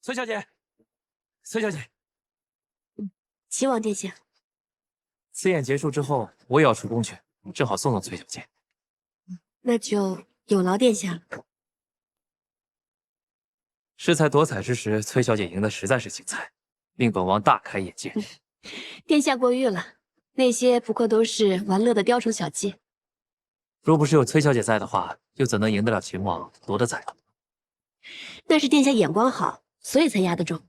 崔小姐，崔小姐，齐王殿下。此宴结束之后，我也要出宫去，正好送送崔小姐。那就有劳殿下了。恃才夺彩之时，崔小姐赢得实在是精彩，令本王大开眼界。殿下过誉了，那些不过都是玩乐的雕虫小技。若不是有崔小姐在的话，又怎能赢得了秦王，夺得彩头？那是殿下眼光好，所以才压得中。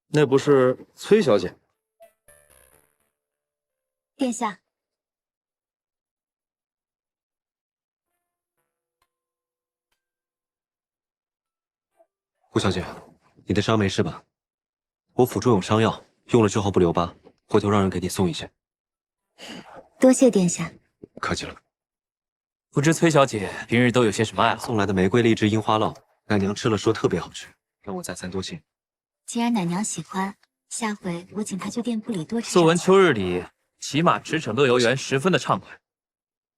那不是崔小姐？殿下，顾小姐，你的伤没事吧？我府中有伤药，用了之后不留疤，回头让人给你送一些。多谢殿下。客气了。不知崔小姐平日都有些什么爱好？送来的玫瑰荔枝樱花酪，奶娘吃了说特别好吃，让我再三多谢。既然奶娘喜欢，下回我请她去店铺里多吃。素闻秋日里骑马驰骋乐游园十分的畅快，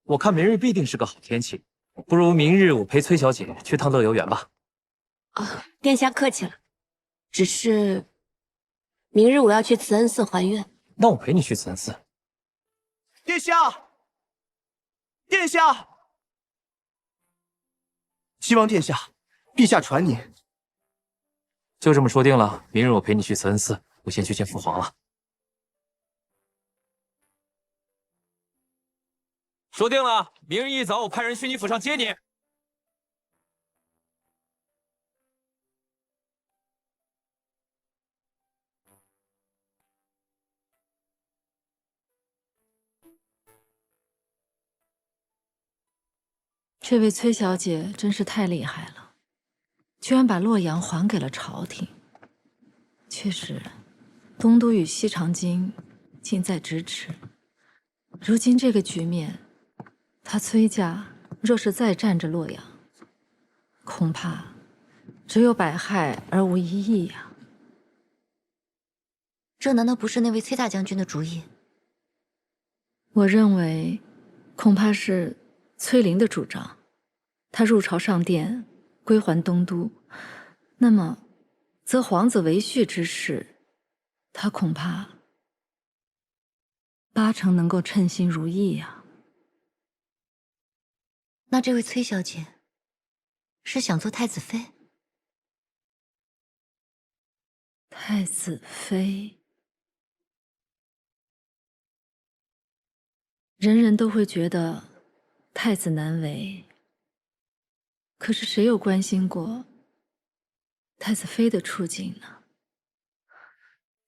我看明日必定是个好天气，不如明日我陪崔小姐去趟乐游园吧。殿下客气了，只是明日我要去慈恩寺还愿。那我陪你去慈恩寺。殿下，殿下，齐王殿下，陛下传你。就这么说定了，明日我陪你去慈恩寺，我先去见父皇了。说定了，明日一早我派人去你府上接你。这位崔小姐真是太厉害了，居然把洛阳还给了朝廷。确实，东都与西长京近在咫尺。如今这个局面，她崔家若是再占着洛阳，恐怕只有百害而无一益呀。这难道不是那位崔大将军的主意？我认为，恐怕是崔林的主张。他入朝上殿，归还东都，那么，则皇子为婿之事，他恐怕80%能够称心如意呀。那这位崔小姐是想做太子妃？太子妃，人人都会觉得太子难为。可是谁有关心过太子妃的处境呢？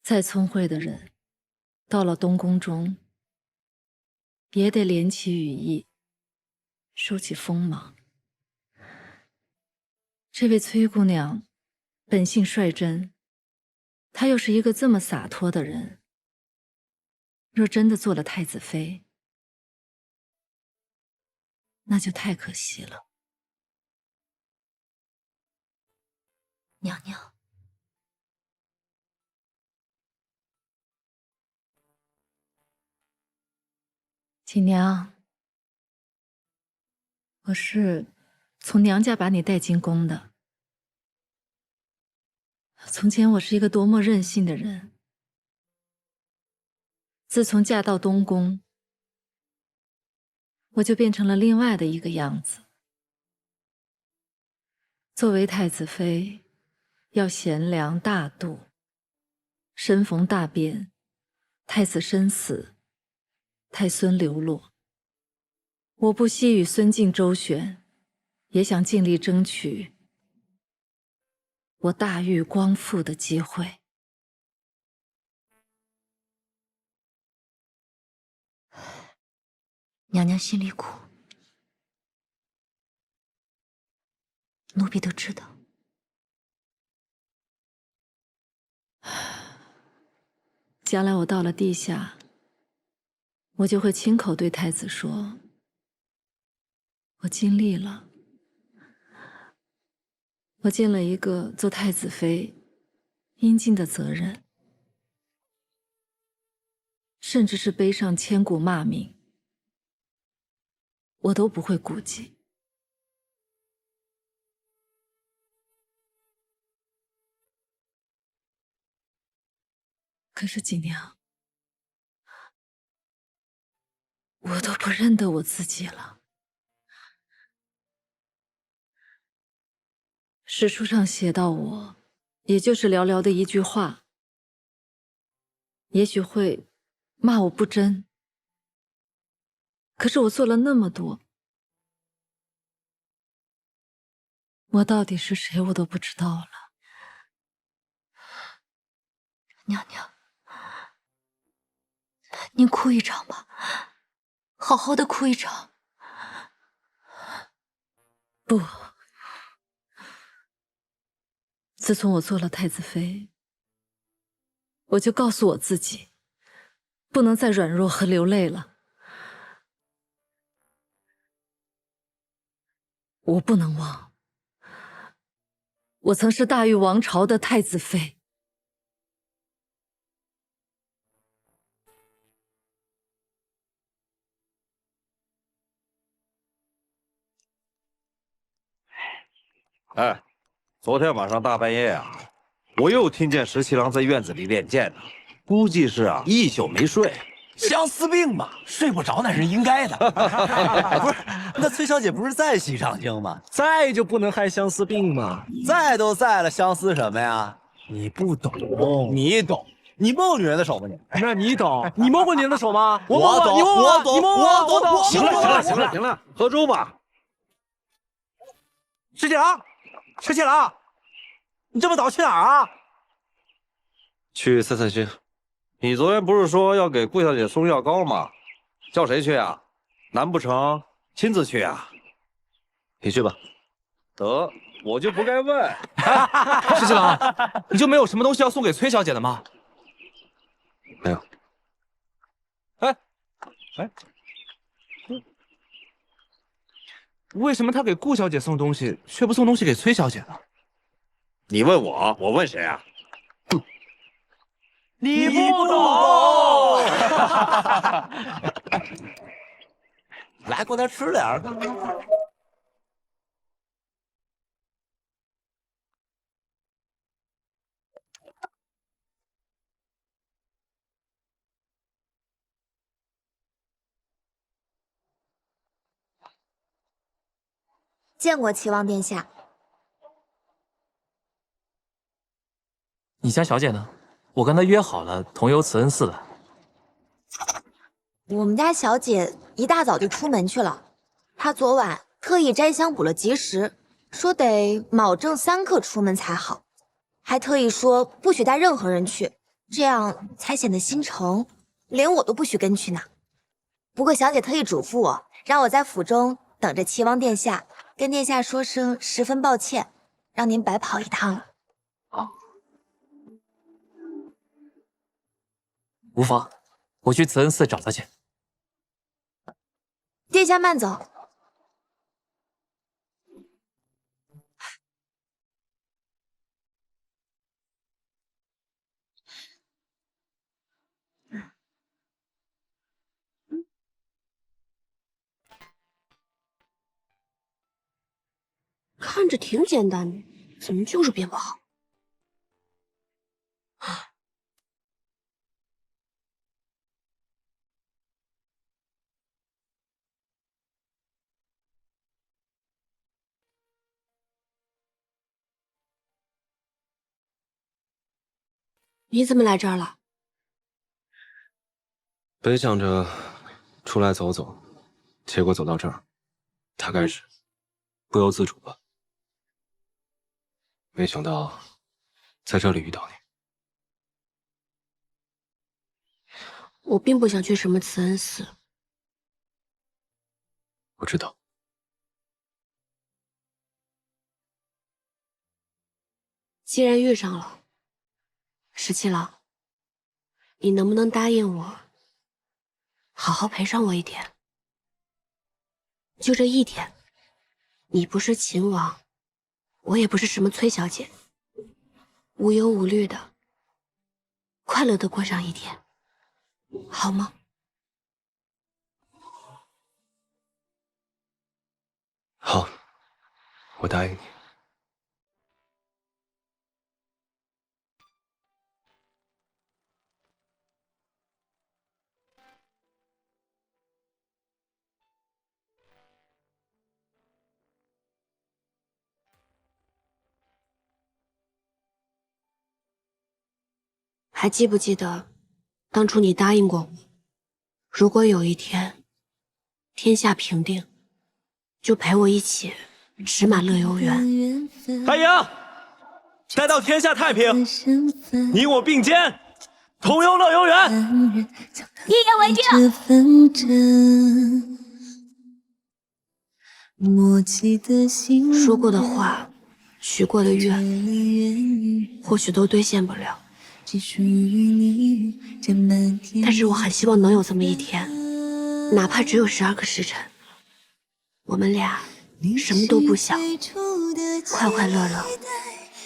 再聪慧的人，到了东宫中，也得敛起羽翼，收起锋芒。这位崔姑娘，本性率真，她又是一个这么洒脱的人，若真的做了太子妃，那就太可惜了。娘娘，锦娘，我是从娘家把你带进宫的。从前我是一个多么任性的人，自从嫁到东宫，我就变成了另外的一个样子。作为太子妃，要贤良大度，身逢大变，太子身死，太孙流落，我不惜与孙敬周旋，也想尽力争取我大狱光复的机会。娘娘心里苦，奴婢都知道。将来我到了地下，我就会亲口对太子说，我尽力了，我尽了一个做太子妃应尽的责任。 我尽了一个做太子妃应尽的责任。 我尽了一个做太子妃应尽的责任。甚至是背上千古骂名，我都不会顾忌。可是锦娘，我都不认得我自己了。史书上写到我，也就是寥寥的一句话，也许会骂我不真。可是我做了那么多，我到底是谁，我都不知道了。娘娘，您哭一场吧，好好的哭一场。不，自从我做了太子妃，我就告诉我自己，不能再软弱和流泪了。我不能忘，我曾是大玉王朝的太子妃。哎，昨天晚上大半夜啊，我又听见十七郎在院子里练剑呢，估计是一宿没睡。相思病嘛，睡不着那是应该的。不是，那崔小姐不是在西长京吗？在就不能害相思病吗？在都在了，相思什么呀？你不懂，你懂？你摸过女人的手吗你？那你懂？你摸过女人的手吗？我懂，你摸过，我懂，你摸过，我懂。行了，喝粥吧。石七郎，石七郎，你这么早去哪儿啊？去散散心。你昨天不是说要给顾小姐送药膏吗？叫谁去啊？难不成亲自去啊？你去吧。得，我就不该问。石七郎，你就没有什么东西要送给崔小姐的吗？没有。哎，为什么他给顾小姐送东西，却不送东西给崔小姐呢？你问我，我问谁啊？你不懂。来，过来吃点儿。见过齐王殿下。你家小姐呢？我跟她约好了同游慈恩寺的。我们家小姐一大早就出门去了，她昨晚特意摘香补了吉时，说得卯正3刻出门才好，还特意说不许带任何人去，这样才显得心诚，连我都不许跟去呢。不过小姐特意嘱咐我，让我在府中等着齐王殿下，跟殿下说声十分抱歉，让您白跑一趟了。无妨，我去慈恩寺找她去。殿下慢走。看着挺简单的，怎么就是变不好？你怎么来这儿了？本想着出来走走，结果走到这儿，大概是不由自主吧。没想到在这里遇到你。我并不想去什么慈恩寺。我知道。既然遇上了，十七郎，你能不能答应我，好好陪上我一天？就这一天，你不是秦王，我也不是什么崔小姐，无忧无虑的，快乐的过上一天。好吗？好，我答应你。还记不记得，当初你答应过我，如果有一天天下平定，就陪我一起驰马乐游原。太阳，待到天下太平，你我并肩，同游乐游原。一言为定。说过的话，许过的愿，或许都兑现不了。但是我很希望能有这么一天，哪怕只有12个时辰，我们俩什么都不想，快快乐乐、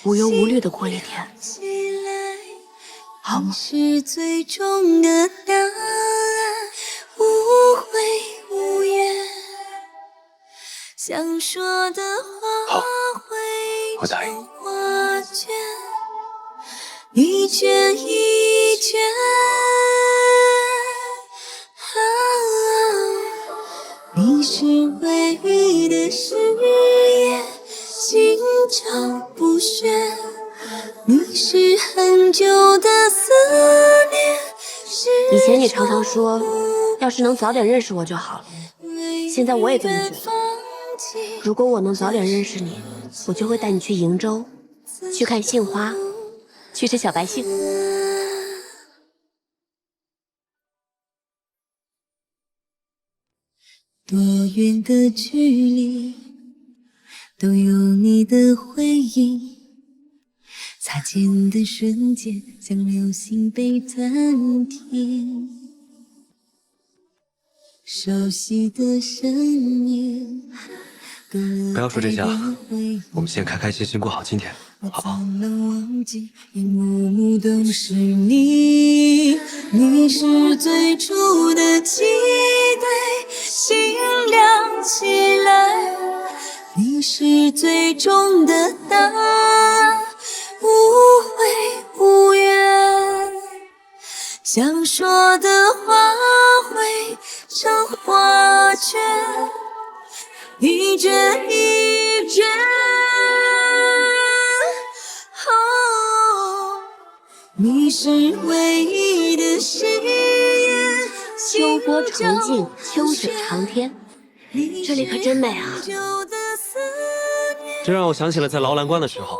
无忧无虑的过一天，好吗？是最终的答案，无悔无怨，想说的话会我答应一卷一卷，你是唯一的誓言，心照不宣。你是很久的思念。以前你常常说，要是能早点认识我就好了。现在我也这么觉得。如果我能早点认识你，我就会带你去瀛洲，去看杏花。去吃小白杏。多远的距离，都有你的回应。擦肩的瞬间，像流星被暂停。熟悉的声音。不要说这些了，我们先开开心心过好今天，好不好？幕幕都是你，你是最初的期待，心亮起来。你是最终的答案，无悔无怨。想说的话汇成画卷。一卷一卷，你是唯一的誓言。秋波长静，秋水长天，这里可真美啊！这让我想起了在劳兰关的时候，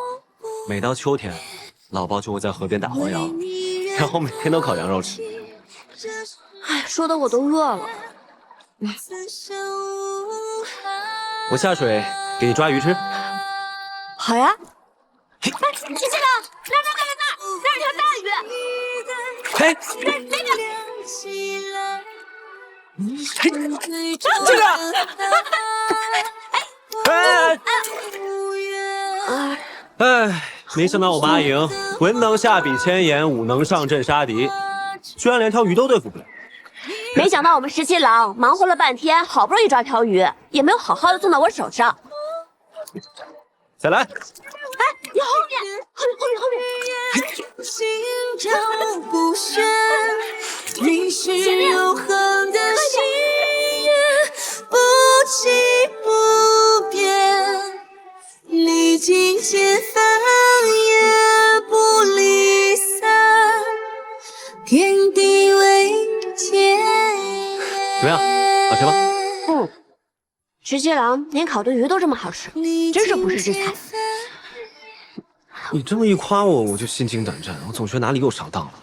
每到秋天，老包就会在河边打黄羊，然后每天都烤羊肉吃。哎，说的我都饿了。我下水给你抓鱼吃。好呀。哎，七七郎，那儿有条大鱼。嘿，这个，哎，没想到我们阿莹文能下笔千言，武能上阵杀敌，居然连条鱼都对付不了。没想到我们17郎忙活了半天，好不容易抓条鱼，也没有好好的送到我手上。再来。哎，你后面，后面。心照不宣，你是永恒的誓言，不弃不变，历经千帆也不离散，天地为鉴。怎么样，好吃吗？17郎连烤的鱼都这么好吃，真是不世之才。你这么一夸我，我就心惊胆战，我总觉得哪里又上当了。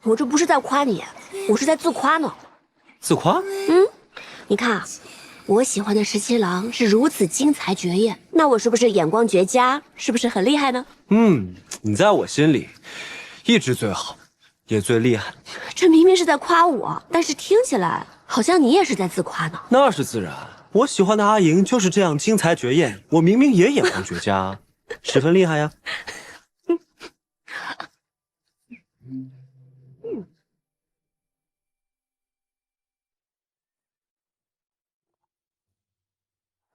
我这不是在夸你，我是在自夸呢。自夸？你看啊，我喜欢的17郎是如此精彩绝艳，那我是不是眼光绝佳？是不是很厉害呢？你在我心里一直最好，也最厉害。这明明是在夸我，但是听起来好像你也是在自夸呢。那是自然，我喜欢的阿莹就是这样精彩绝艳，我明明也眼光绝佳，十分厉害呀。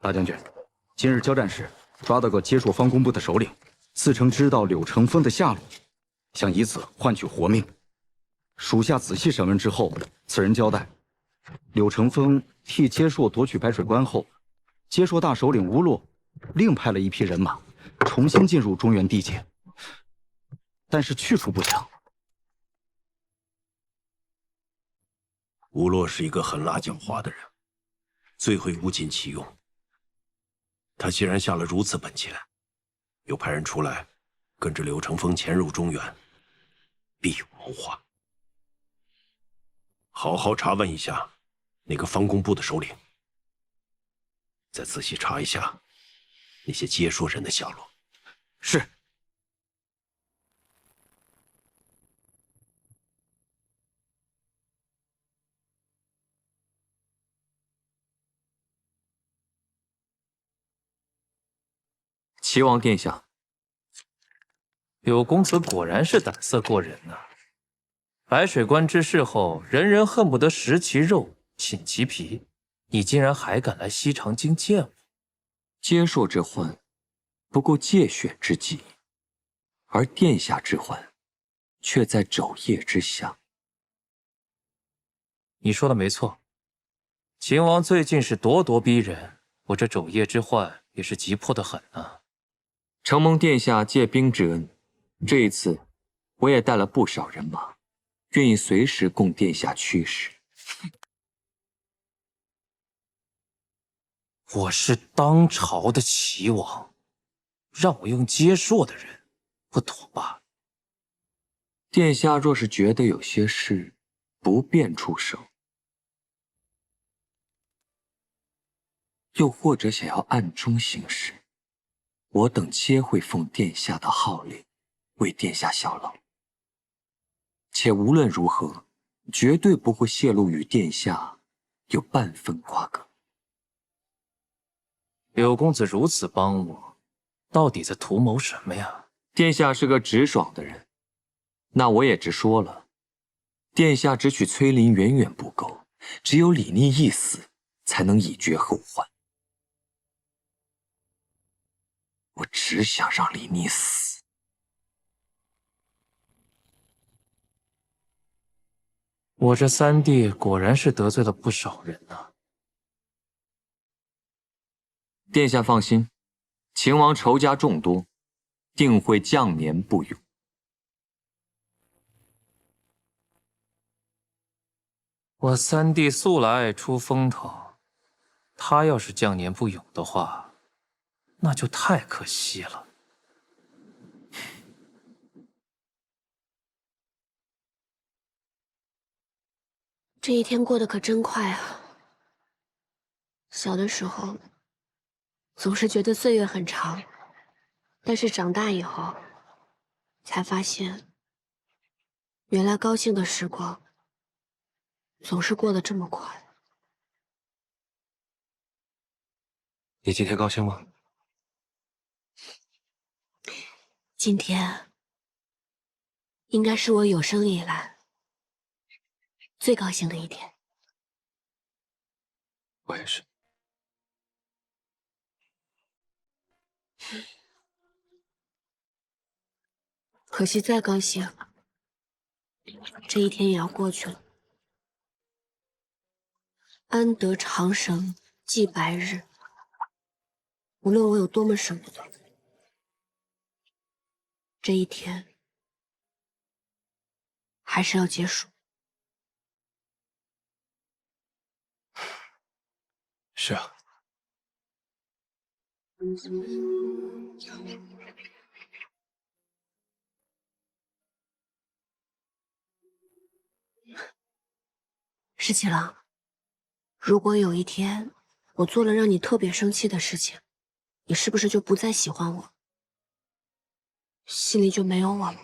大将军，今日交战时抓到个接硕方工部的首领，自称知道柳成风的下落，想以此换取活命。属下仔细审问之后，此人交代，柳成风替接硕夺取白水关后，接硕大首领吴洛另派了一批人马，重新进入中原地界，但是去处不详。吴洛是一个狠辣狡猾的人，最会物尽其用。他既然下了如此本钱，又派人出来跟着柳成风潜入中原，必有谋划。好好查问一下那个方工部的首领，再仔细查一下那些接硕人的下落。是。齐王殿下，柳公子果然是胆色过人呐！白水关之事后，人人恨不得食其肉，寝其皮，你竟然还敢来西长京见我？接硕之患，不过借选之计，而殿下之患，却在肘腋之下。你说的没错，秦王最近是咄咄逼人，我这肘腋之患也是急迫的很啊。承蒙殿下借兵之恩，这一次我也带了不少人马，愿意随时供殿下驱使。我是当朝的齐王，让我用接硕的人，不妥吧？殿下若是觉得有些事不便出手，又或者想要暗中行事，我等皆会奉殿下的号令，为殿下效劳。且无论如何，绝对不会泄露与殿下有半分瓜葛。柳公子如此帮我，到底在图谋什么呀？殿下是个直爽的人，那我也直说了，殿下只取崔林远远不够，只有李逆一死，才能以绝后患。我只想让李逆死。我这三弟果然是得罪了不少人呐。殿下放心，秦王仇家众多，定会将年不永。我三弟素来爱出风头，他要是将年不永的话，那就太可惜了。这一天过得可真快啊！小的时候，总是觉得岁月很长，但是长大以后，才发现，原来高兴的时光，总是过得这么快。你今天高兴吗？今天，应该是我有生以来最高兴的一天。我也是。可惜再高兴，这一天也要过去了。安得长生继白日，无论我有多么舍不得，这一天还是要结束。是啊。石七郎，如果有一天我做了让你特别生气的事情，你是不是就不再喜欢我，心里就没有我了？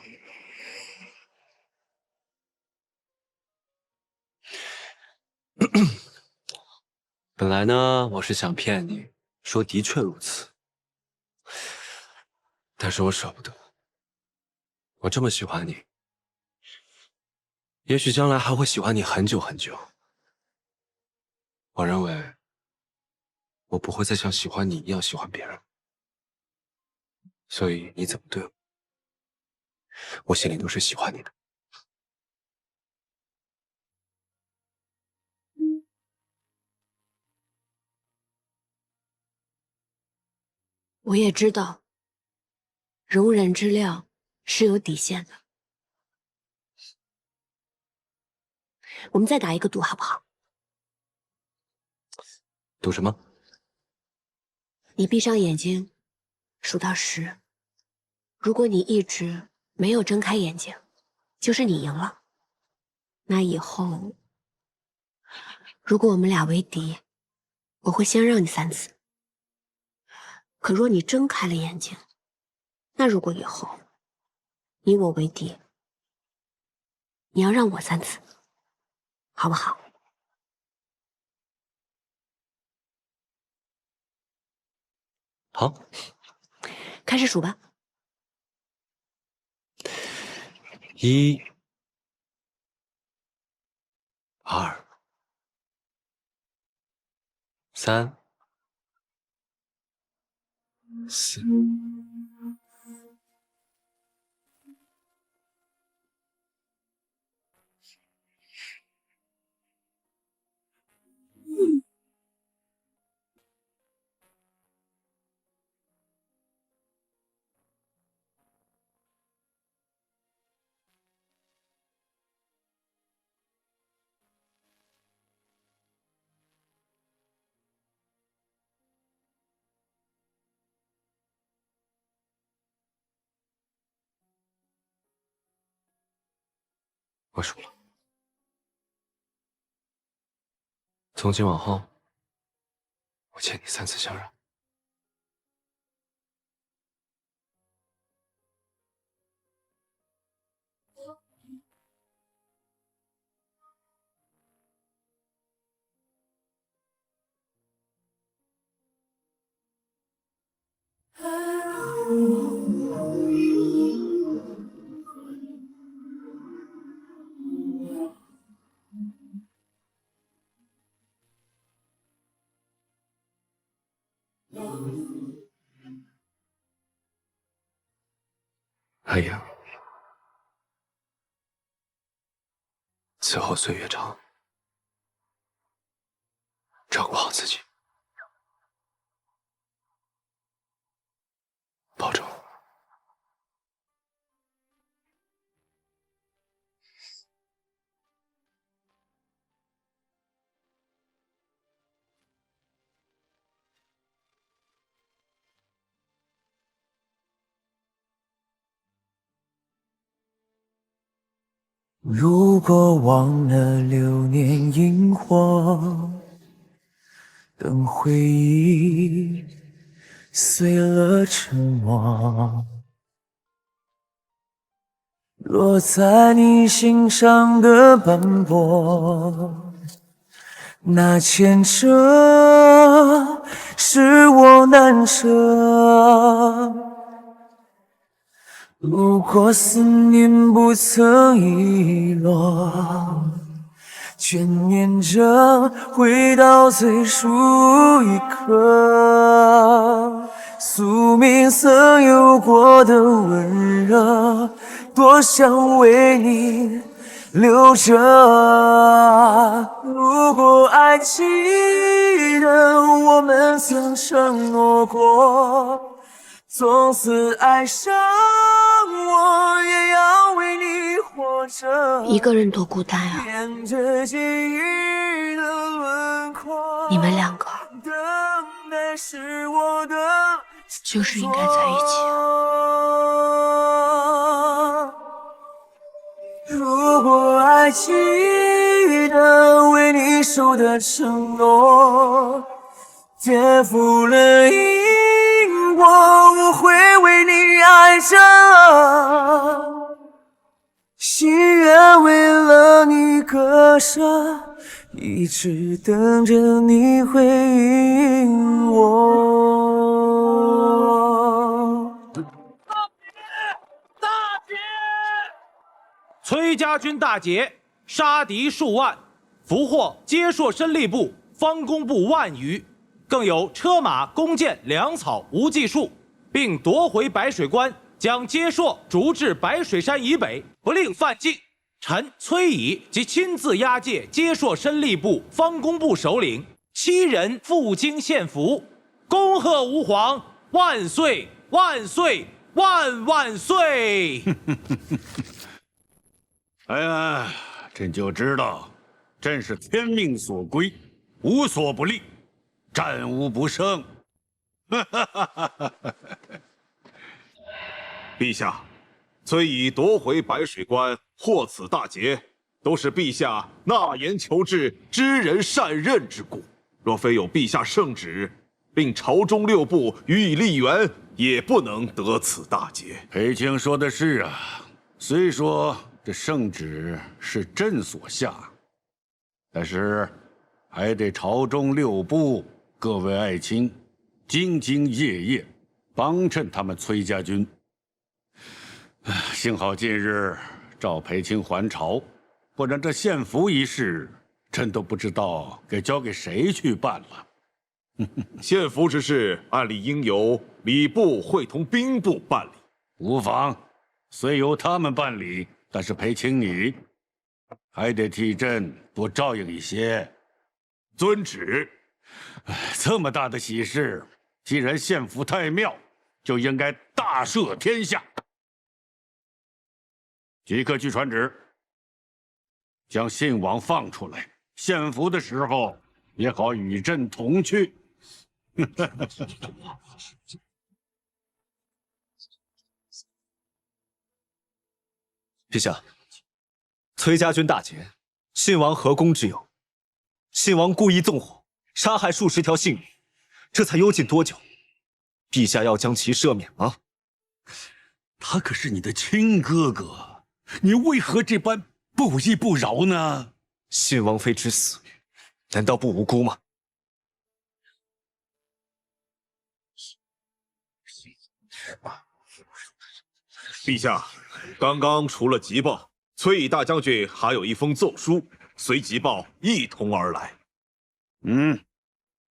本来呢，我是想骗你，说的确如此，但是我舍不得。我这么喜欢你，也许将来还会喜欢你很久很久。我认为，我不会再像喜欢你一样喜欢别人，所以你怎么对我，我心里都是喜欢你的。我也知道，容忍之量是有底线的。我们再打一个赌，好不好？赌什么？你闭上眼睛，数到10。如果你一直没有睁开眼睛，就是你赢了。那以后，如果我们俩为敌，我会先让你3次。可若你睁开了眼睛，那如果以后你我为敌，你要让我3次，好不好？好，开始数吧。1、2、3、4。我输了。从今往后，我欠你3次相让。阿英，此后岁月长，照顾好自己，保重。如果忘了流年萤火，等回忆碎了成网，落在你心上的斑驳，那牵扯是我难舍。如果思念不曾遗落，眷念着回到最初一刻，宿命曾有过的温热，多想为你留着。如果还记得我们曾承诺过，从此爱上我也要为你活着。一个人多孤单啊！沿着记忆的轮廓，你们2个等待是我的就是应该在一起啊！如果还记得为你守的承诺，颠覆了因果，我会为你爱着。心愿为了你割舍，一直等着你回应我。大捷！崔家军大捷，杀敌数万，俘获接硕申吏部、方工部万余，更有车马弓箭粮草无计数，并夺回白水关，将接硕逐至白水山以北，不令犯境。臣崔乙即亲自押解接硕申吏部、方工部首领7人赴京献俘，恭贺吾皇万岁万岁万万岁！哎呀，朕就知道，朕是天命所归，无所不利，战无不胜。陛下，崔乙夺回白水关，获此大捷，都是陛下纳言求治、知人善任之故。若非有陛下圣旨，令朝中6部予以力援，也不能得此大捷。裴卿说的是啊，虽说这圣旨是朕所下，但是还得朝中6部各位爱卿兢兢业业，帮衬他们崔家军。幸好近日赵裴卿还朝，不然这献俘一事，朕都不知道该交给谁去办了。献俘之事，按理应由礼部会同兵部办理。无妨，虽由他们办理，但是裴卿你还得替朕多照应一些。遵旨。这么大的喜事，既然献俘太庙，就应该大赦天下。即刻去传旨，将信王放出来，献俘的时候也好与朕同去。陛下，崔家军大捷，信王何功之有？信王故意纵火，杀害数十条信女，这才幽禁多久？陛下要将其赦免吗？他可是你的亲哥哥，你为何这般不依不饶呢？信王妃之死，难道不无辜吗？陛下，刚刚除了急报，崔乙大将军还有一封奏书，随急报一同而来。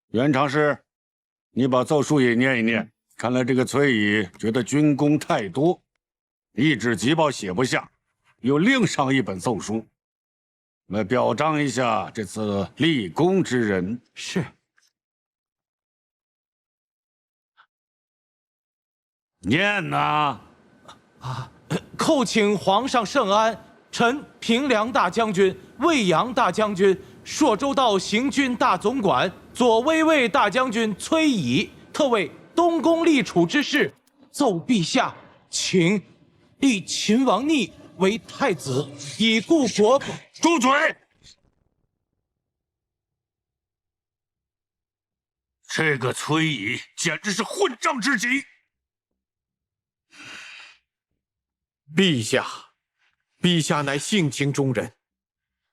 袁常侍，你把奏书也念一念。看来这个崔乙觉得军功太多，一纸急报写不下，又另上一本奏书，来表彰一下这次立功之人。是。念呐！叩请皇上圣安，臣平凉大将军、魏阳大将军、朔州道行军大总管、左威卫大将军崔乙，特为东宫立储之事，奏陛下，请立秦王逆为太子，以固国本。住嘴！这个崔乙简直是混账之极！陛下，陛下乃性情中人，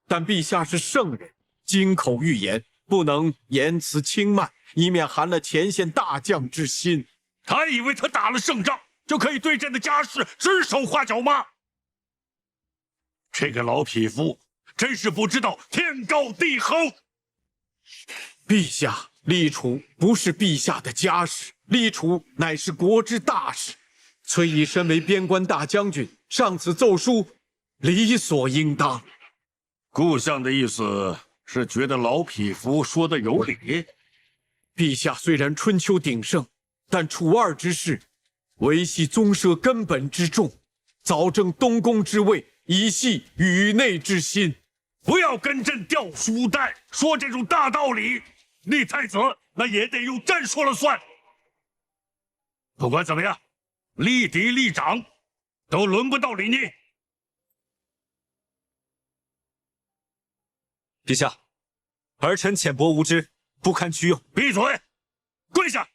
但陛下是圣人，金口玉言，不能言辞轻慢，以免寒了前线大将之心。他以为他打了胜仗就可以对朕的家事指手画脚吗？这个老匹夫真是不知道天高地厚。陛下，立储不是陛下的家事，立储乃是国之大事。崔乙身为边关大将军，上此奏书，理所应当。顾相的意思是觉得老匹夫说的有理。陛下虽然春秋鼎盛，但楚二之事，维系宗社根本之重，早正东宫之位，以系宇内之心。不要跟朕掉书袋，说这种大道理。立太子那也得由朕说了算。不管怎么样，立嫡立长都轮不到你。陛下，儿臣浅薄无知，不堪屈用。闭嘴！跪下！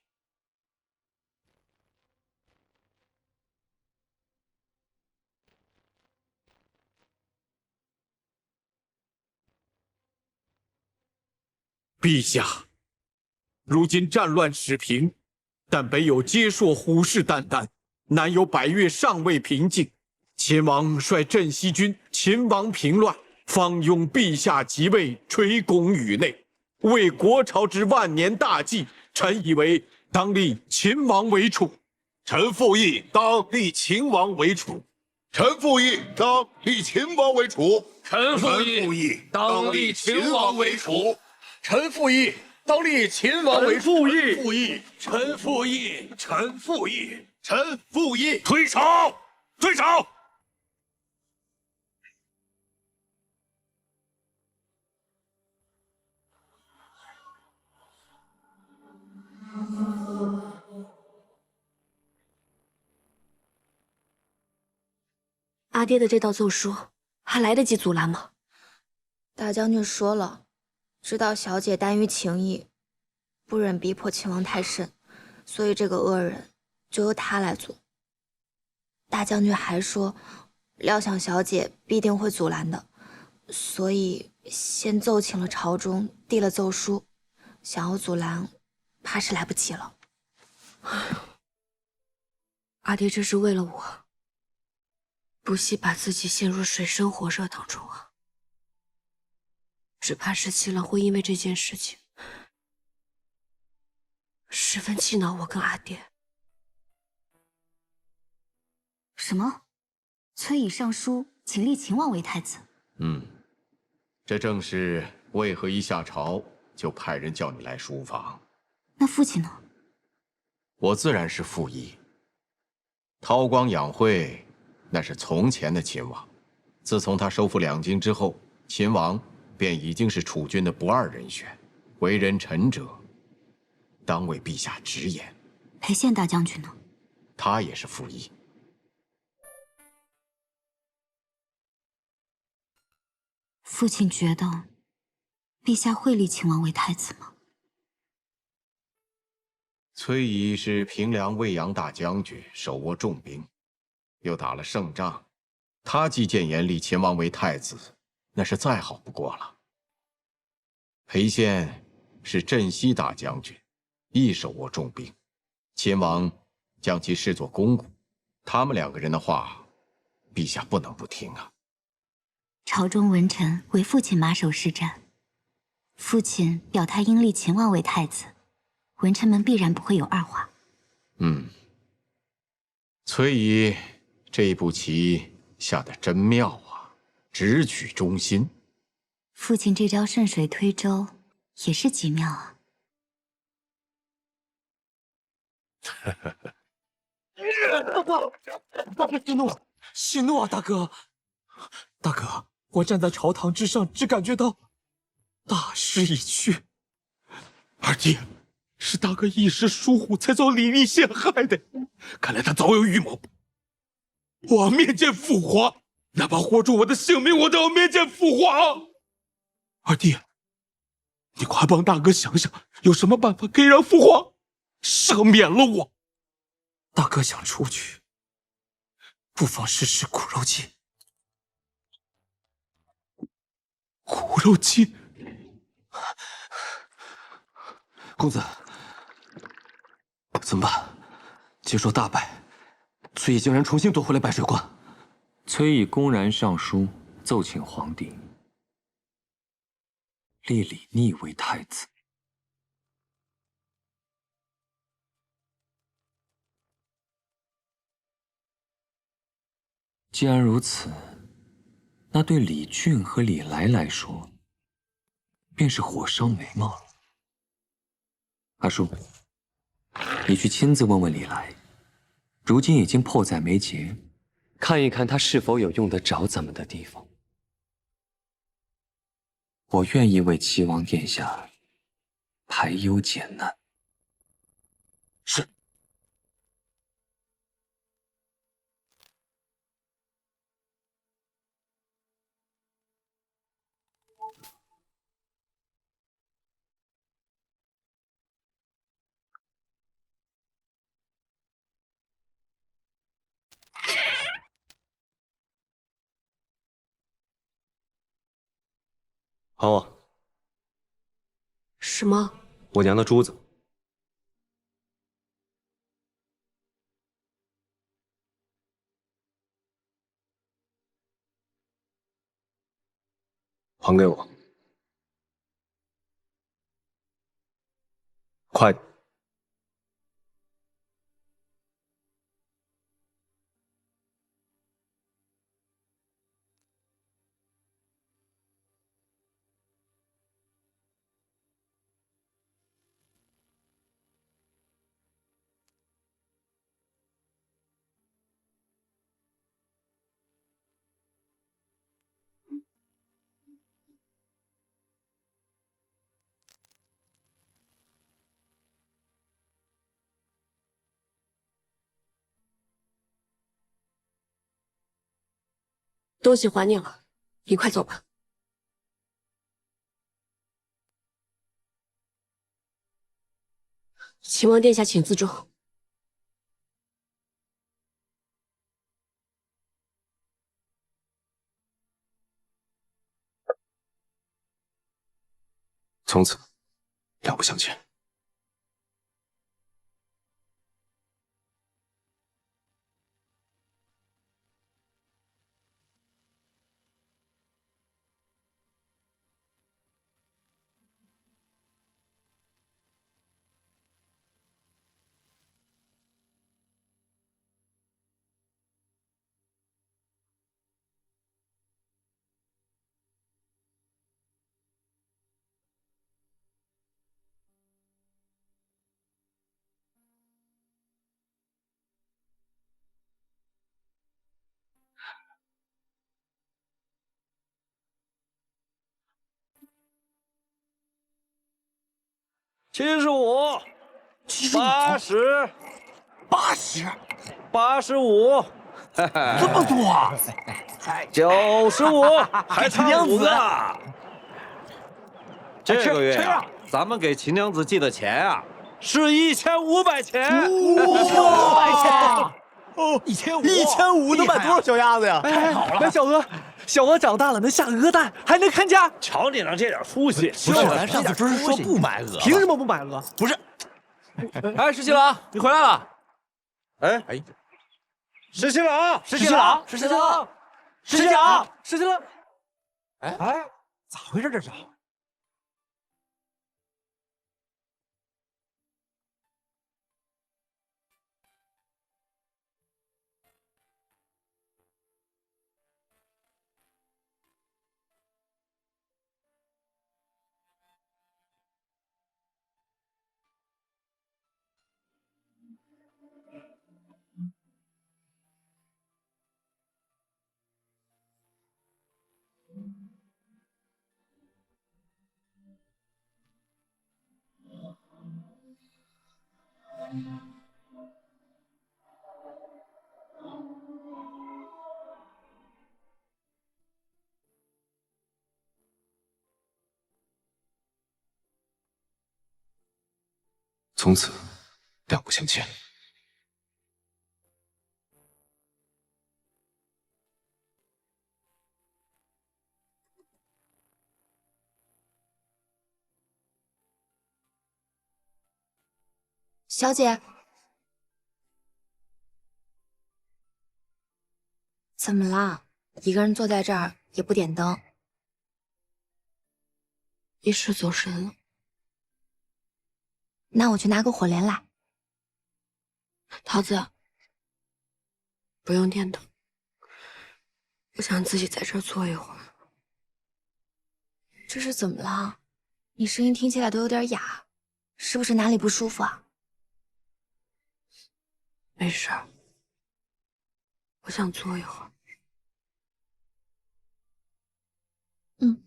陛下，如今战乱始平，但北有接硕虎视眈眈，南有百越尚未平静。秦王率镇西军秦王平乱，方拥陛下即位，垂拱宇内，为国朝之万年大计，臣以为当立秦王为楚。臣附议当立秦王为楚。臣附议当立秦王为楚。臣附议当立秦王为楚。臣附议当立秦王为楚。附议。臣附议。臣附议。臣附议。退朝！退朝！阿爹的这道奏书还来得及阻拦吗？大将军说了，知道小姐耽于情谊，不忍逼迫秦王太甚，所以这个恶人就由他来做。大将军还说，料想小姐必定会阻拦的，所以先奏请了朝中，递了奏书，想要阻拦，怕是来不及了。阿爹这是为了我，不惜把自己陷入水深火热当中啊！只怕17郎会因为这件事情十分气恼我跟阿爹。什么？崔乙上书请立秦王为太子？这正是为何一下朝就派人叫你来书房。那父亲呢？我自然是附议。韬光养晦，那是从前的秦王。自从他收复两京之后，秦王便已经是楚军的不二人选。为人臣者，当为陛下直言。裴宪大将军呢？他也是附议。父亲觉得，陛下会立秦王为太子吗？崔乙是平凉卫阳大将军，手握重兵，又打了胜仗，他既谏言立秦王为太子，那是再好不过了。裴宪是镇西大将军，亦手握重兵，秦王将其视作公务，他们两个人的话，陛下不能不听啊。朝中文臣为父亲马首是瞻，父亲表态应立秦王为太子，文臣们必然不会有二话。崔乙这步棋下得真妙啊，直取中心。父亲这招顺水推舟也是极妙啊。息怒，息怒啊，大哥！大哥，我站在朝堂之上，只感觉到大势已去。二弟，是大哥一时疏忽，才遭李密陷害的。看来他早有预谋。我要面见父皇，哪怕豁出我的性命，我都要面见父皇。二弟，你快帮大哥想想，有什么办法可以让父皇赦免了我？大哥想出去，不妨试试苦肉计。苦肉计，公子，怎么办？接受大败，崔乙竟然重新夺回了白水关。崔乙公然上书奏请皇帝立李逆为太子。既然如此，那对李俊和李来来说，便是火烧眉毛了。阿叔，你去亲自问问李来，如今已经迫在眉睫，看一看他是否有用得着咱们的地方。我愿意为齐王殿下排忧解难。是。还我。什么？我娘的珠子。还给我，快点！东西还你了，你快走吧。秦王殿下，请自重。从此两不相欠。75、80、85，这么多啊！95，还差5个。这个月吃啊咱们给秦娘子寄的钱啊，是1500钱。1500钱。哦，1500能买多少小鸭子呀？太好了！买小鹅长大了能下鹅蛋，还能看家。瞧你能这点出息！不是，咱上次不是说不买鹅？凭什么不买鹅？不是。哎，石七郎，你回来了。哎，石七郎，石七郎，石七郎，石七郎，石七郎。哎，咋回事这是？从此两不相欠。小姐，怎么了？一个人坐在这儿也不点灯？一时走神了。那我去拿个火镰来。桃子，不用点灯，我想自己在这儿坐一会儿。这是怎么了？你声音听起来都有点哑，是不是哪里不舒服啊？没事儿，我想坐一会儿。嗯。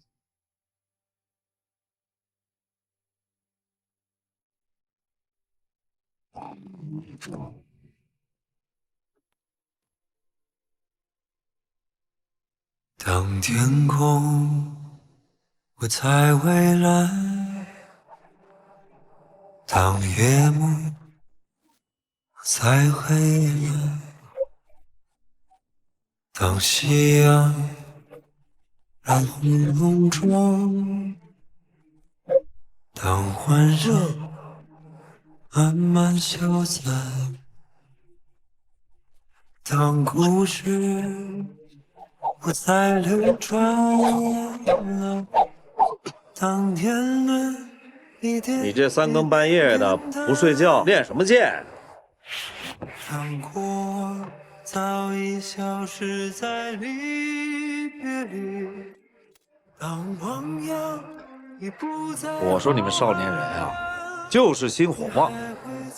当天空不再蔚蓝，当夜幕不再黑暗，当夕阳染红浓妆，当欢声慢慢消散，当故事不再流传，当天伦一点。你这3更半夜的不睡觉，练什么剑？当过早已消失在离别里，当汪洋已不再。我说你们少年人啊，就是心火旺，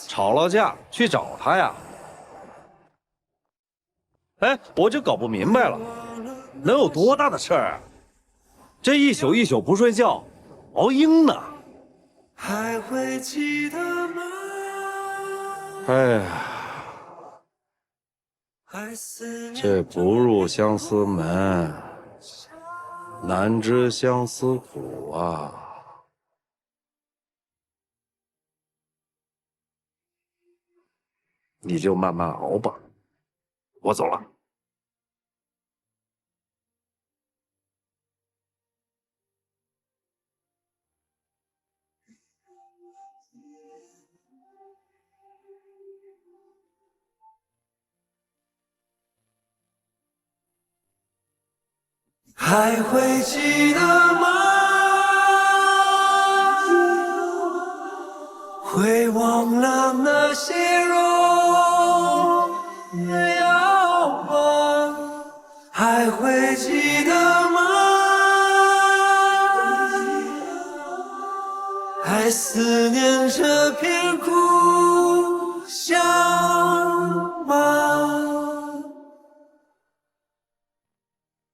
吵了架去找他呀。哎，我就搞不明白了，能有多大的事儿啊？这一宿一宿不睡觉，熬鹰呢。还会记得吗？哎呀，这不入相思门，难知相思苦啊！你就慢慢熬吧，我走了。还会记得吗？会忘了那些容耀吗？还会记得吗？还思念这片故乡吗？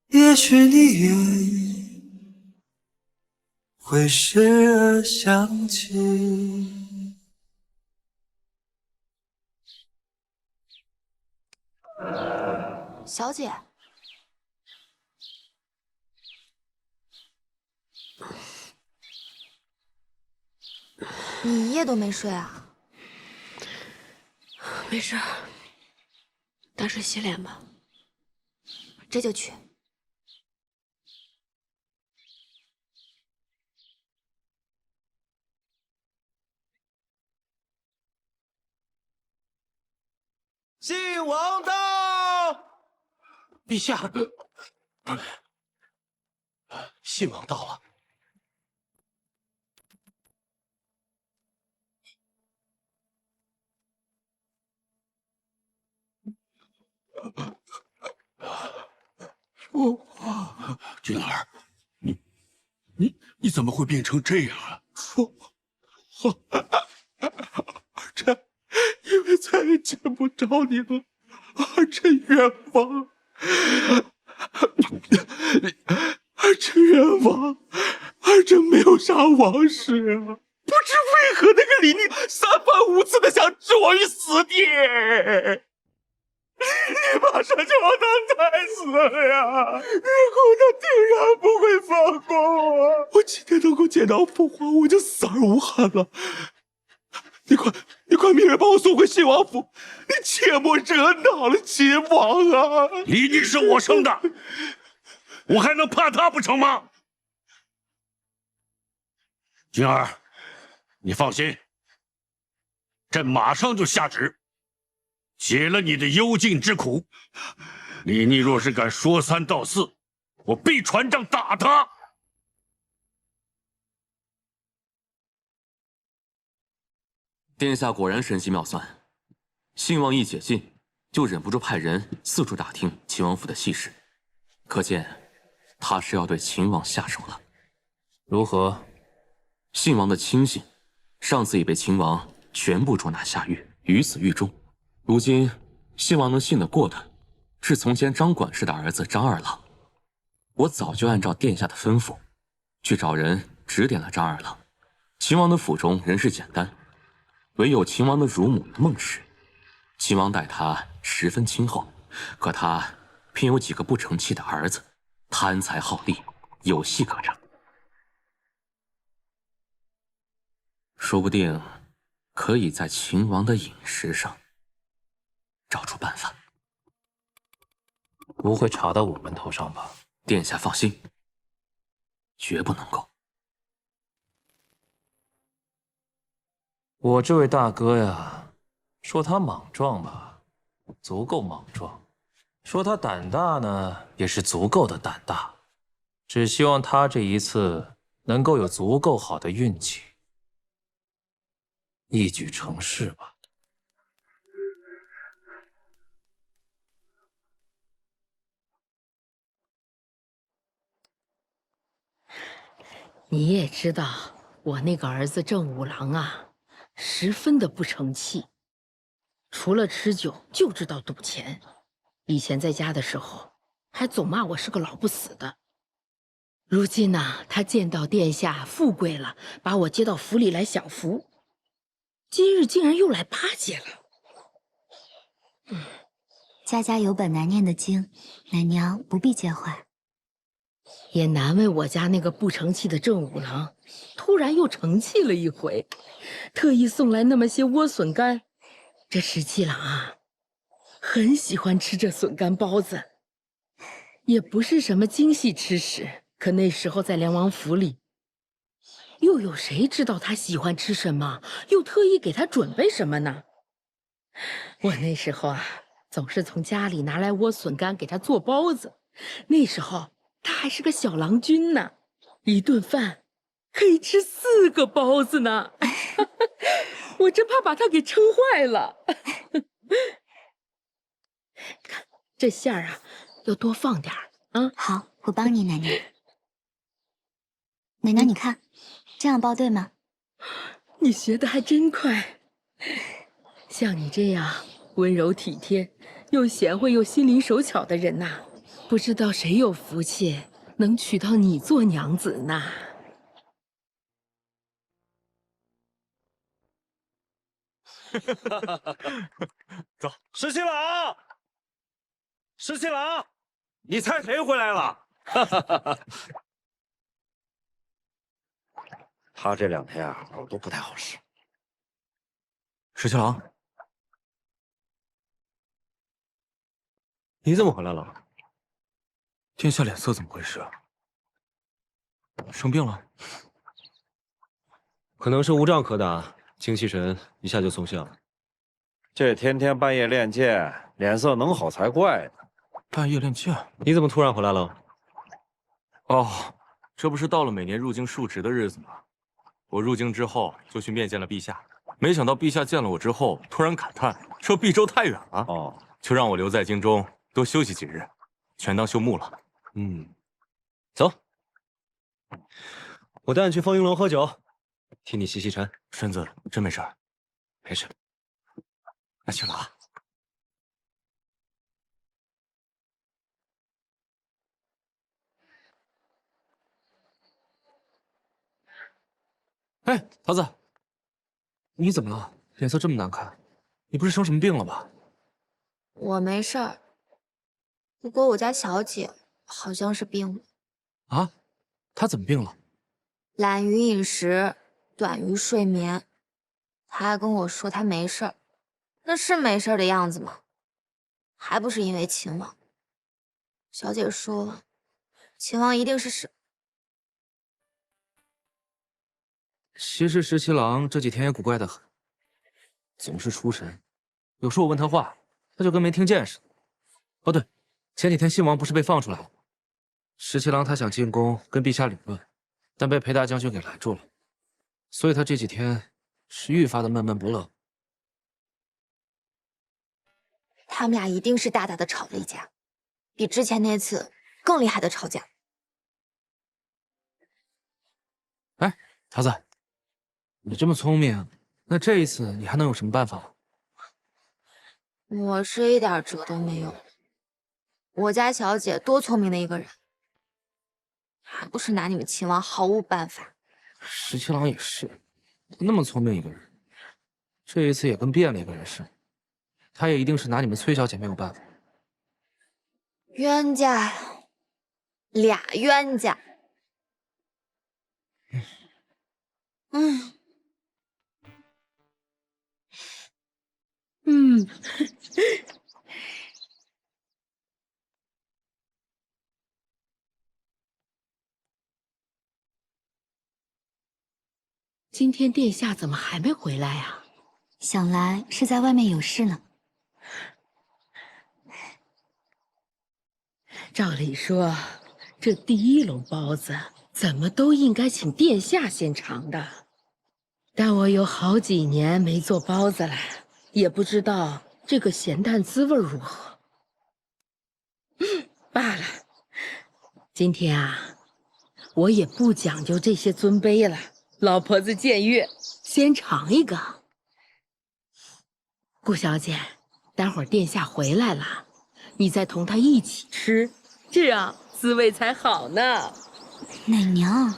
也许你也会时而想起。小姐，你一夜都没睡啊？没事，打水洗脸吧。这就去。信王到！陛下，信王到了。君儿，你怎么会变成这样啊？臣因为再也见不着你了，臣冤枉，臣冤枉，臣没有杀王氏啊！不知为何那个李宁三番五次的想置我于死地。你马上就要当太子了呀！日后他定然不会放过我。我今天能够见到父皇，我就死而无憾了。你快命人帮我送回信王府！你切莫惹恼了秦王啊！李宁是我生的，我还能怕他不成吗？君儿，你放心，朕马上就下旨。解了你的幽禁之苦，李逆若是敢说三道四，我必传杖打他。殿下果然神机妙算，信王一解禁，就忍不住派人四处打听秦王府的细事，可见他是要对秦王下手了。如何？信王的亲信，上次已被秦王全部捉拿下狱，于死狱中。如今信王能信得过的，是从前张管事的儿子张二郎。我早就按照殿下的吩咐，去找人指点了张二郎。秦王的府中人事简单，唯有秦王的乳母孟氏。秦王待她十分亲厚，可她偏有几个不成器的儿子，贪财好利，有戏可乘。说不定可以在秦王的饮食上找出办法。不会查到我们头上吧？殿下放心，绝不能够。我这位大哥呀，说他莽撞吧，足够莽撞；说他胆大呢，也是足够的胆大。只希望他这一次能够有足够好的运气，一举成事吧。你也知道，我那个儿子郑五郎啊，十分的不成器，除了吃酒就知道赌钱。以前在家的时候，还总骂我是个老不死的。如今呢，他见到殿下富贵了，把我接到府里来享福，今日竟然又来巴结了。家家有本难念的经，奶娘不必介怀。也难为我家那个不成器的正五郎，突然又成器了一回，特意送来那么些莴笋干。这十七郎啊，很喜欢吃这笋干包子，也不是什么精细吃食，可那时候在梁王府里，又有谁知道他喜欢吃什么，又特意给他准备什么呢？我那时候啊，总是从家里拿来莴笋干给他做包子，那时候他还是个小郎君呢，一顿饭可以吃4个包子呢，我真怕把他给撑坏了。看这馅儿啊，要多放点儿啊。好，我帮你，奶娘。奶娘，你看，这样包对吗？你学的还真快，像你这样温柔体贴、又贤惠又心灵手巧的人呐，不知道谁有福气能娶到你做娘子呢？走，十七郎，十七郎，你猜谁回来了？他这2天啊，耳朵不太好使。十七郎，你怎么回来了？殿下脸色怎么回事啊？生病了？可能是无仗可打，精气神一下就松懈了。这天天半夜练剑，脸色能好才怪呢。半夜练剑？你怎么突然回来了？哦，这不是到了每年入京述职的日子吗？我入京之后就去面见了陛下，没想到陛下见了我之后，突然感叹说毕州太远了，就让我留在京中多休息几日，全当休沐了。走，我带你去凤英楼喝酒，替你洗洗尘。身子真没事儿？没事。那去了啊。哎，桃子，你怎么了？脸色这么难看，你不是生什么病了吧？我没事儿，不过我家小姐好像是病了。啊？她怎么病了？懒于饮食，短于睡眠。她还跟我说她没事儿，那是没事儿的样子吗？还不是因为秦王。小姐说，秦王一定是其实十七郎这几天也古怪的很，总是出神。有时候我问他话，他就跟没听见似的。哦对，前几天信王不是被放出来了？十七郎他想进宫跟陛下理论，但被裴大将军给拦住了，所以他这几天是愈发的闷闷不乐。他们俩一定是大大的吵了一架，比之前那次更厉害的吵架。哎，桃子，你这么聪明，那这一次你还能有什么办法吗？我是一点辙都没有。我家小姐多聪明的一个人，还不是拿你们秦王毫无办法。十七郎也是，那么聪明一个人，这一次也跟变了一个人似的。他也一定是拿你们崔小姐没有办法。冤家呀，俩冤家。今天殿下怎么还没回来啊？想来是在外面有事呢。照理说，这第1笼包子怎么都应该请殿下先尝的，但我有好几年没做包子了，也不知道这个咸淡滋味如何。罢了，今天啊，我也不讲究这些尊卑了。老婆子僭越，先尝一个。顾小姐，待会儿殿下回来了，你再同他一起吃，这样滋味才好呢。奶娘，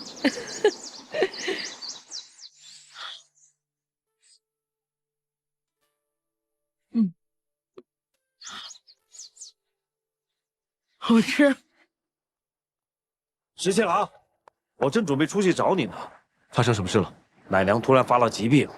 好吃。石七郎，我正准备出去找你呢。发生什么事了？奶娘突然发了疾病。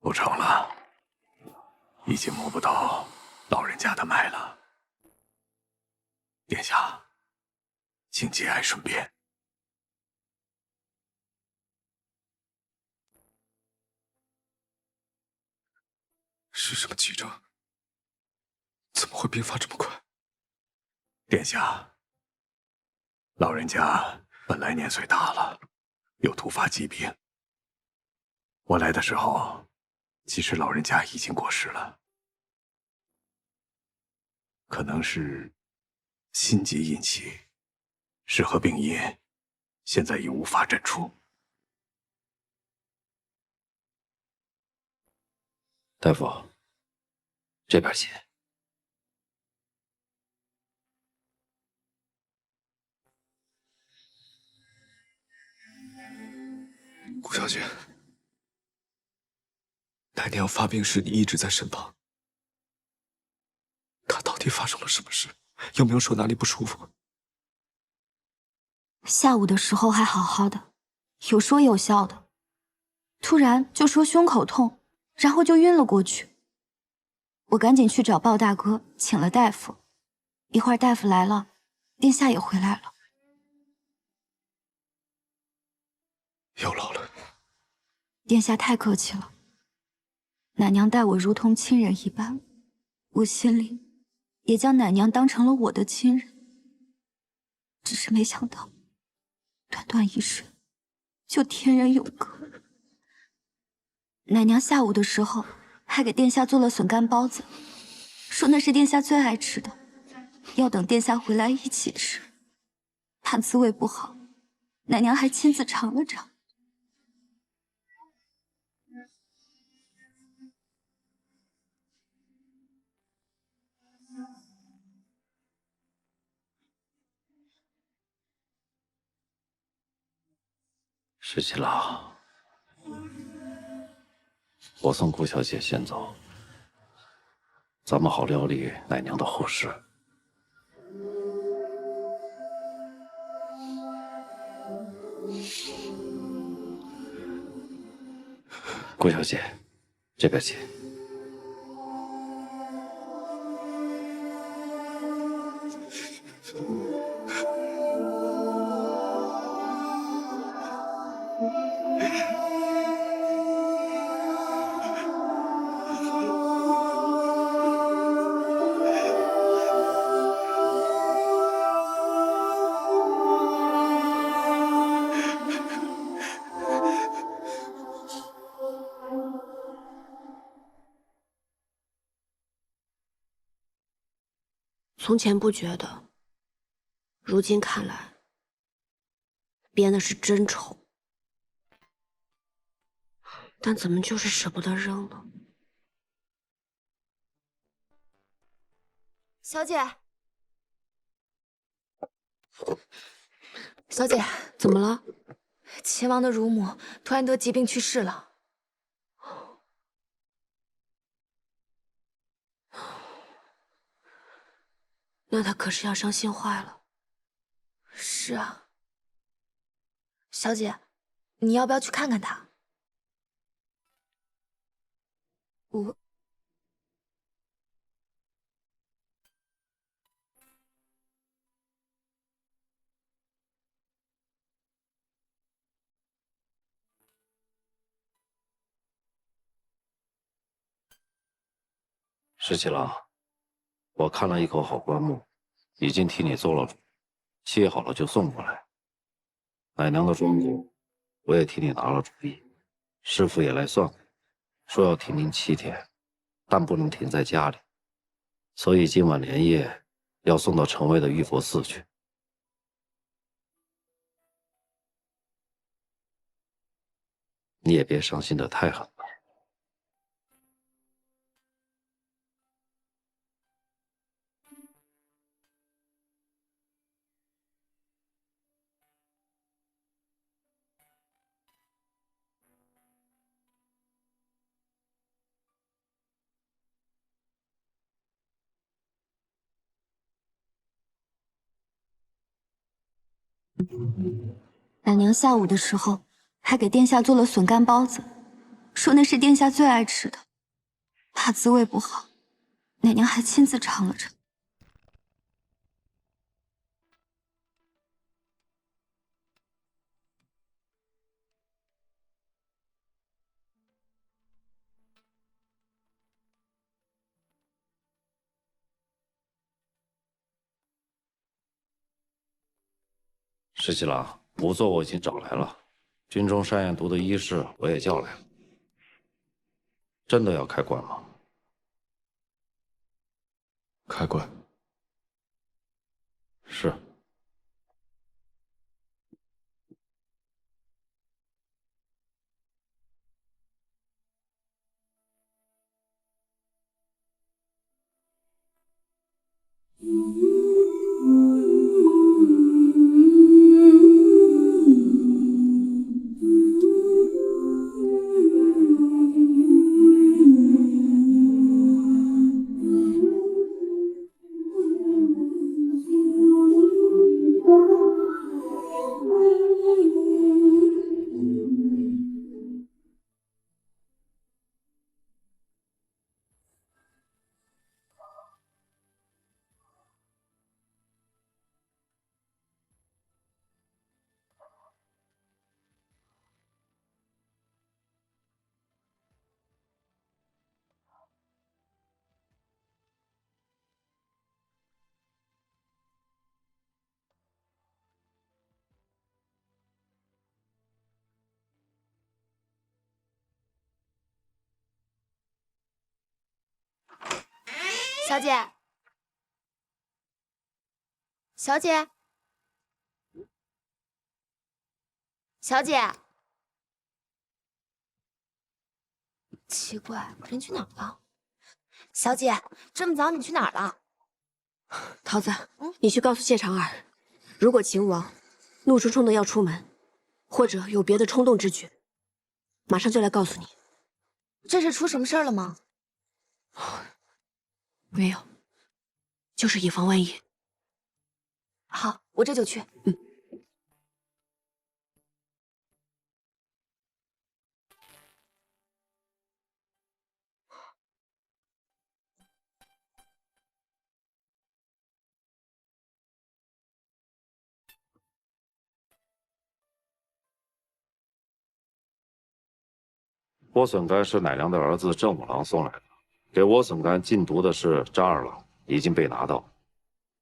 不成了，已经摸不到老人家的脉了。殿下，请节哀顺变。是什么急症？怎么会病发这么快？殿下，老人家本来年岁大了，又突发疾病。我来的时候，其实老人家已经过世了，可能是心疾引起，是何病因，现在已无法诊出。大夫，这边请。顾小姐，奶娘发病时你一直在身旁，她到底发生了什么事？有没有说哪里不舒服？下午的时候还好好的，有说有笑的，突然就说胸口痛，然后就晕了过去。我赶紧去找鲍大哥，请了大夫。一会儿大夫来了，殿下也回来了。有劳了。殿下太客气了，奶娘待我如同亲人一般，我心里也将奶娘当成了我的亲人。只是没想到，短短一瞬，就天人永隔。奶娘下午的时候还给殿下做了笋干包子，说那是殿下最爱吃的，要等殿下回来一起吃。怕滋味不好，奶娘还亲自尝了尝。石七郎，我送顾小姐先走，咱们好料理奶娘的后事。顾小姐，这边请。从前不觉得，如今看来，编的是真丑，但怎么就是舍不得扔呢？小姐，小姐，怎么了？秦王的乳母突然得疾病去世了。那他可是要伤心坏了。是啊，小姐，你要不要去看看他？我石七郎，我看了一口好棺木，已经替你做了主，切好了就送过来。奶娘的庄主，我也替你拿了主意，师傅也来算过，说要停您7天，但不能停在家里，所以今晚连夜要送到城外的玉佛寺去。你也别伤心得太狠了。奶娘下午的时候还给殿下做了笋干包子，说那是殿下最爱吃的，怕滋味不好，奶娘还亲自尝了尝。石七郎，仵作我已经找来了，军中山验毒的医师我也叫来了。真的要开棺吗？开棺。是。小姐，小姐，小姐，奇怪，人去哪儿了？小姐，这么早你去哪儿了？桃子，你去告诉谢长儿，如果秦王怒冲冲的要出门，或者有别的冲动之举，马上就来告诉你。这是出什么事儿了吗？没有，就是以防万一。好，我这就去。莴笋干是奶娘的儿子郑五郎送来的，给莴笋干禁毒的是张二郎，已经被拿到。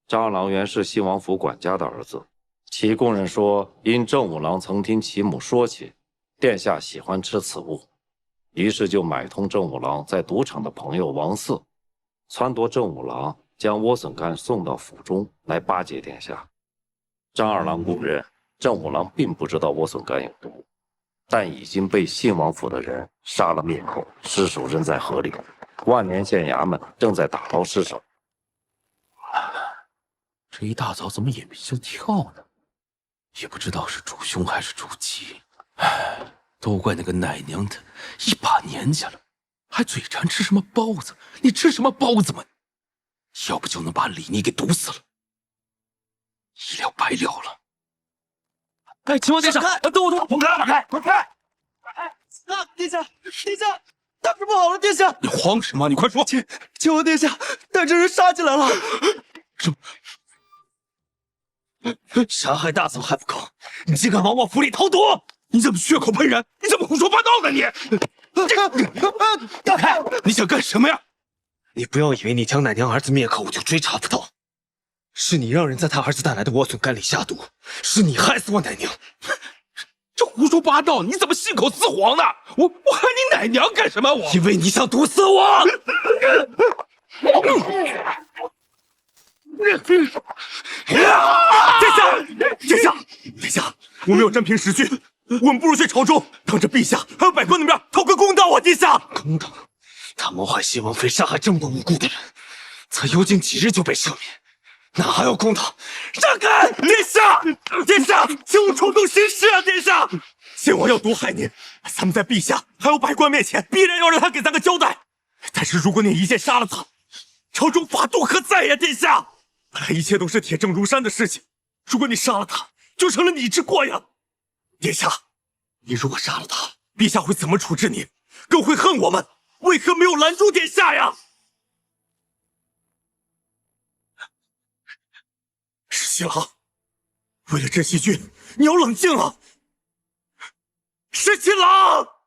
张二郎原是信王府管家的儿子，其供认说，因郑五郎曾听其母说起，殿下喜欢吃此物，于是就买通郑五郎在赌场的朋友王四，撺掇郑五郎将莴笋干送到府中来巴结殿下。张二郎供认，郑五郎并不知道莴笋干有毒，但已经被信王府的人杀了灭口，尸首扔在河里。万年县衙门正在打捞尸首。这一大早怎么眼皮就跳呢？也不知道是主凶还是主吉。唉，都怪那个奶娘的，一把年纪了，还嘴馋吃什么包子？你吃什么包子嘛？要不就能把李妮给毒死了，一了百了了。哎，秦王殿下，等我，滚开！滚开！啊，殿下，殿下，大事不好了，殿下！你慌什么？你快说！秦王殿下带着人杀进来了。什么？杀害大嫂还不够，你竟敢往我府里投毒！你怎么血口喷人？你怎么胡说八道呢？你！让开！你想干什么呀？你不要以为你将奶娘儿子灭口，我就追查不到。是你让人在他儿子带来的莴笋干里下毒，是你害死我奶娘。这胡说八道！你怎么信口雌黄呢？我害你奶娘干什么？我因为你想毒死我！殿下，我们有真凭实据，我们不如去朝中，当着陛下还有百官的面讨个公道啊！殿下，公道？他谋害谢王妃，杀害这么多无辜的人，才幽禁几日就被赦免，哪还有公道？让开！殿下，殿下，请勿冲动行事啊！殿下，谢王要毒害您，咱们在陛下还有百官面前，必然要让他给咱个交代。但是如果你一剑杀了他，朝中法度何在呀？殿下，本来一切都是铁证如山的事情，如果你杀了他，就成了你之过呀！殿下，你如果杀了他，陛下会怎么处置你？更会恨我们，为何没有拦住殿下呀？十七郎，为了镇西军，你要冷静啊！十七郎。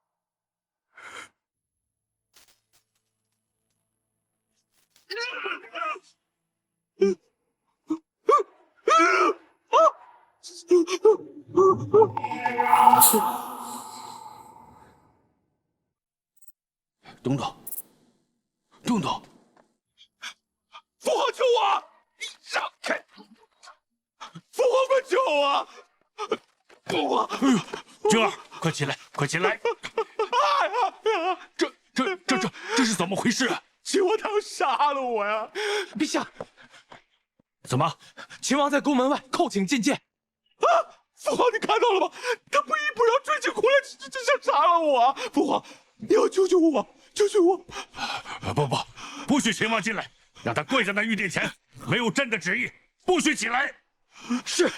东东，东东，父皇救我！你让开！父皇快救我！父皇，娟儿，快起来，快起来！这是怎么回事？秦王他要杀了我呀！陛下，怎么？秦王在宫门外叩请觐见。啊！父皇，你看到了吗？他不依不饶，追起回来，就想杀了我啊！父皇，你要救救我！救救我！不许秦王进来，让他跪在那御殿前，没有朕的旨意，不许起来。是，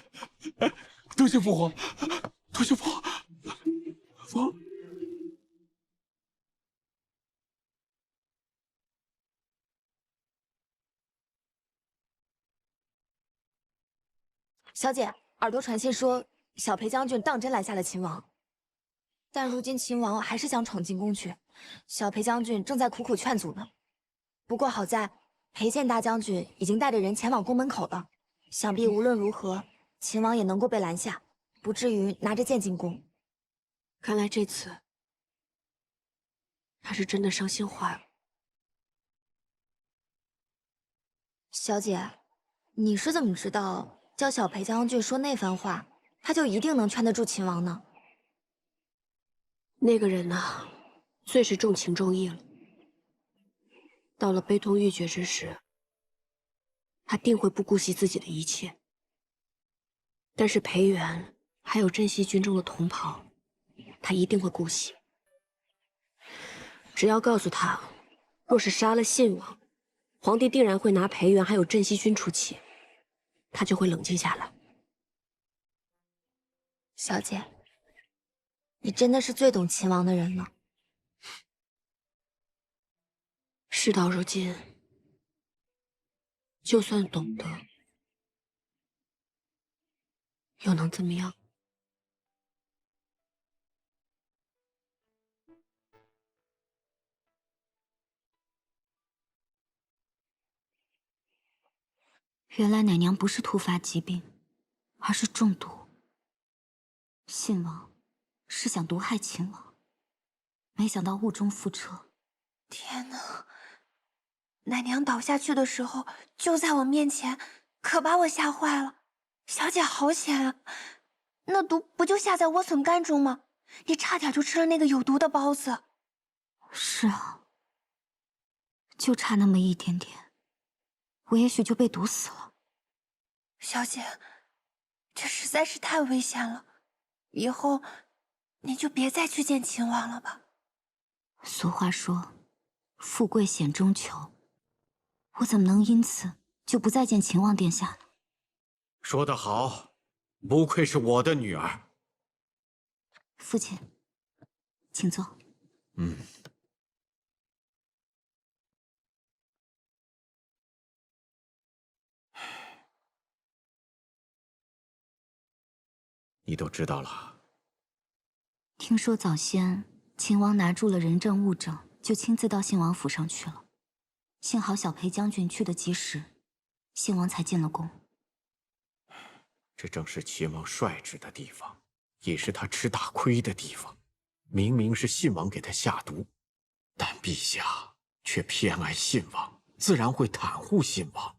多谢父皇，多谢父皇。父皇，小姐，耳朵传信说小裴将军当真拦下了秦王，但如今秦王还是想闯进宫去，小裴将军正在苦苦劝阻呢。不过好在裴宪大将军已经带着人前往宫门口了，想必无论如何，秦王也能够被拦下，不至于拿着剑进宫。看来这次他是真的伤心坏了。小姐，你是怎么知道叫小裴将军说那番话，他就一定能劝得住秦王呢？那个人啊，最是重情重义了。到了悲痛欲绝之时，他定会不顾惜自己的一切。但是裴元还有镇西军中的同袍，他一定会顾惜。只要告诉他，若是杀了信王，皇帝定然会拿裴元还有镇西军出气，他就会冷静下来。小姐，你真的是最懂秦王的人了。事到如今，就算懂得，又能怎么样？原来奶娘不是突发疾病，而是中毒。信王是想毒害秦王，没想到误中覆辙。天哪！奶娘倒下去的时候就在我面前，可把我吓坏了。小姐好险啊！那毒不就下在莴笋干中吗？你差点就吃了那个有毒的孢子。是啊，就差那么一点点，我也许就被毒死了。小姐，这实在是太危险了，以后你就别再去见秦王了吧。俗话说，富贵险中求，我怎么能因此就不再见秦王殿下呢？说得好，不愧是我的女儿。父亲，请坐。你都知道了。听说早先秦王拿住了人证物证，就亲自到信王府上去了。幸好小裴将军去得及时，信王才进了宫。这正是秦王率直的地方，也是他吃大亏的地方。明明是信王给他下毒，但陛下却偏爱信王，自然会袒护信王。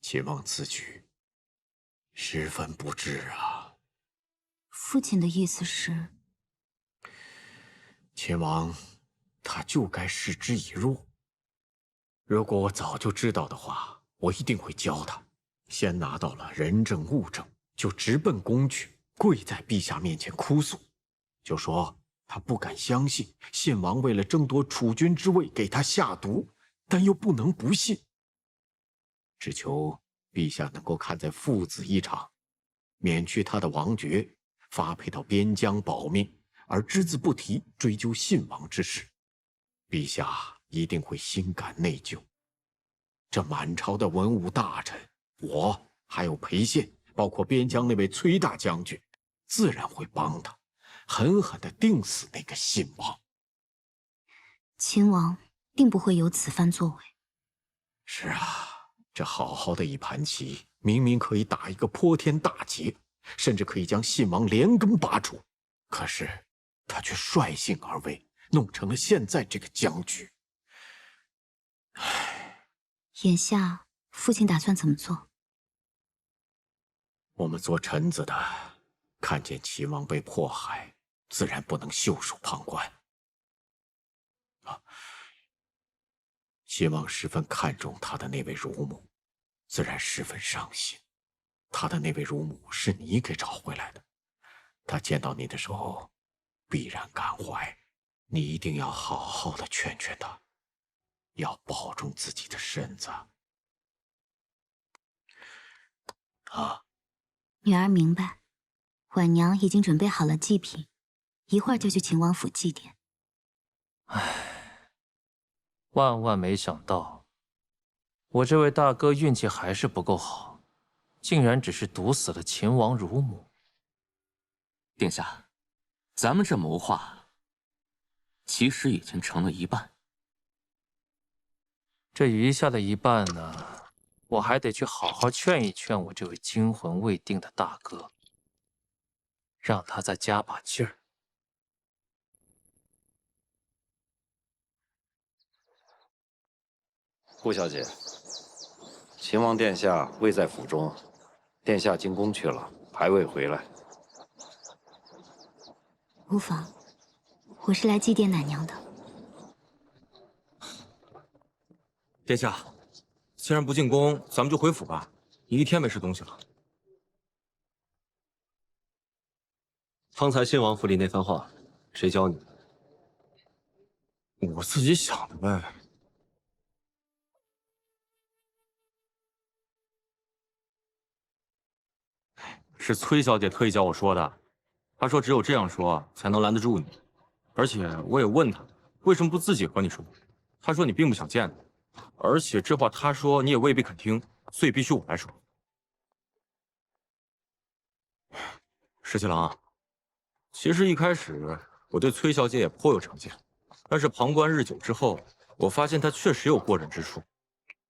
秦王此举十分不智啊。父亲的意思是，秦王他就该视之以弱。如果我早就知道的话，我一定会教他。先拿到了人证物证，就直奔宫去，跪在陛下面前哭诉，就说他不敢相信信王为了争夺储君之位给他下毒，但又不能不信，只求陛下能够看在父子一场，免去他的王爵，发配到边疆保命，而只字不提追究信王之事，陛下一定会心感内疚。这满朝的文武大臣，我还有裴宪，包括边疆那位崔大将军，自然会帮他，狠狠地定死那个信王。秦王定不会有此番作为。是啊，这好好的一盘棋，明明可以打一个泼天大劫，甚至可以将信王连根拔除，可是他却率性而为，弄成了现在这个僵局。眼下父亲打算怎么做？我们做臣子的，看见齐王被迫害，自然不能袖手旁观。齐王十分看重他的那位乳母，自然十分伤心。他的那位乳母是你给找回来的，他见到你的时候，必然感怀。你一定要好好的劝劝他，要保重自己的身子。女儿明白，婉娘已经准备好了祭品，一会儿就去秦王府祭奠。万万没想到，我这位大哥运气还是不够好，竟然只是毒死了秦王乳母。殿下，咱们这谋划其实已经成了一半。这余下的一半呢，我还得去好好劝一劝我这位惊魂未定的大哥，让他再加把劲儿。顾小姐，秦王殿下未在府中，殿下进宫去了，还未回来。无妨，我是来祭奠奶娘的。殿下，既然不进宫，咱们就回府吧。你一天没吃东西了。方才信王府里那番话，谁教你的？我自己想的呗。是崔小姐特意教我说的，她说只有这样说才能拦得住你。而且我也问她，为什么不自己和你说？她说你并不想见她，而且这话她说你也未必肯听，所以必须我来说。石七郎，其实一开始我对崔小姐也颇有成见，但是旁观日久之后，我发现她确实有过人之处，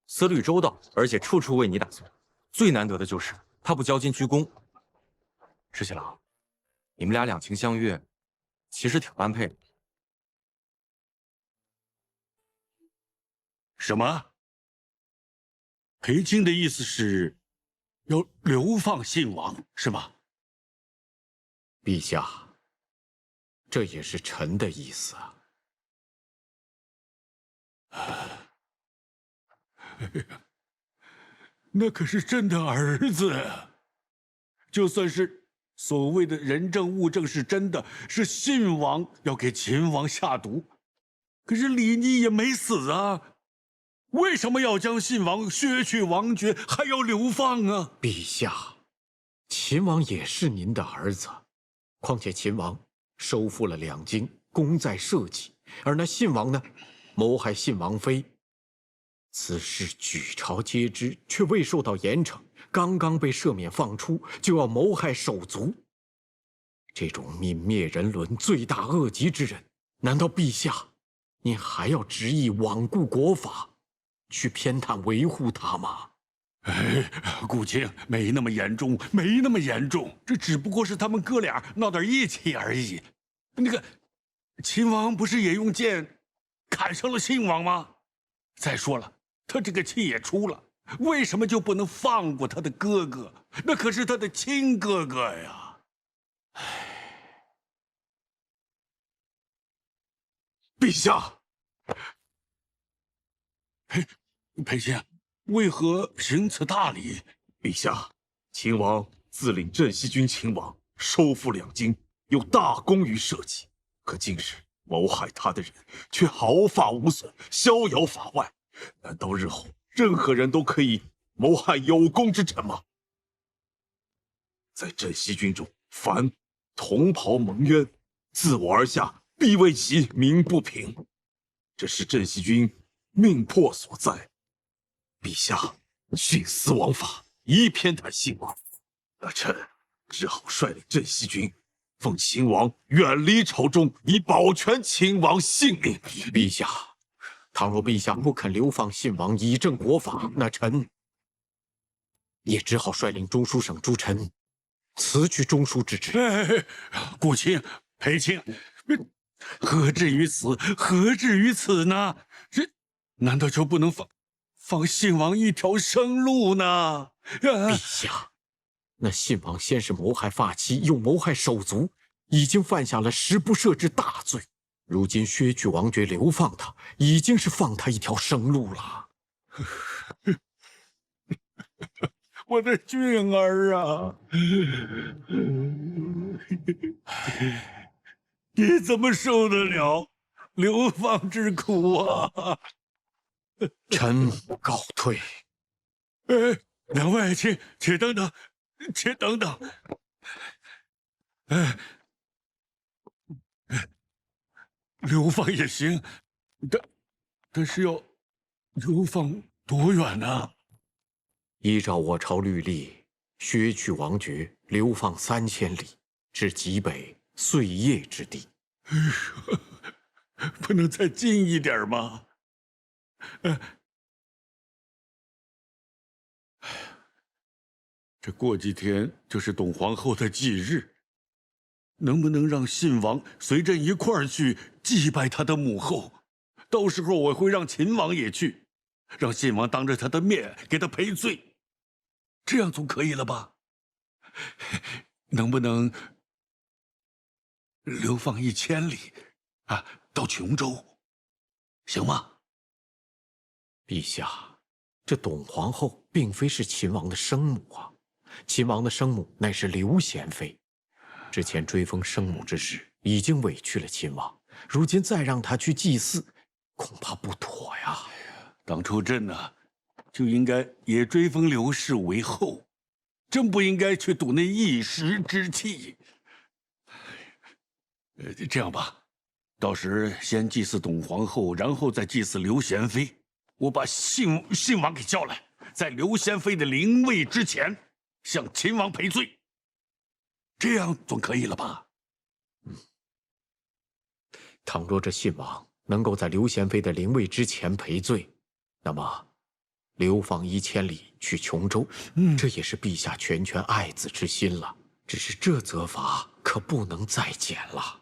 思虑周到，而且处处为你打算。最难得的就是她不骄矜居功。石七郎，你们俩两情相悦，其实挺般配的。什么？裴青的意思是要流放信王，是吗？陛下，这也是臣的意思啊。那可是朕的儿子啊！就算是所谓的人证物证是真的，是信王要给秦王下毒，可是李逆也没死啊，为什么要将信王削去王爵，还要流放啊？陛下，秦王也是您的儿子，况且秦王收复了两京，功在社稷，而那信王呢，谋害信王妃，此事举朝皆知，却未受到严惩，刚刚被赦免放出，就要谋害手足，这种泯灭人伦、罪大恶极之人，难道陛下您还要执意罔顾国法，去偏袒维护他吗？顾卿，没那么严重，没那么严重，这只不过是他们哥俩闹点义气而已。那个秦王不是也用剑砍伤了信王吗？再说了，他这个气也出了，为什么就不能放过他的哥哥？那可是他的亲哥哥呀！陛下，裴卿，为何行此大礼？陛下，秦王自领镇西军秦王，收复两京，有大功于社稷。可竟是谋害他的人却毫发无损，逍遥法外。难道日后任何人都可以谋害有功之臣吗？在镇西军中，凡同袍蒙冤，自我而下，必为其鸣不平。这是镇西军命迫所在。陛下徇私枉法，宜偏袒信王，那臣只好率领镇西军，奉秦王远离朝中，以保全秦王性命。陛下，倘若陛下不肯流放信王，以正国法，那臣也只好率领中书省诸臣辞去中书之职。顾卿、裴卿，何至于此？何至于此呢？这难道就不能放信王一条生路呢？陛下，那信王先是谋害发妻，又谋害手足，已经犯下了十不赦之大罪。如今削去王爵，流放他，已经是放他一条生路了。我的俊儿啊，你怎么受得了流放之苦啊？臣告退。两位爱卿，且等等，且等等。流放也行，但是要流放多远呢？依照我朝律例，削去王爵，流放3000里，至极北碎叶之地。不能再近一点吗？这过几天就是董皇后的忌日，能不能让信王随朕一块儿去祭拜他的母后？到时候我会让秦王也去，让信王当着他的面给他赔罪，这样总可以了吧？能不能流放1000里啊，到琼州，行吗？陛下，这董皇后并非是秦王的生母啊，秦王的生母乃是刘贤妃。之前追封生母之事已经委屈了秦王，如今再让他去祭祀，恐怕不妥呀。当初朕呢，就应该也追封刘氏为后，真不应该去赌那一时之气。这样吧，到时先祭祀董皇后，然后再祭祀刘贤妃。我把信王给叫来，在刘贤妃的灵位之前向秦王赔罪，这样总可以了吧？倘若这信王能够在刘贤妃的灵位之前赔罪，那么流放1000里去琼州，这也是陛下拳拳爱子之心了。只是这责罚可不能再减了。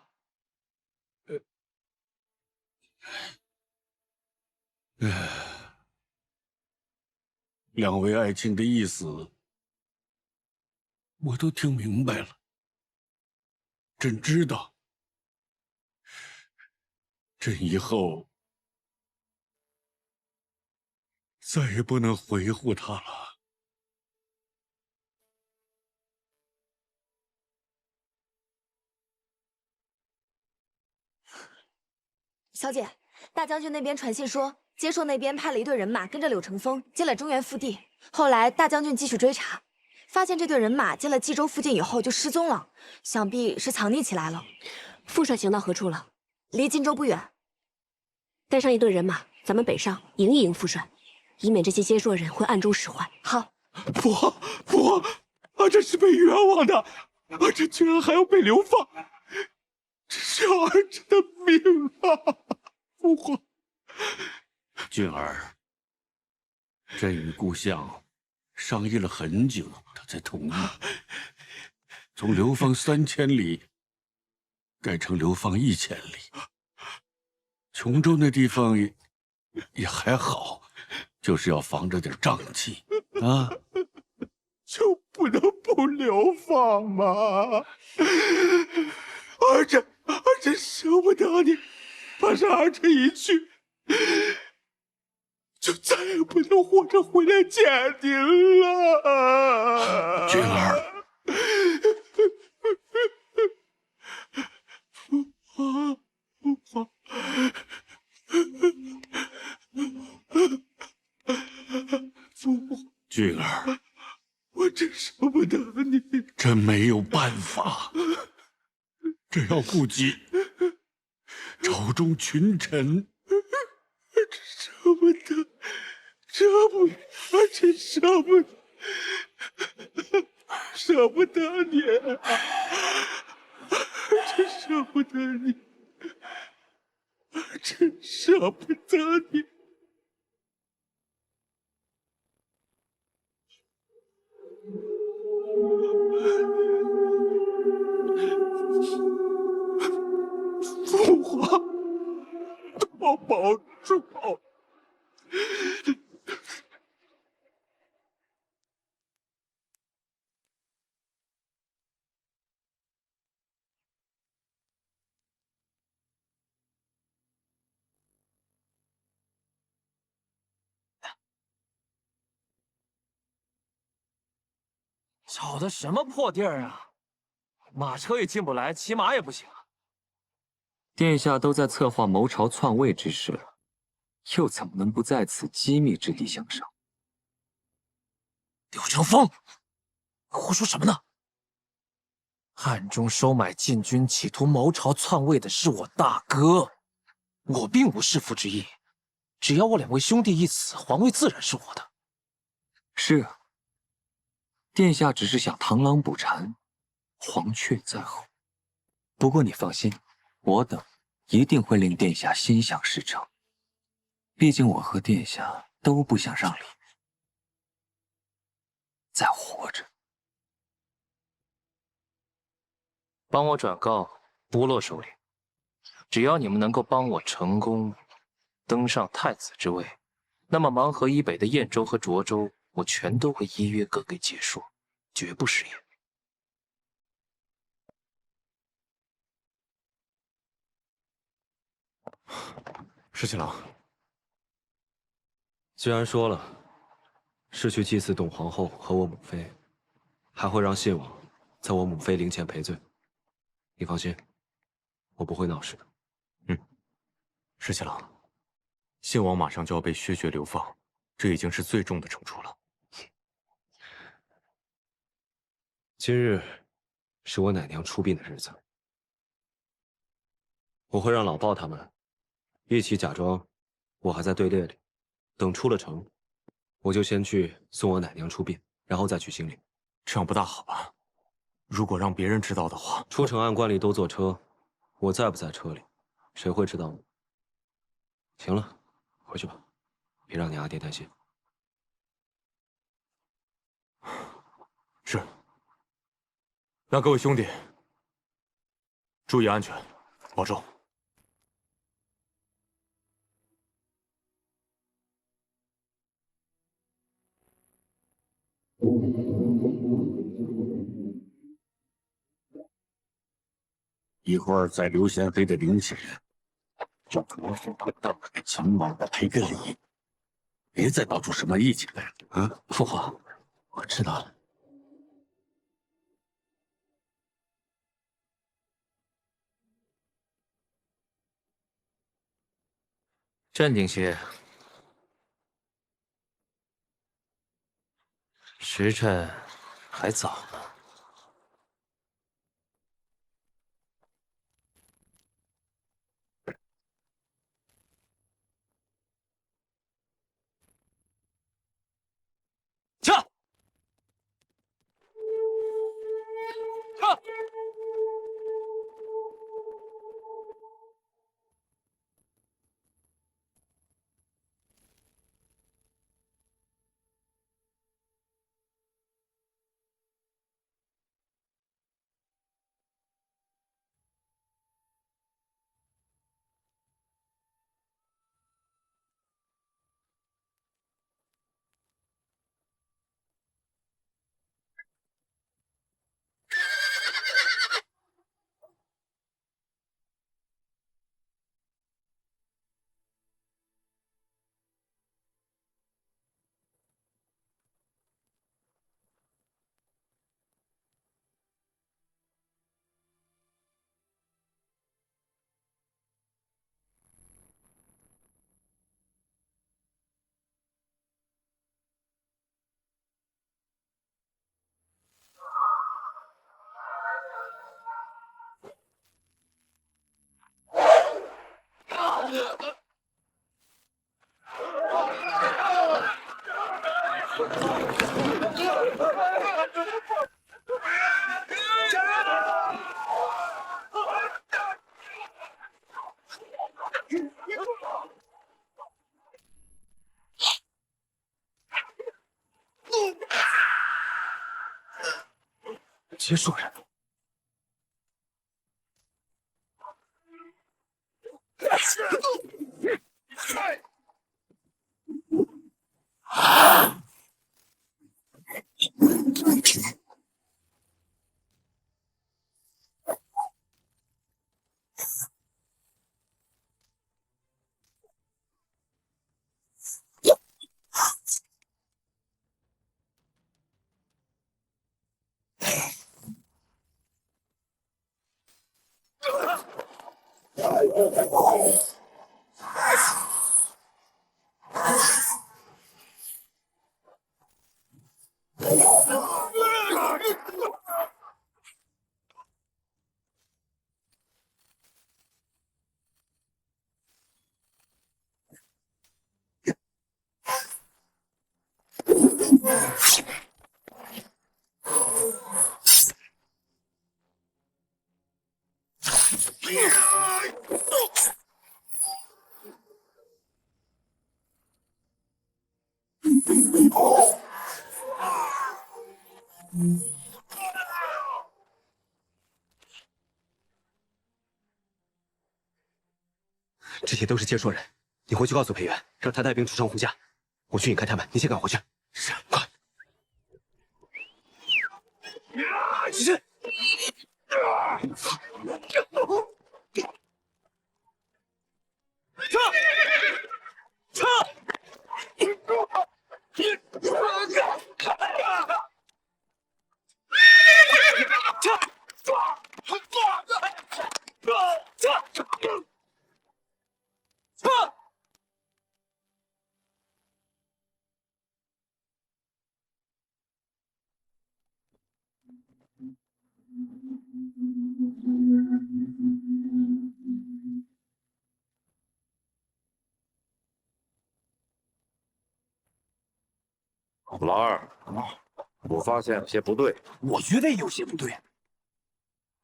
两位爱卿的意思我都听明白了，朕知道，朕以后再也不能维护他了。小姐，大将军那边传信说，接硕那边派了一队人马跟着柳成风进了中原腹地，后来大将军继续追查，发现这队人马进了冀州附近以后就失踪了，想必是藏匿起来了。副帅行到何处了？离荆州不远。带上一队人马，咱们北上迎一迎副帅，以免这些接硕人会暗中使坏。好。父皇，儿臣是被冤枉的，儿臣居然还要被流放，这是要儿臣的命啊！父皇，俊儿，朕与故相商议了很久，他才同意，从流放3000里改成流放1000里。琼州那地方也还好，就是要防着点瘴气啊。就不能不流放吗？儿臣舍不得你，怕是儿臣一去，就再也不能活着回来见您了。俊儿，父皇，父皇，俊儿，我真舍不得你。真没有办法，这要顾及朝中群臣，舍不得，真舍不得你，真舍不得你，真舍不得你。父皇，多保重。找的什么破地儿啊！马车也进不来，骑马也不行。殿下都在策划谋朝篡位之事了，又怎么能不在此机密之地相商？柳成风，胡说什么呢？暗中收买禁军，企图谋朝篡位的是我大哥，我并无弑父之意。只要我两位兄弟一死，皇位自然是我的。是啊，殿下只是想螳螂捕蝉，黄雀在后。不过你放心，我等一定会令殿下心想事成。毕竟我和殿下都不想让李再活着。帮我转告部落首领，只要你们能够帮我成功登上太子之位，那么盲河以北的燕州和涿州，我全都会依约割给结硕，绝不食言。石七郎，既然说了是去祭祀董皇后和我母妃，还会让信王在我母妃灵前赔罪，你放心，我不会闹事的。石七郎，信王马上就要被削爵流放，这已经是最重的惩处了。今日是我奶娘出殡的日子，我会让老鲍他们一起假装我还在队列里，等出了城，我就先去送我奶娘出殡，然后再去行礼。这样不大好吧？如果让别人知道的话，出城按惯例都坐车，我在不在车里，谁会知道呢？行了，回去吧，别让你阿爹担心。是。那各位兄弟，注意安全，保重。一会儿在刘贤妃的灵前，就多说个道，给秦王赔个礼，别再闹出什么意见来了啊！父皇，我知道了。镇定些，时辰还早呢。撤！撤！结束人。这些都是接说人，你回去告诉裴元，让他带兵出城护驾。我去引开他们，你先赶回去。是，快！起身！撤！老二，我发现有些不对。我觉得也有些不对，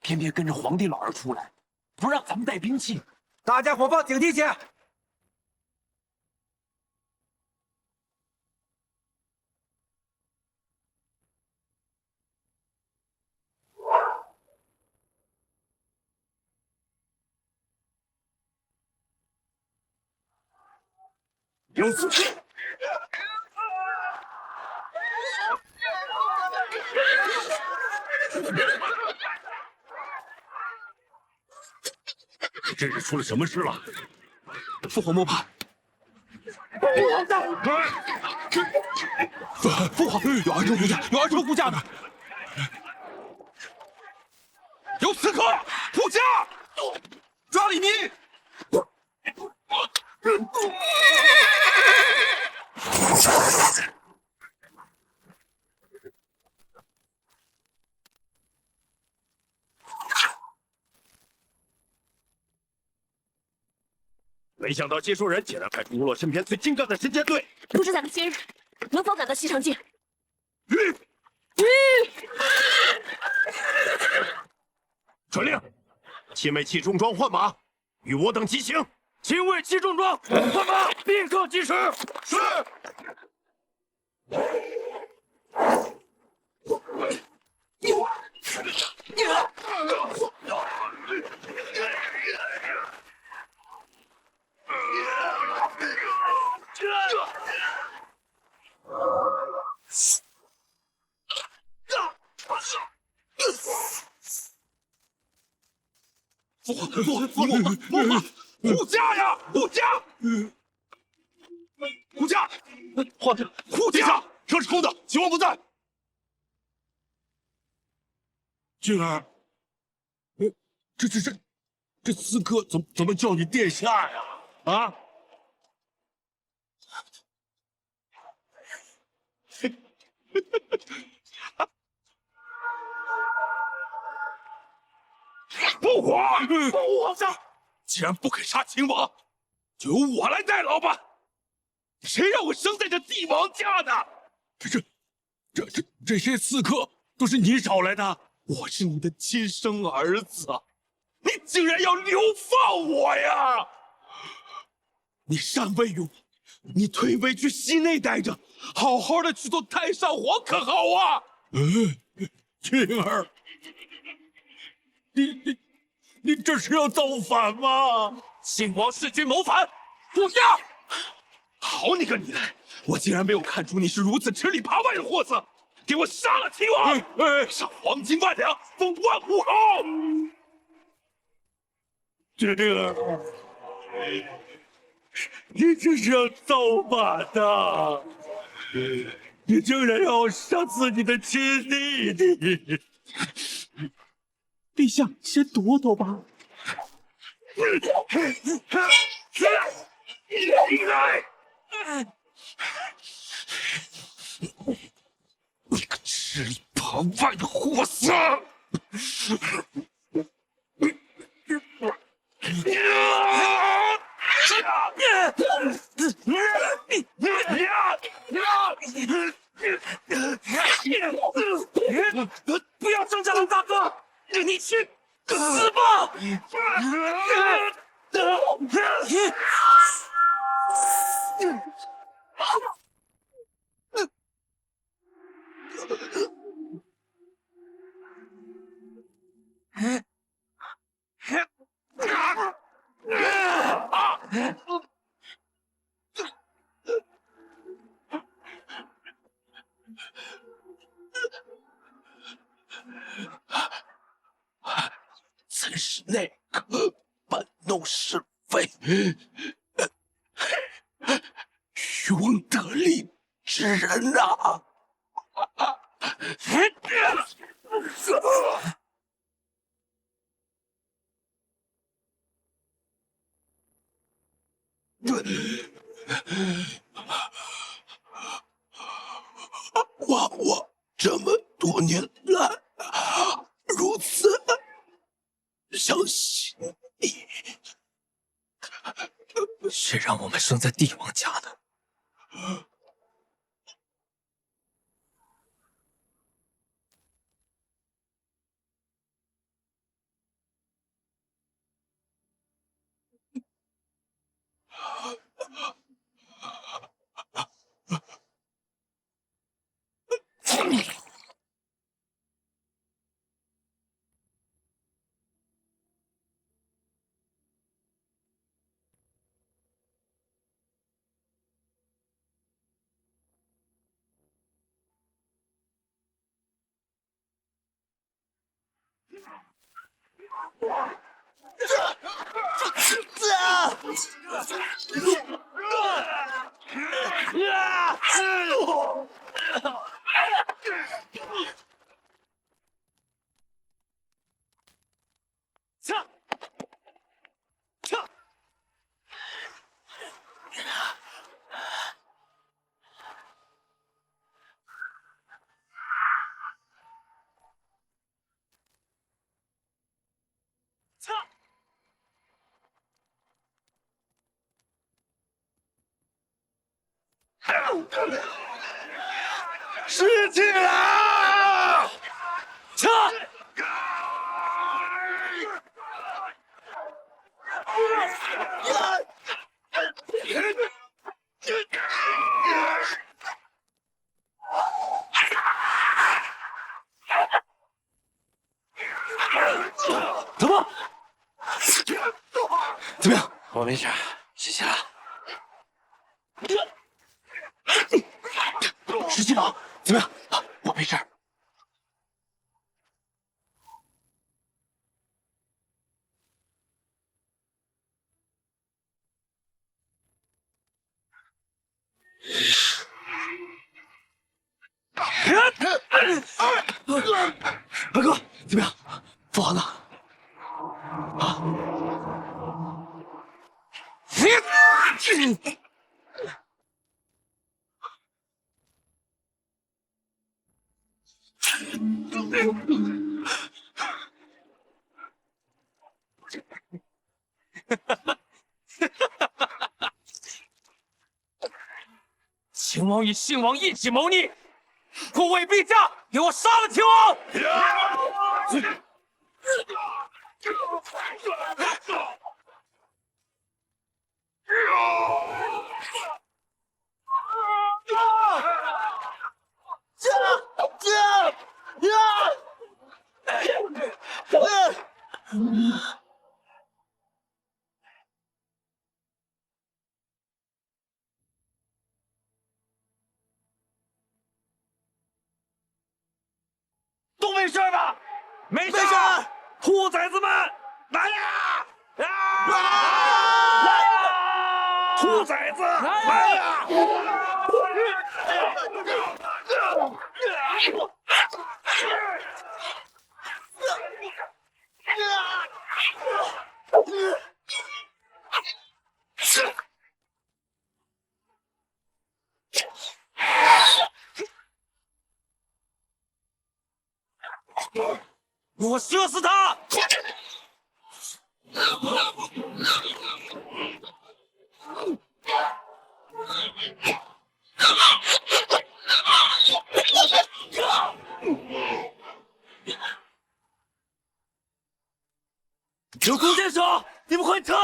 偏偏跟着皇帝老儿出来，不让咱们带兵器。大家伙放警惕些！有此。这是出了什么事了？父皇莫怕，父皇有儿臣护驾，有儿臣护驾呢！有刺客护驾，抓李密！没想到接收人竟然派出部落身边最精干的神剑队。不是咱们新人，能否赶到西城境？传令，亲卫骑重装换马，与我等急行。亲卫骑重装换马，立刻疾驰。是。护驾呀！护驾！护驾！皇上，护驾！车是空的，秦王不在。俊儿，这刺客怎么叫你殿下呀？啊！父皇，皇上，既然不肯杀秦王，就由我来代劳吧。谁让我生在这帝王家的？这些刺客都是你找来的。我是你的亲生儿子，你竟然要流放我呀！你禅位于我，你退位去西内待着，好好的去做太上皇可好啊？青儿，你这是要造反吗？信王弑君谋反，不要！好你个你的！我竟然没有看出你是如此吃里扒外的货色！给我杀了秦王，赏黄金万两，封万户侯！这儿，你这是要造反的！你竟然要杀自己的亲弟弟！陛下，先躲躲吧。你个吃里扒外的货色！不要挣扎了，大哥，你去死吧！真是那个搬弄是非、渔翁得利之人啊！我这么多年来如此相信你，谁让我们生在帝王家的？失去了！撤！怎么？怎么样？我没事，谢谢了。石七郎，怎么样？我没事。二哥，怎么样？父皇呢？啊？秦王与信王一起谋逆，护卫陛下，给我杀了秦王！都没事吧？没事。兔崽子们，来呀！来呀！兔崽子，来呀！我射死他！有弓箭手，你们快撤！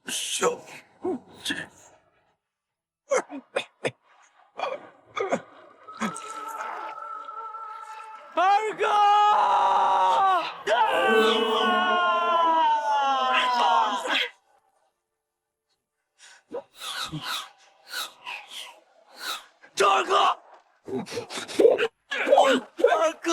小姐，二哥！张二哥，二哥，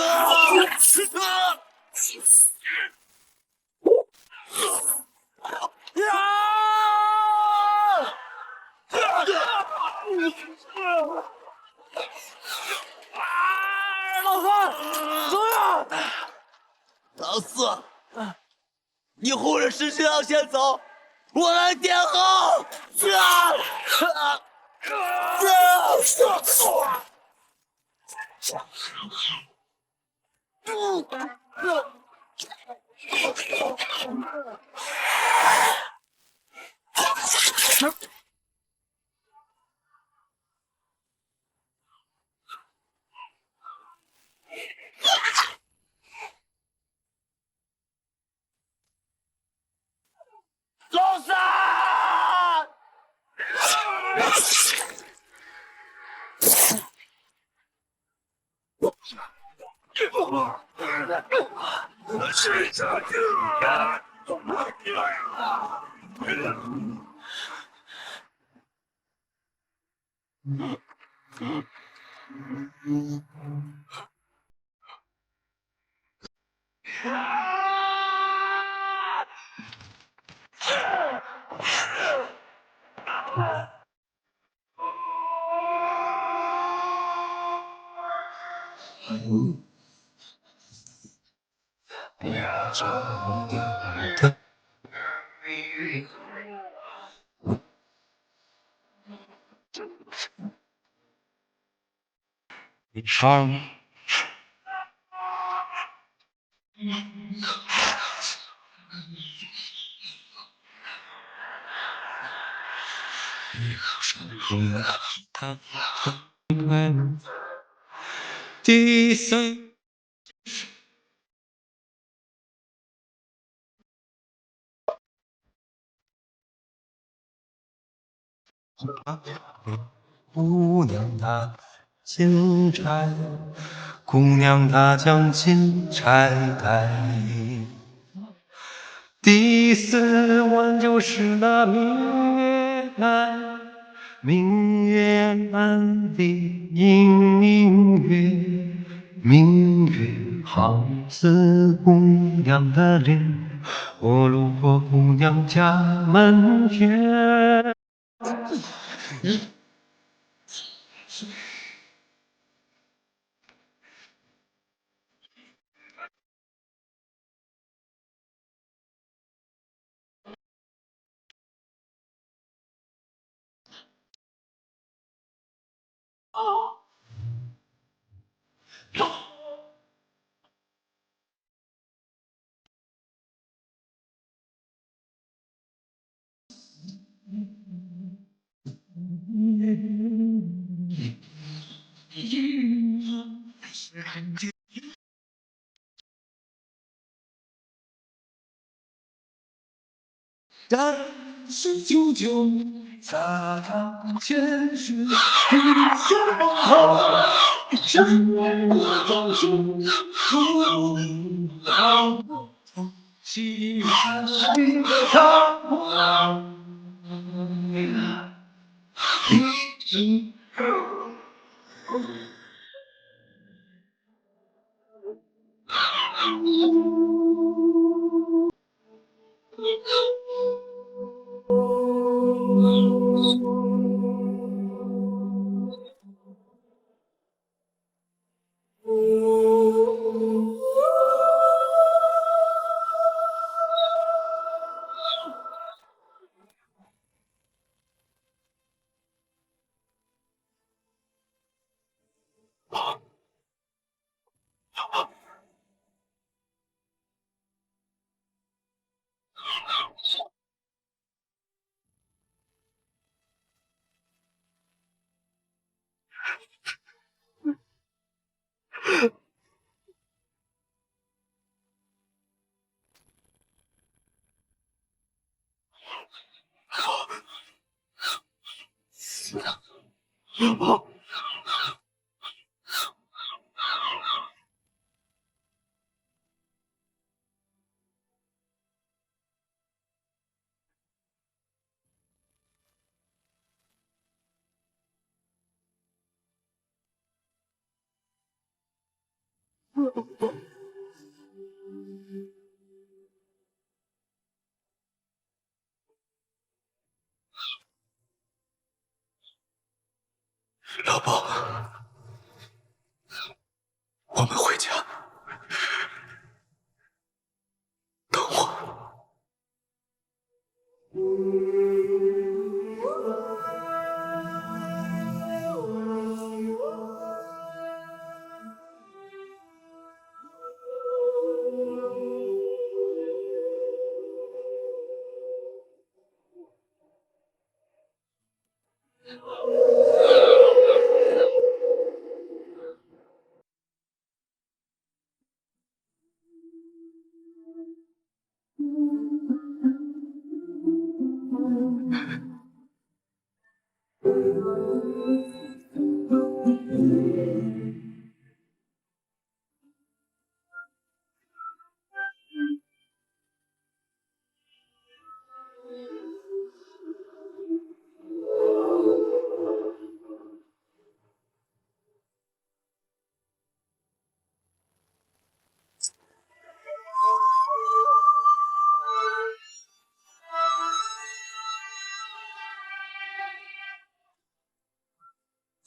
你护着石七郎先走，我来殿后。老三！第三。姑娘她金钗，姑娘她将金钗戴。第四弯就是那明月来，明月暗里隐隐约，明月好似姑娘的脸，我路过姑娘家门前。但是久久洒堂前世，真我装出西海他。老婆，我们回家。等我。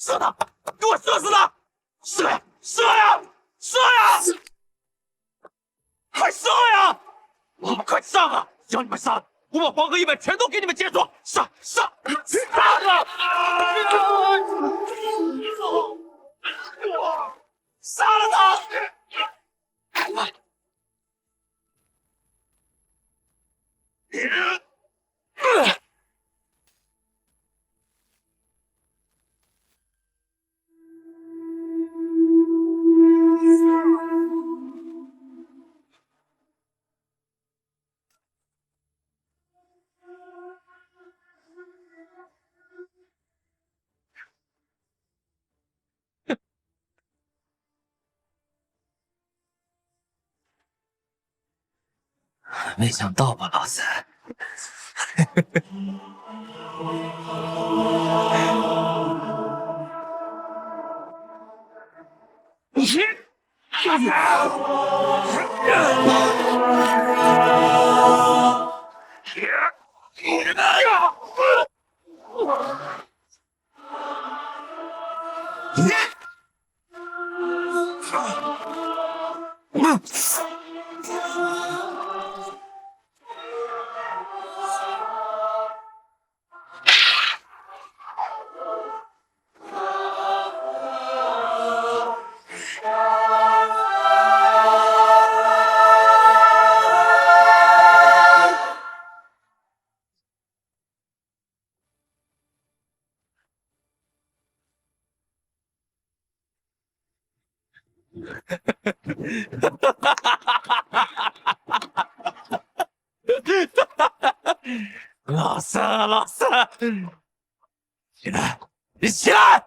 射他！给我射死他！射呀！射呀！射呀！快射呀！你们快上啊！只要你们上了，我把黄河以北全都给你们解锁！上！上啊！杀了他！没想到吧，老三？老三，老三，起来，你起来！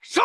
上！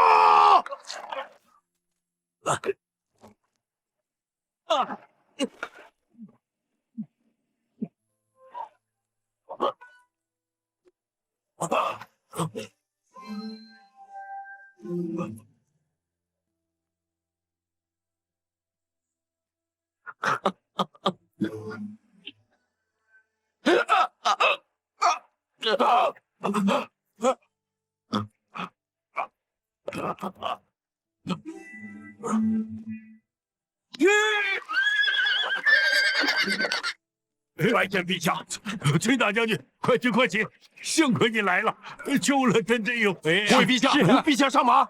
拜见陛下，崔大将军，快请快请，幸亏你来了，救了朕这一回啊！回陛下，陛下上马！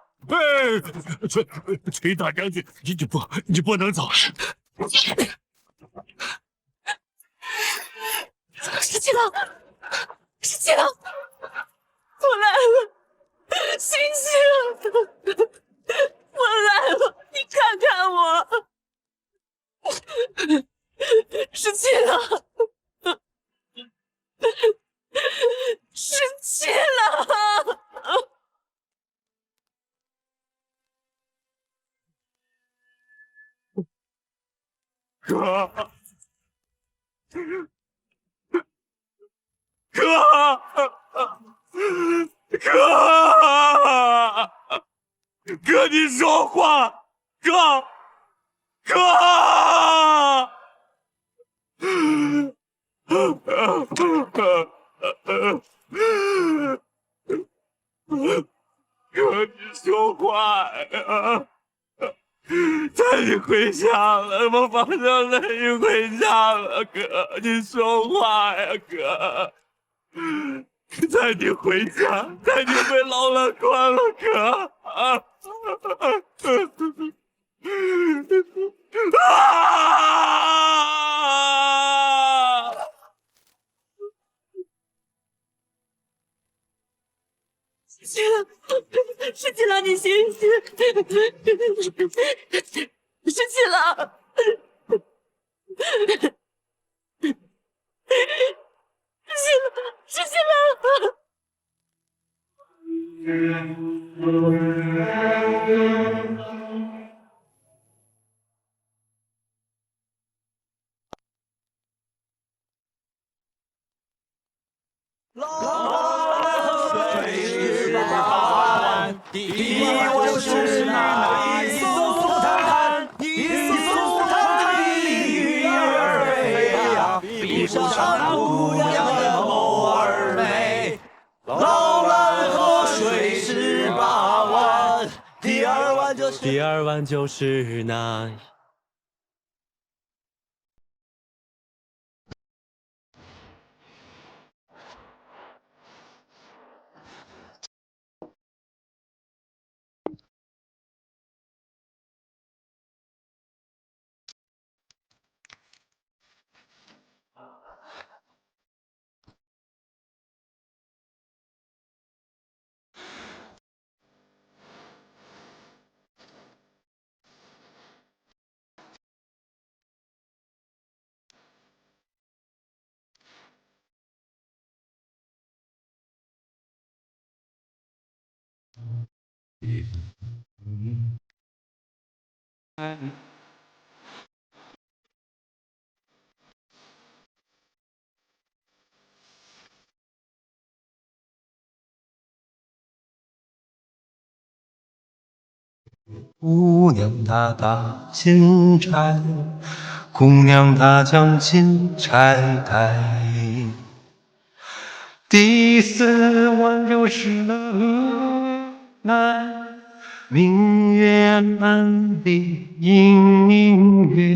崔大将军，你不能走！十七郎，十七郎，我来了，星星，我来了，你看看我，十七郎，十七郎。哥，哥，你说话，哥。哥，你说话呀！带你回家了，我马上带你回家了，哥，你说话呀，哥！带你回家，带你回老乐关了，哥！十七郎，你醒醒！十七郎，十七郎。水十八弯，第一弯是那一艘滩，一艘滩里鱼儿飞呀，比不上姑娘的眸儿美。老蓝河水十八弯，第二弯就是那。姑娘她打金钗，姑娘她将金钗戴。第四弯就是河南，明月满地阴月，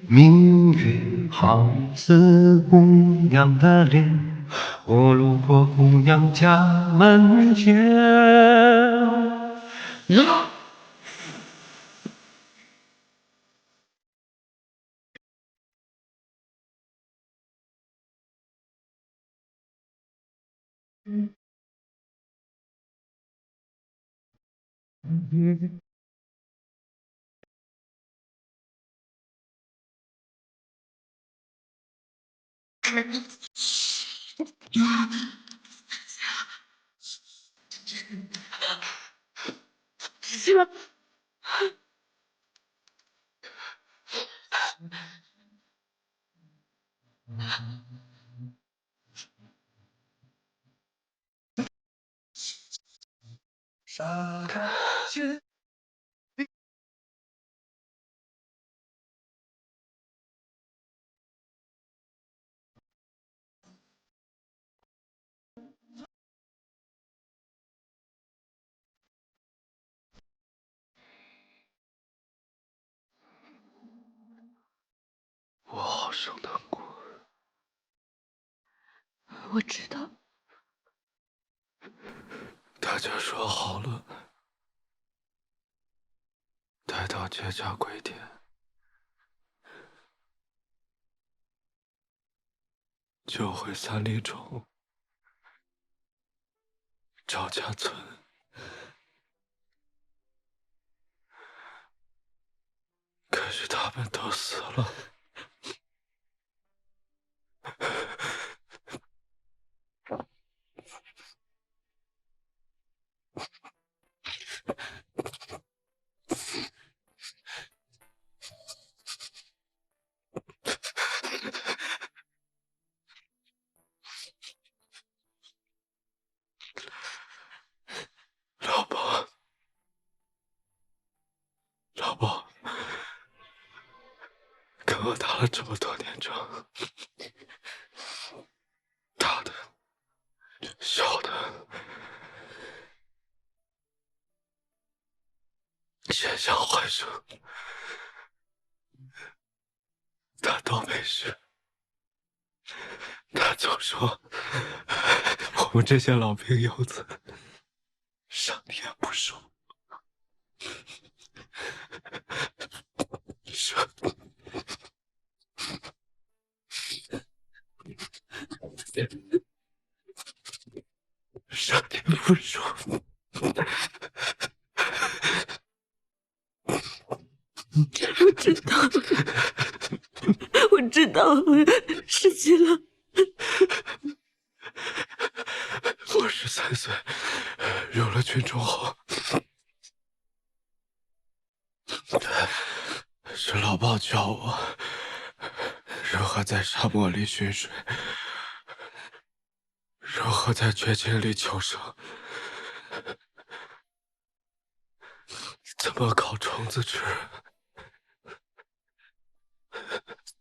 明月好似姑娘的脸。我路过姑娘家门前。是吧？沙滩前。我好生难过。我知道。大家说好了，待到接驾归田，就回三里冢赵家村。可是他们都死了。了这么多年仗，大的、小的，险象环生，他都没事。他总说我们这些老兵游子，上天不熟。说上天不熟。我知道，我知道，失去了。我13岁入了军中后，是老鲍教我如何在沙漠里寻水，如何在绝境里求生，怎么烤虫子吃，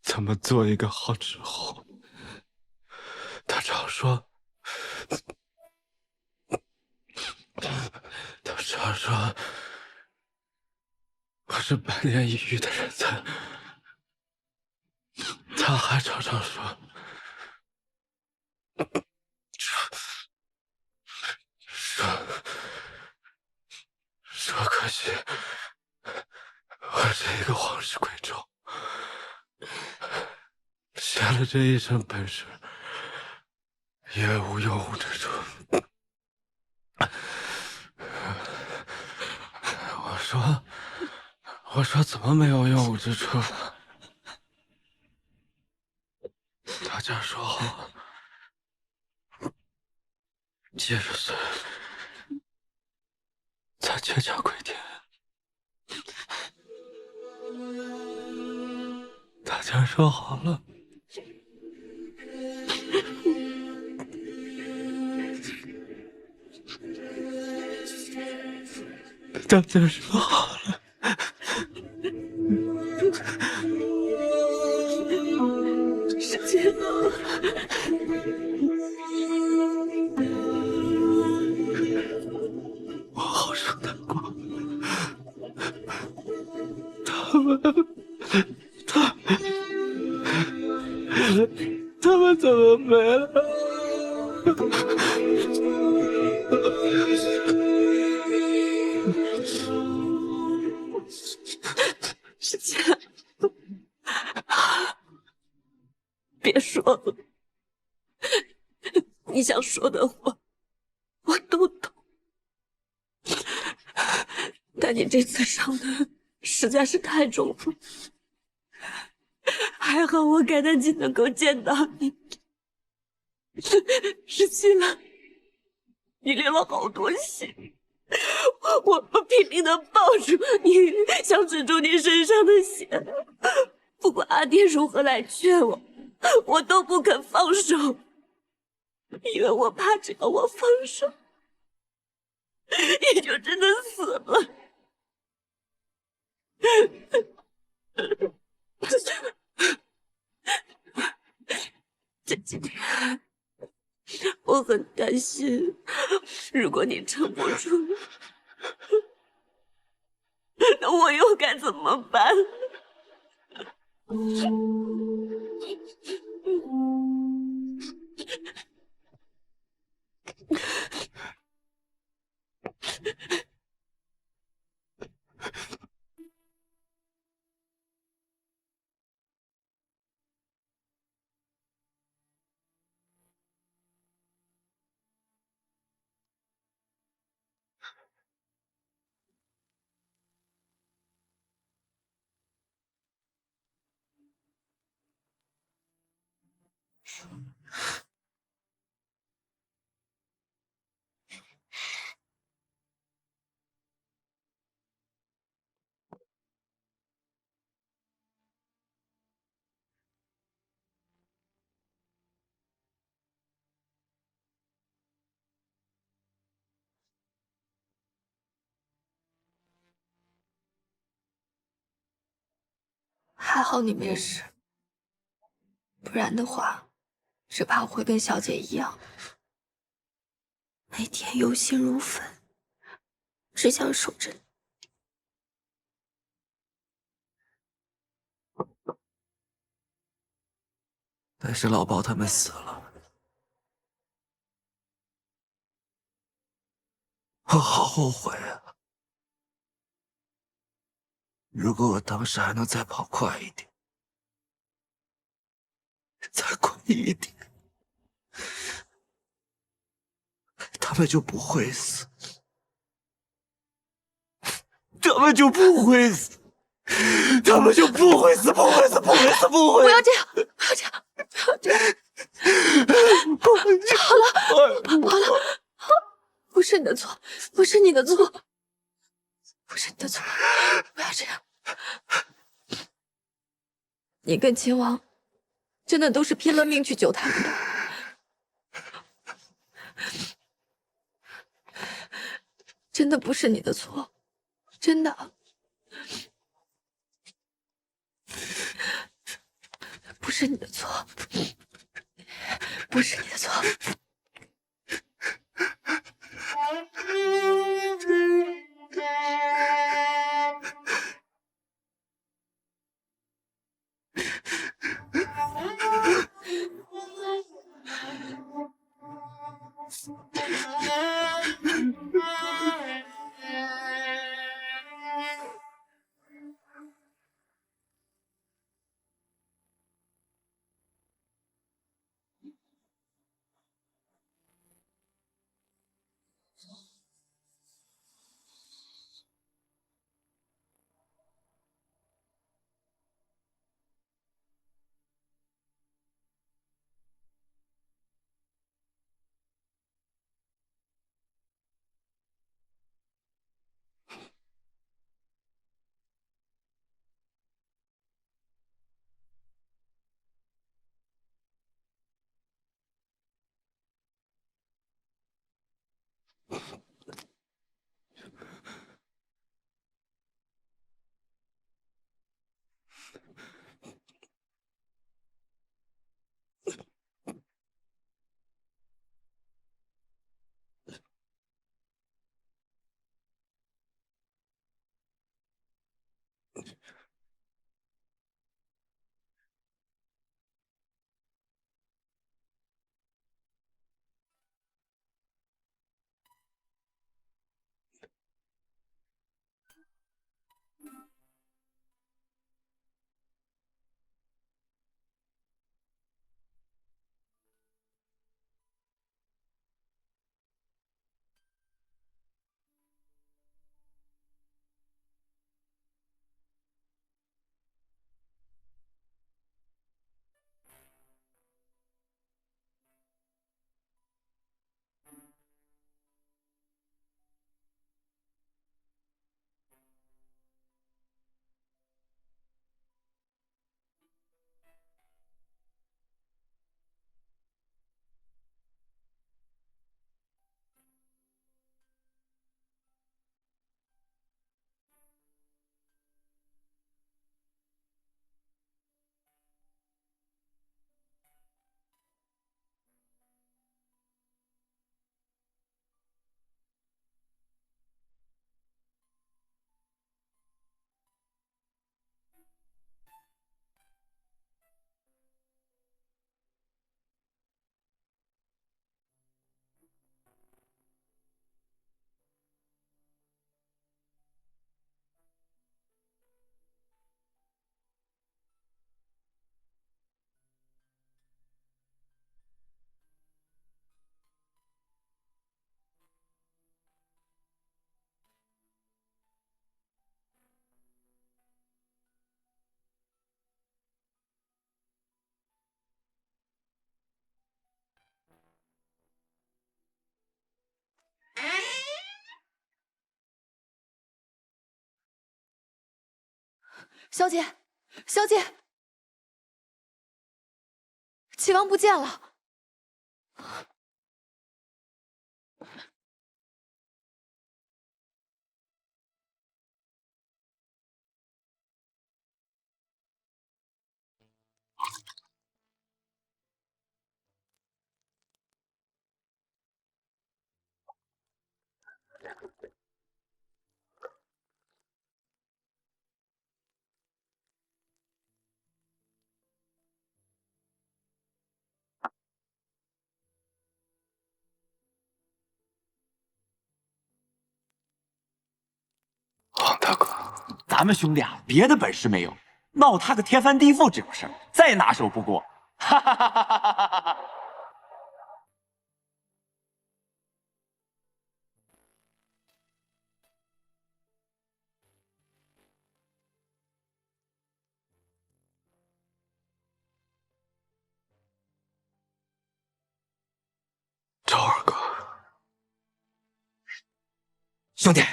怎么做一个好纸猴。他常说，我是百年一遇的人才。他还常常说，可惜我是一个皇室贵胄，学了这一身本事，也无用武之处。我说怎么没有用武之处呢？大家说好70岁再结跏归田。大家说好了。大家说好了。世界，我好生难过。他们怎么没了？世界，别说了，你想说的话我都懂，但你这次伤的实在是太重了。还好我赶得及能够见到你。17了，你流了好多血，我拼命的抱住你，想止住你身上的血。不管阿爹如何来劝我，我都不肯放手，因为我怕只要我放手，你就真的死了。这几天我很担心，如果你撑不住，那我又该怎么办？还好你没事，不然的话，只怕我会跟小姐一样，每天忧心如焚，只想守着你。但是老鸨他们死了，我好后悔啊！如果我当时还能再跑快一点，再快一点，他们就不会死，他们就不会死，他们就不会死，不会死，不会死，不会死！不要这样，不要这样，不要这样！好了，好了，不是你的错，不是你的错，不是你的错，不要这样。你跟秦王真的都是拼了命去救他们的，真的不是你的错，真的。不是你的错，不是你的错。小姐，小姐，齐王不见了。大哥，咱们兄弟啊，别的本事没有，闹他个天翻地覆这种事儿，再拿手不过。哈哈哈哈哈哈！赵二哥，兄弟。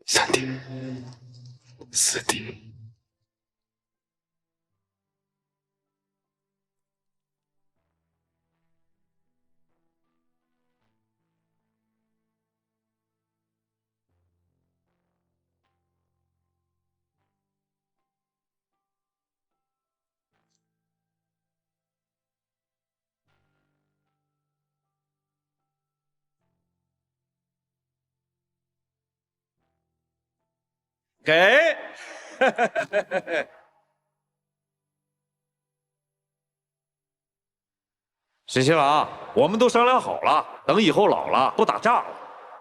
三弟，四弟。给，新新郎，我们都商量好了，等以后老了不打仗了，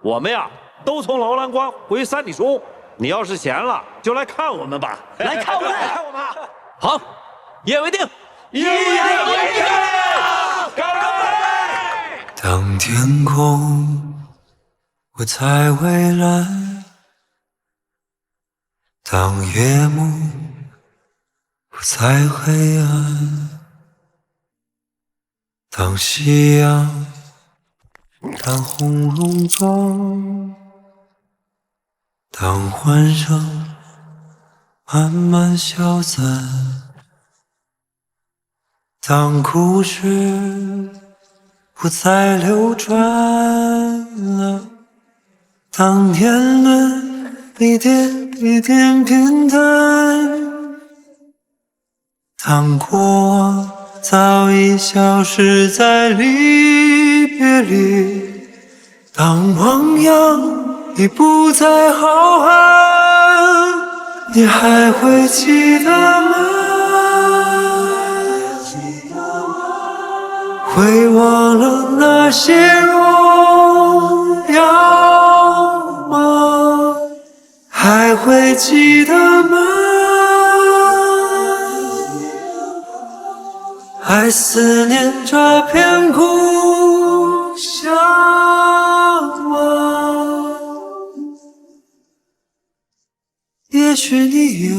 我们呀都从劳兰关回三里中。你要是闲了，就来看我们吧。来看我们，来看我们。好，一言为定。一言为定。干杯！当天空不再蔚蓝，当夜幕不再黑暗，当夕阳当红戎装，当欢声慢慢消散，当故事不再流转了，当年轮一点一点变淡，当过往早已消失在离别里，当汪洋已不再浩瀚，你还会记得吗？会忘了那些荣耀吗？还会记得吗？还思念这片故乡吗？也许你也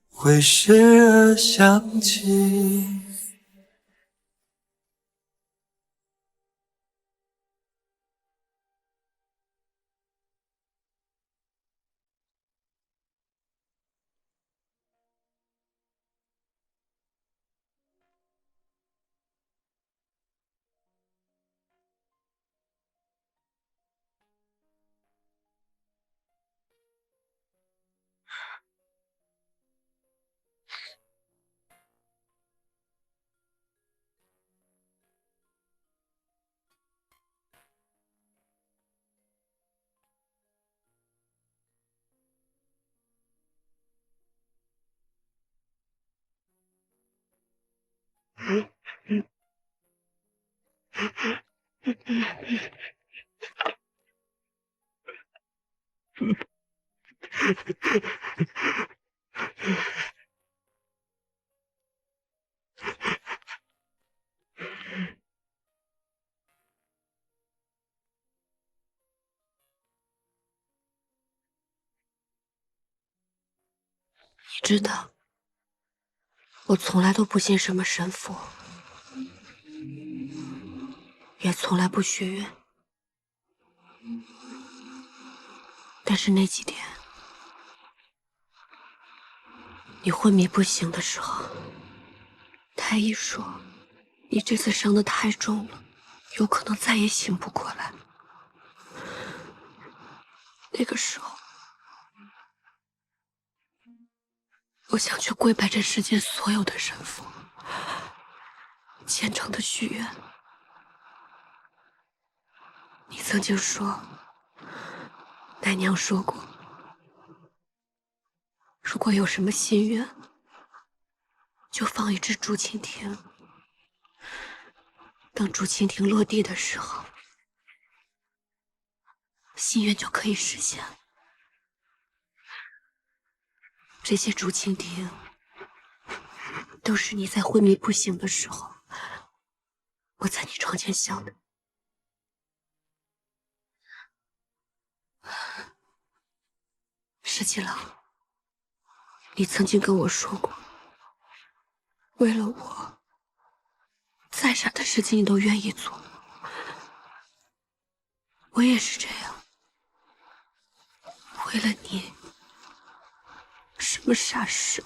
会时而想起。你知道，我从来都不信什么神佛，也从来不许愿。但是那几天，你昏迷不醒的时候，太医说你这次伤得太重了，有可能再也醒不过来。那个时候，我想去跪拜这世间所有的神佛，虔诚的许愿。你曾经说，奶娘说过，如果有什么心愿，就放一只竹蜻蜓。等竹蜻蜓落地的时候，心愿就可以实现。这些竹蜻蜓都是你在昏迷不醒的时候，我在你床前想的。石七郎，你曾经跟我说过，为了我，再傻的事情你都愿意做。我也是这样，为了你，什么傻事，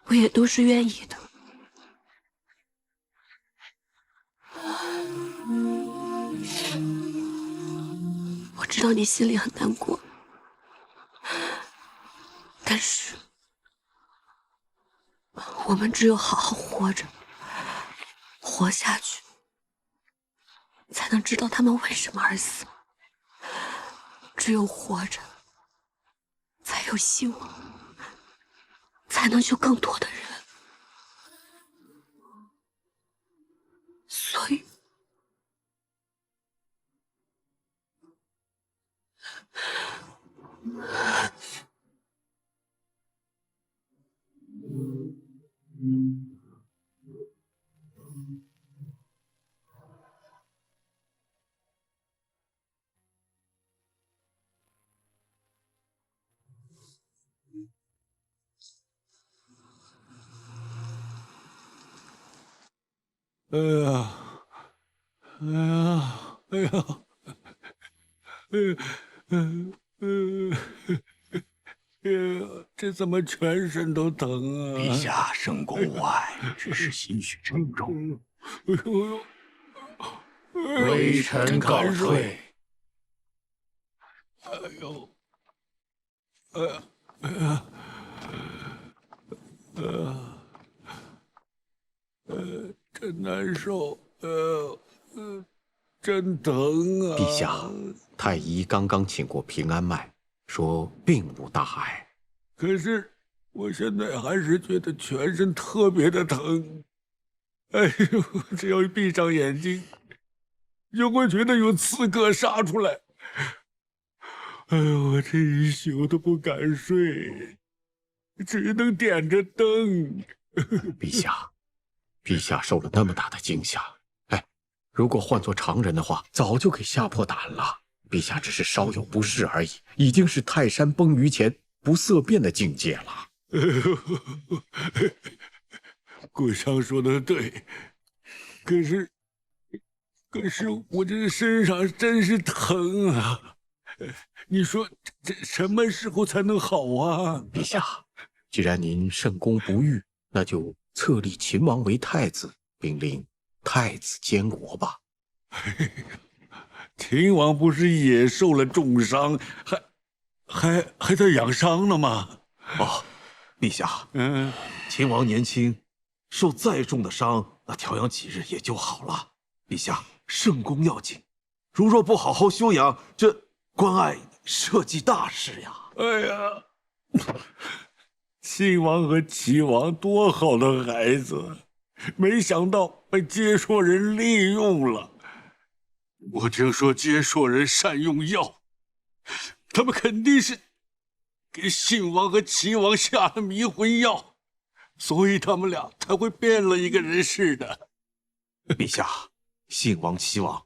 我也都是愿意的。我知道你心里很难过，但是我们只有好好活着，活下去，才能知道他们为什么而死。只有活着，才有希望，才能救更多的人。所以，哎呀，哎呀，哎呀，哎呀，这怎么全身都疼啊？陛下圣公无碍，只是心绪沉重。哎呦，微臣告退。哎呦，哎呀，哎呀，真难受，真疼啊！陛下，太医刚刚请过平安脉，说并无大碍。可是我现在还是觉得全身特别的疼。哎呦，只要一闭上眼睛，就会觉得有刺客杀出来。哎呦，我这一宿都不敢睡，只能点着灯。陛下，陛下受了那么大的惊吓，哎，如果换做常人的话，早就给吓破胆了。陛下只是稍有不适而已，已经是泰山崩于前不色变的境界了。顾商说的对，可是我这身上真是疼啊！你说这什么时候才能好啊？陛下，既然您圣功不愈，那就册立秦王为太子，并令太子监国吧。秦王不是也受了重伤，还在养伤呢吗？哦，陛下，秦王年轻，受再重的伤，那调养几日也就好了。陛下，圣功要紧，如若不好好休养，这关爱社稷大事呀！哎呀，秦王和齐王多好的孩子，没想到被接硕人利用了。我听说接硕人善用药，他们肯定是给信王和齐王下了迷魂药，所以他们俩才会变了一个人似的。陛下，信王、齐王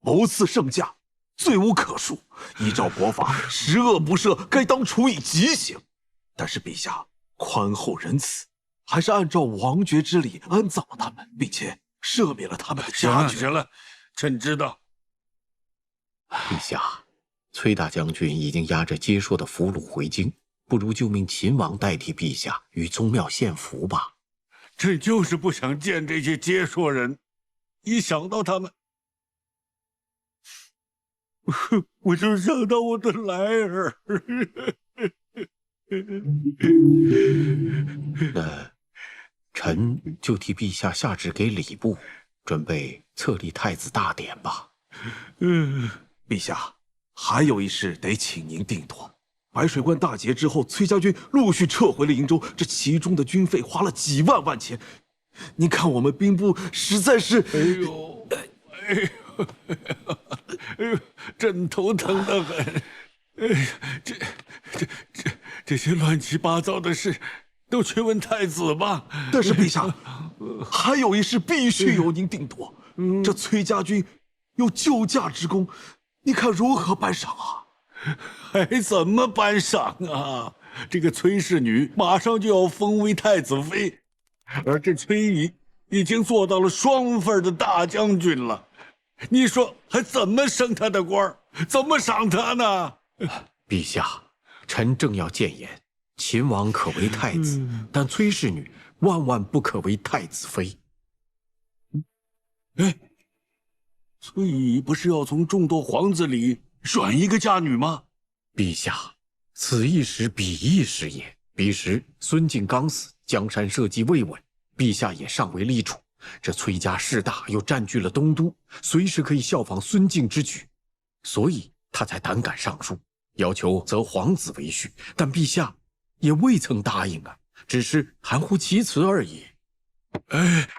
谋刺圣驾，罪无可恕，依照国法，十恶不赦，该当处以极刑。但是陛下宽厚仁慈，还是按照王爵之礼安葬了他们，并且赦免了他们的家眷。行了，臣知道。陛下，崔大将军已经押着接硕的俘虏回京，不如就命秦王代替陛下于宗庙献俘吧。朕就是不想见这些接硕人，一想到他们，我就想到我的来儿。那臣就替陛下下旨给礼部，准备册立太子大典吧。陛下，还有一事得请您定夺。白水关大捷之后，崔家军陆续撤回了瀛州，这其中的军费花了几万万钱。您看我们兵部实在是……哎呦，真头疼得很。这些乱七八糟的事，都去问太子吧。但是陛下，还有一事必须由您定夺。这崔家军有救驾之功，你看如何颁赏啊？还怎么颁赏啊？这个崔氏女马上就要封为太子妃，而这崔乙已经做到了双份的大将军了。你说还怎么升他的官，怎么赏他呢？陛下，臣正要谏言，秦王可为太子，但崔氏女万万不可为太子妃。哎，崔乙不是要从众多皇子里选一个嫁女吗？陛下，此一时彼一时也。彼时孙敬刚死，江山社稷未稳，陛下也尚未立储。这崔家势大，又占据了东都，随时可以效仿孙敬之举，所以他才胆敢上书，要求择皇子为婿。但陛下也未曾答应啊，只是含糊其辞而已。哎，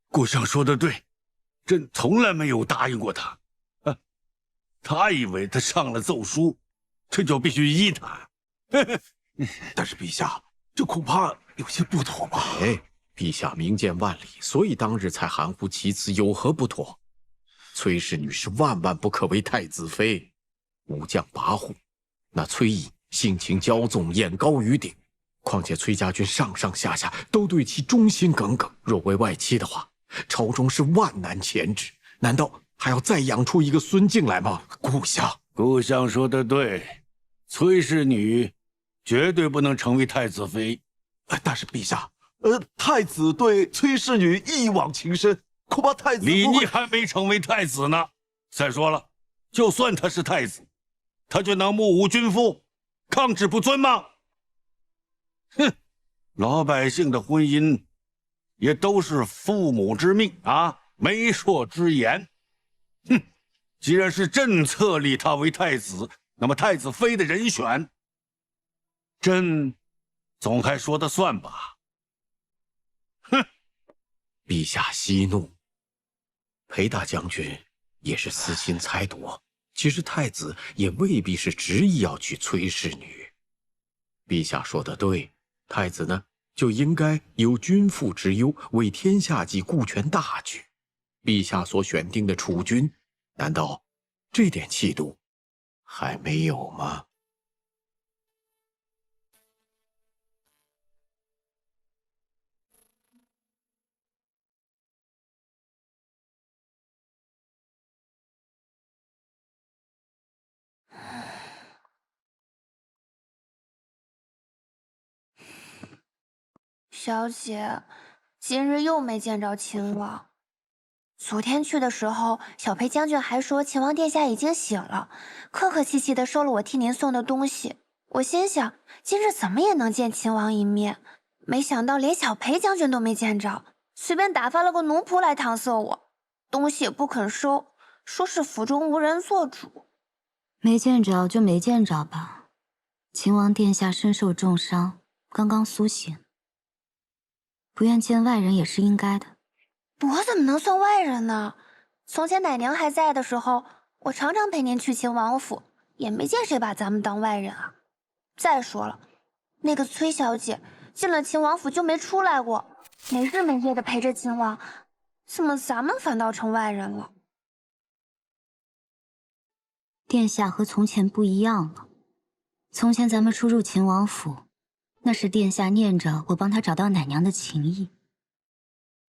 顾相说的对，朕从来没有答应过他。他以为他上了奏书，这就必须依他。但是陛下，这恐怕有些不妥吧？哎，陛下明鉴万里，所以当日才含糊其辞，有何不妥？崔氏女是万万不可为太子妃，武将跋扈，那崔乙性情骄纵，眼高于顶。况且崔家军上上下下都对其忠心耿耿，若为外戚的话，朝中是万难钳制。难道还要再养出一个孙敬来吗？顾相说的对，崔氏女绝对不能成为太子妃。但是陛下，太子对崔氏女一往情深，恐怕太子李逆还没成为太子呢。再说了，就算他是太子，他就能目无君父，抗旨不遵吗？哼，老百姓的婚姻也都是父母之命啊，媒妁之言。哼，既然是朕册立他为太子，那么太子妃的人选，朕总还说得算吧？哼，陛下息怒。裴大将军也是私心猜度，其实太子也未必是执意要娶崔氏女。陛下说得对，太子呢就应该有君父之忧，为天下计，顾全大局。陛下所选定的储君，难道这点气度还没有吗？小姐，今日又没见着秦王。昨天去的时候，小裴将军还说秦王殿下已经醒了，客客气气的收了我替您送的东西。我心想，今日怎么也能见秦王一面，没想到连小裴将军都没见着，随便打发了个奴仆来搪塞我，东西也不肯收，说是府中无人做主。没见着就没见着吧，秦王殿下身受重伤，刚刚苏醒，不愿见外人也是应该的。我怎么能算外人呢？从前奶娘还在的时候，我常常陪您去秦王府，也没见谁把咱们当外人啊。再说了，那个崔小姐进了秦王府就没出来过，没日没夜的陪着秦王，怎么咱们反倒成外人了？殿下和从前不一样了，从前咱们出入秦王府，那是殿下念着我帮他找到奶娘的情谊。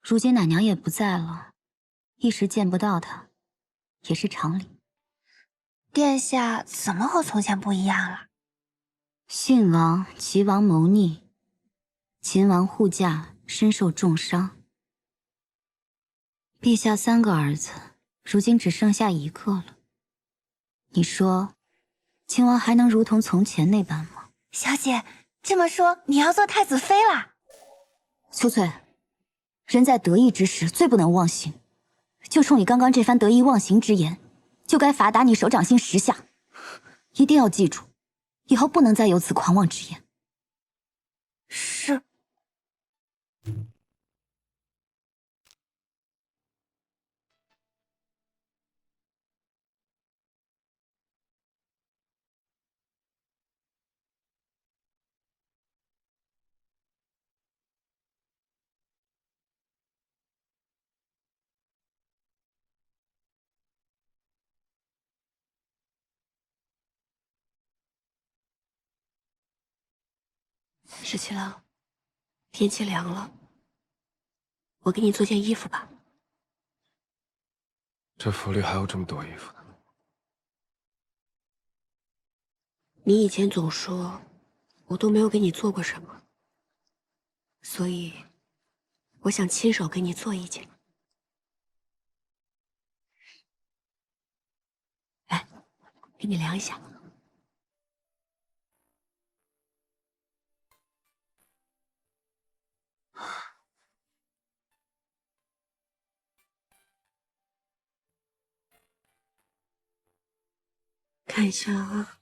如今奶娘也不在了，一时见不到她，也是常理。殿下怎么和从前不一样了？信王、齐王谋逆，秦王护驾身受重伤。陛下3个儿子，如今只剩下1个了。你说，秦王还能如同从前那般吗？小姐，这么说你要做太子妃啦？苏翠，人在得意之时最不能忘形，就冲你刚刚这番得意忘形之言，就该罚打你手掌心10下。一定要记住，以后不能再有此狂妄之言。是。十七郎，天气凉了，我给你做件衣服吧。这府里还有这么多衣服呢。你以前总说我都没有给你做过什么，所以我想亲手给你做一件。来，给你量一下。看一下啊。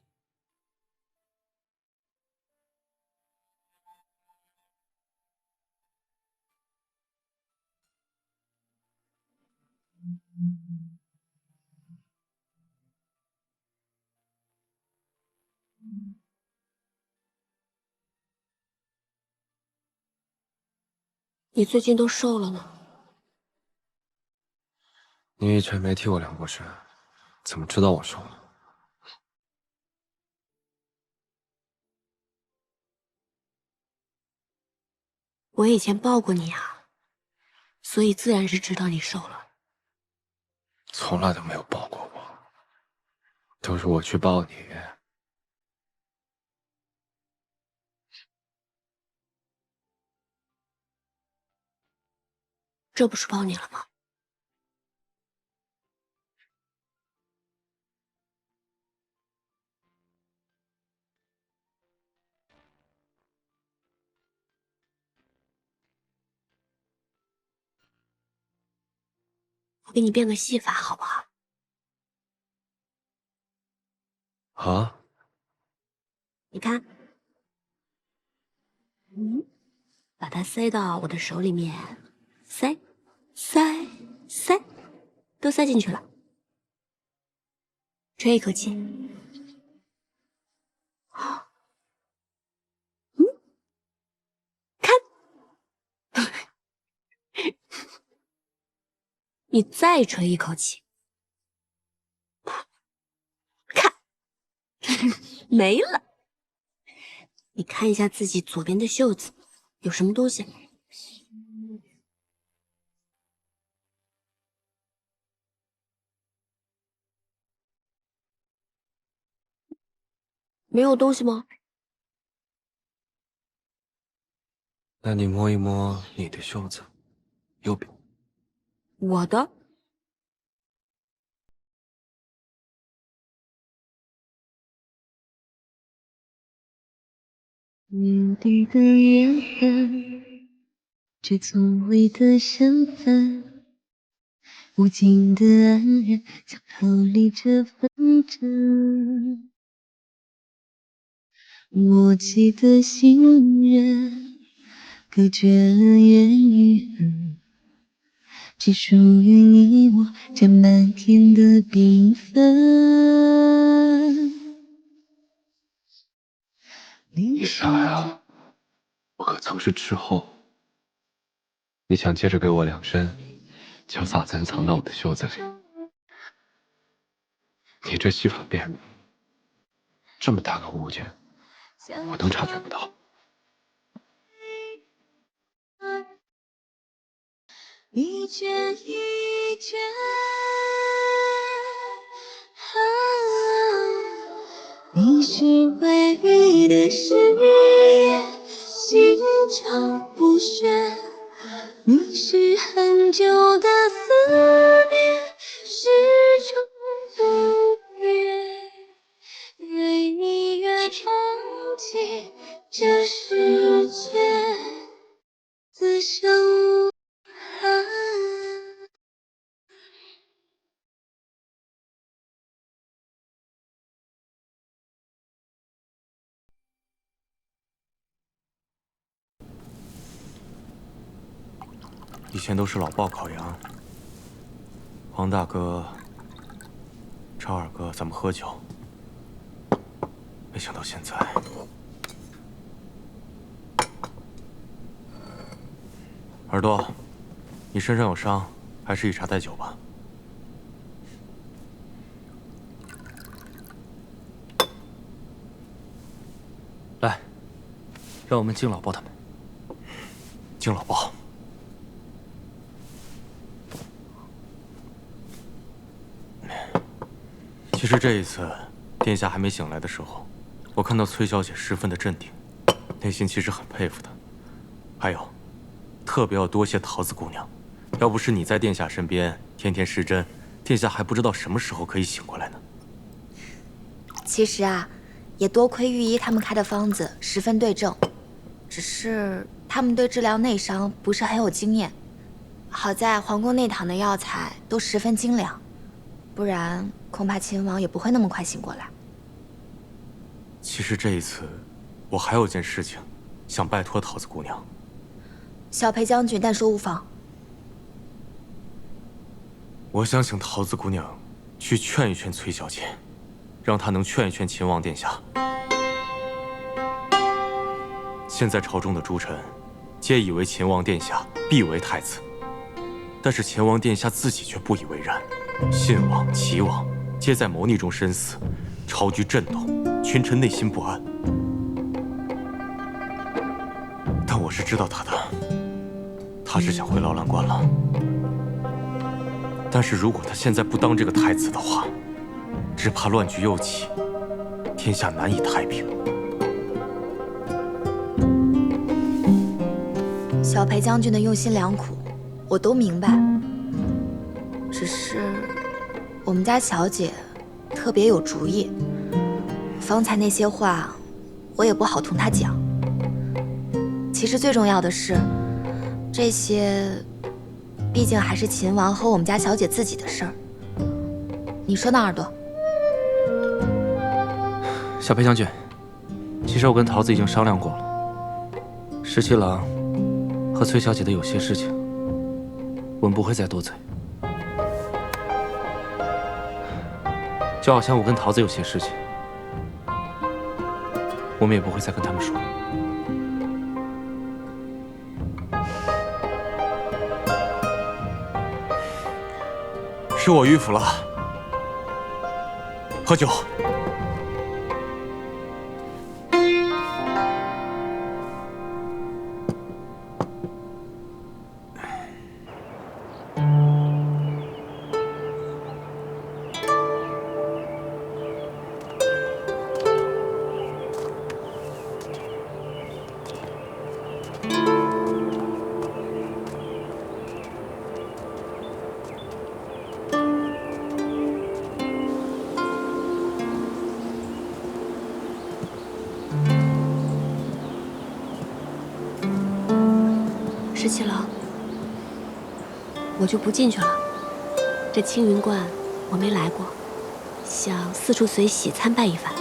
你最近都瘦了呢。你以前没替我量过身，怎么知道我瘦了？我以前抱过你啊，所以自然是知道你瘦了。从来都没有抱过我，都是我去抱你。这不是抱你了吗？我给你变个戏法，好不好？啊？你看，把它塞到我的手里面，塞，都塞进去了。吹一口气，看，你再吹一口气，看，没了。你看一下自己左边的袖子，有什么东西？没有东西吗？那你摸一摸你的袖子，右边。我的。面对的恋人，却从未的身份，无尽的安然，像逃离这纷争。默契的信任，隔绝了缘与恨，只属于你我这漫天的缤纷。你傻呀！我可曾是之后？你想接着给我量身，潇洒残藏到我的袖子里。你这戏法变了，这么大个物件，我能察觉不到？一卷一卷，你是唯一的誓言，心潮不雪。你是很久的思念，始终不变。愿你越忘记这世界，自生无憾。以前都是老鲍烤羊，黄大哥、赵二哥咱们喝酒，没想到现在。耳朵，你身上有伤，还是以茶代酒吧。来，让我们敬老鲍他们。敬老鲍。其实这一次，殿下还没醒来的时候，我看到崔小姐十分的镇定，内心其实很佩服她。还有，特别要多谢桃子姑娘，要不是你在殿下身边天天施针，殿下还不知道什么时候可以醒过来呢。其实啊，也多亏御医他们开的方子十分对症，只是他们对治疗内伤不是很有经验。好在皇宫内躺的药材都十分精良，不然恐怕秦王也不会那么快醒过来。其实这一次，我还有件事情，想拜托桃子姑娘。小裴将军但说无妨。我想请桃子姑娘去劝一劝崔小姐，让她能劝一劝秦王殿下。现在朝中的诸臣，皆以为秦王殿下必为太子，但是秦王殿下自己却不以为然。信王、齐王皆在谋逆中身死，朝局震动，群臣内心不安。但我是知道他的，他是想回劳兰关了。但是如果他现在不当这个太子的话，只怕乱局又起，天下难以太平。小裴将军的用心良苦，我都明白。只是我们家小姐特别有主意，方才那些话我也不好同她讲。其实最重要的是，这些毕竟还是秦王和我们家小姐自己的事儿。你说呢，耳朵？小裴将军，其实我跟桃子已经商量过了，十七郎和崔小姐的有些事情，我们不会再多嘴。就好像我跟桃子有些事情，我们也不会再跟他们说。是我迂腐了，喝酒。十七郎，我就不进去了。这青云观我没来过，想四处随喜参拜一番。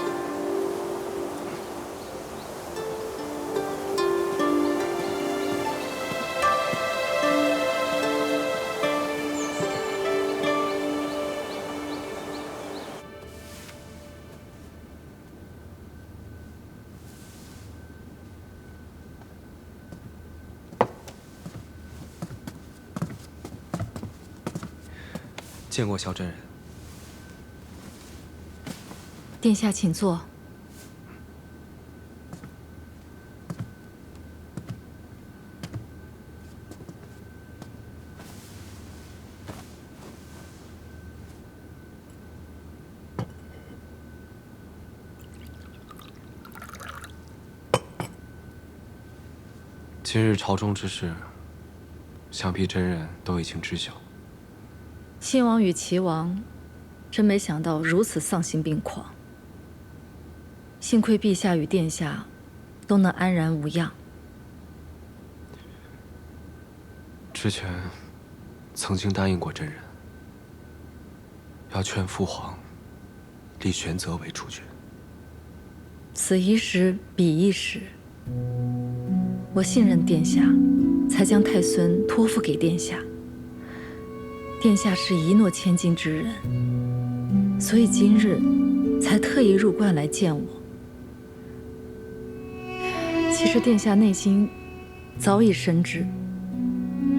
见过萧真人。殿下请坐。今日朝中之事，想必真人都已经知晓。信王与齐王，真没想到如此丧心病狂。幸亏陛下与殿下都能安然无恙。之前曾经答应过真人，要劝父皇立玄泽为储君。此一时，彼一时，我信任殿下，才才将太孙托付给殿下。殿下是一诺千金之人，所以今日才特意入关来见我。其实殿下内心早已深知，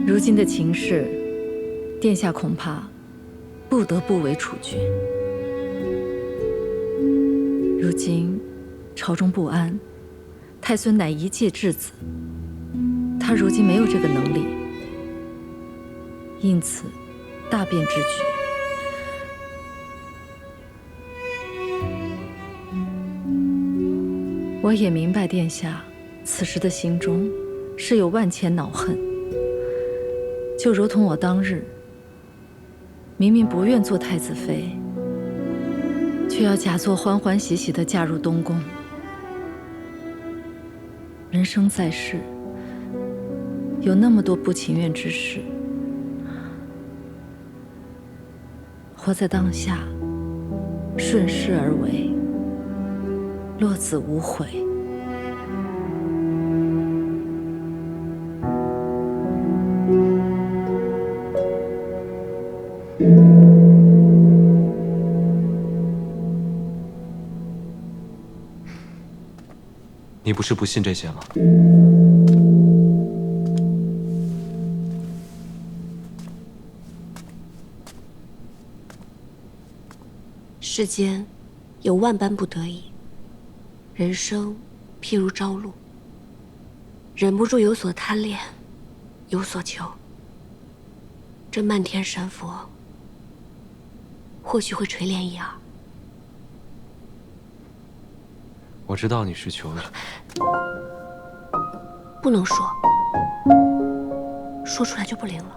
如今的情势，殿下恐怕不得不为储君。如今朝中不安，太孙乃一介质子，他如今没有这个能力，因此大变之举。我也明白殿下此时的心中是有万千恼恨，就如同我当日明明不愿做太子妃，却要假作欢欢喜喜地嫁入东宫。人生在世，有那么多不情愿之事，活在当下，顺势而为，落子无悔。你不是不信这些吗？世间有万般不得已，人生譬如朝露，忍不住有所贪恋，有所求。这漫天神佛，或许会垂怜一二。我知道你是求的，不能说，说出来就不灵了。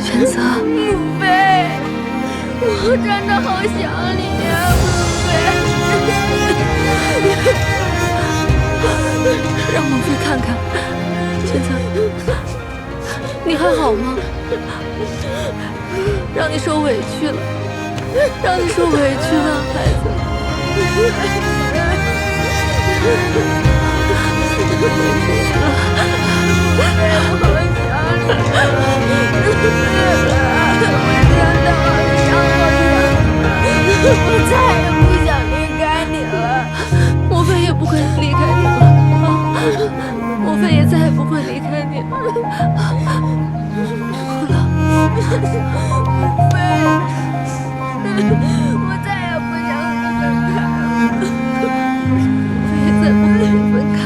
玄泽，母妃，我真的好想你呀，母妃。让母妃看看，玄泽，你还好吗？让你受委屈了，让你受委屈了，孩子。我再也不想离开你了，母妃也不会离开你了，母妃也再也不会离开你了。母妃，我再也不想和你分开了，母妃也再不会分开。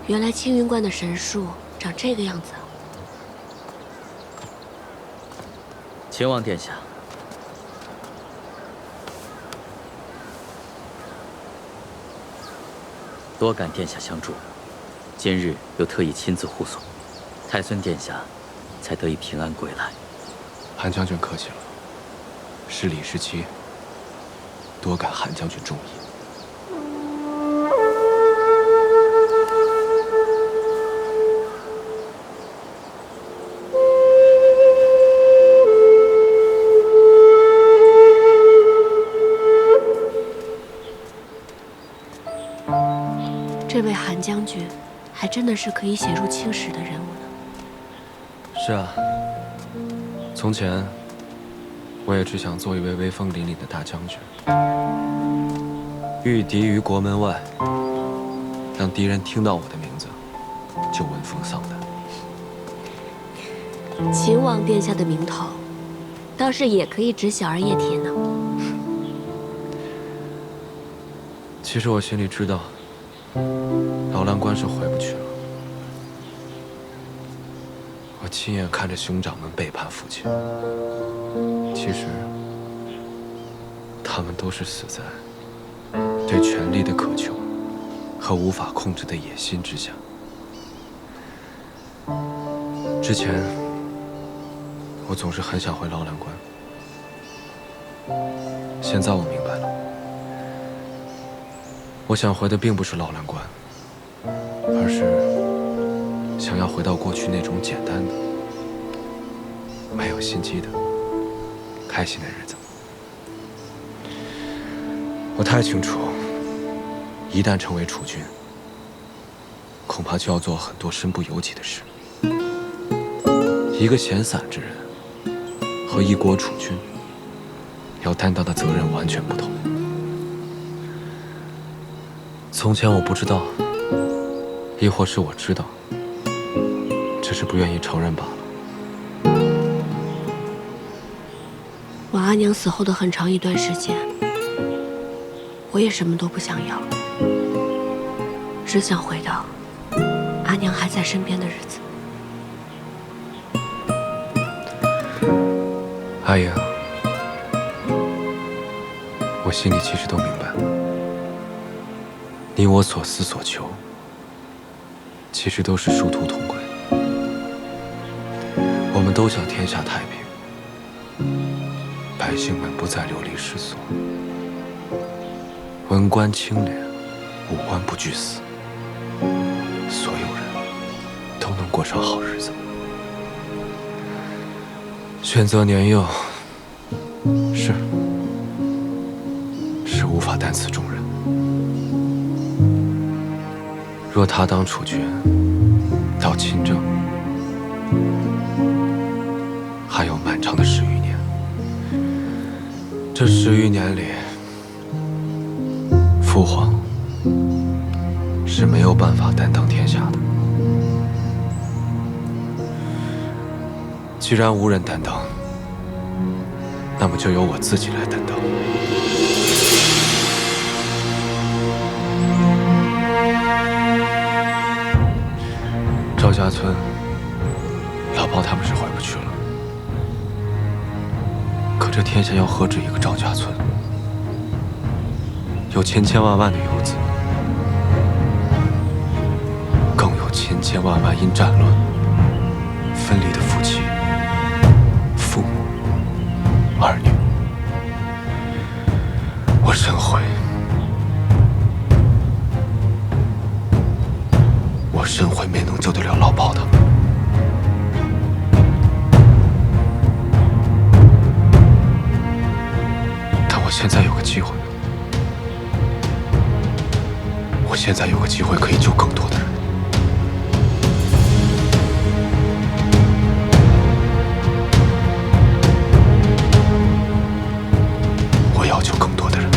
原来青云观的神树长这个样子。秦王殿下，多感殿下相助，今日又特意亲自护送，太孙殿下才得以平安归来。韩将军客气了，是礼是期，多感韩将军重义。这位韩将军还真的是可以写入青史的人物呢。是啊，从前我也只想做一位威风凛凛的大将军，御敌于国门外，让敌人听到我的名字就闻风丧胆。秦王殿下的名头，倒是也可以指小儿叶铁呢。其实我心里知道，劳兰关是回不去了。我亲眼看着兄长们背叛父亲，其实他们都是死在对权力的渴求和无法控制的野心之下。之前我总是很想回劳兰关，现在我明白了，我想回的并不是劳兰关，而是想要回到过去那种简单的、没有心机的、开心的日子。我太清楚，一旦成为储君，恐怕就要做很多身不由己的事。一个闲散之人和一国储君要担当的责任完全不同。从前我不知道，亦或是我知道，只是不愿意承认罢了。我阿娘死后的很长一段时间，我也什么都不想要，只想回到阿娘还在身边的日子。阿英，我心里其实都明白，你我所思所求，其实都是殊途同归。我们都想天下太平，百姓们不再流离失所，文官清廉，武官不惧死，所有人都能过上好日子。选择年幼，是无法担此重任。若他当储君，到亲政，还有漫长的10余年。这10余年里，父皇是没有办法担当天下的。既然无人担当，那么就由我自己来担当。赵家村，老包他们是回不去了。可这天下要何止一个赵家村？有千千万万的游子，更有千千万万因战乱分离的夫妻、父母、儿女。我深悔，我深悔没能救得了老包他们。但我现在有个机会，我现在有个机会可以救更多的人。我要救更多的人。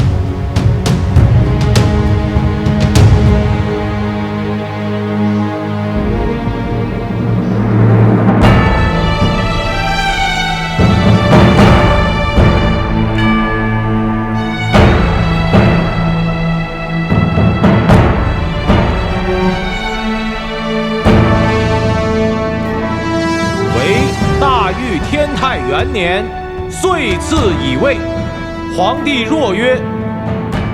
天泰元年，岁次乙未，皇帝若曰：“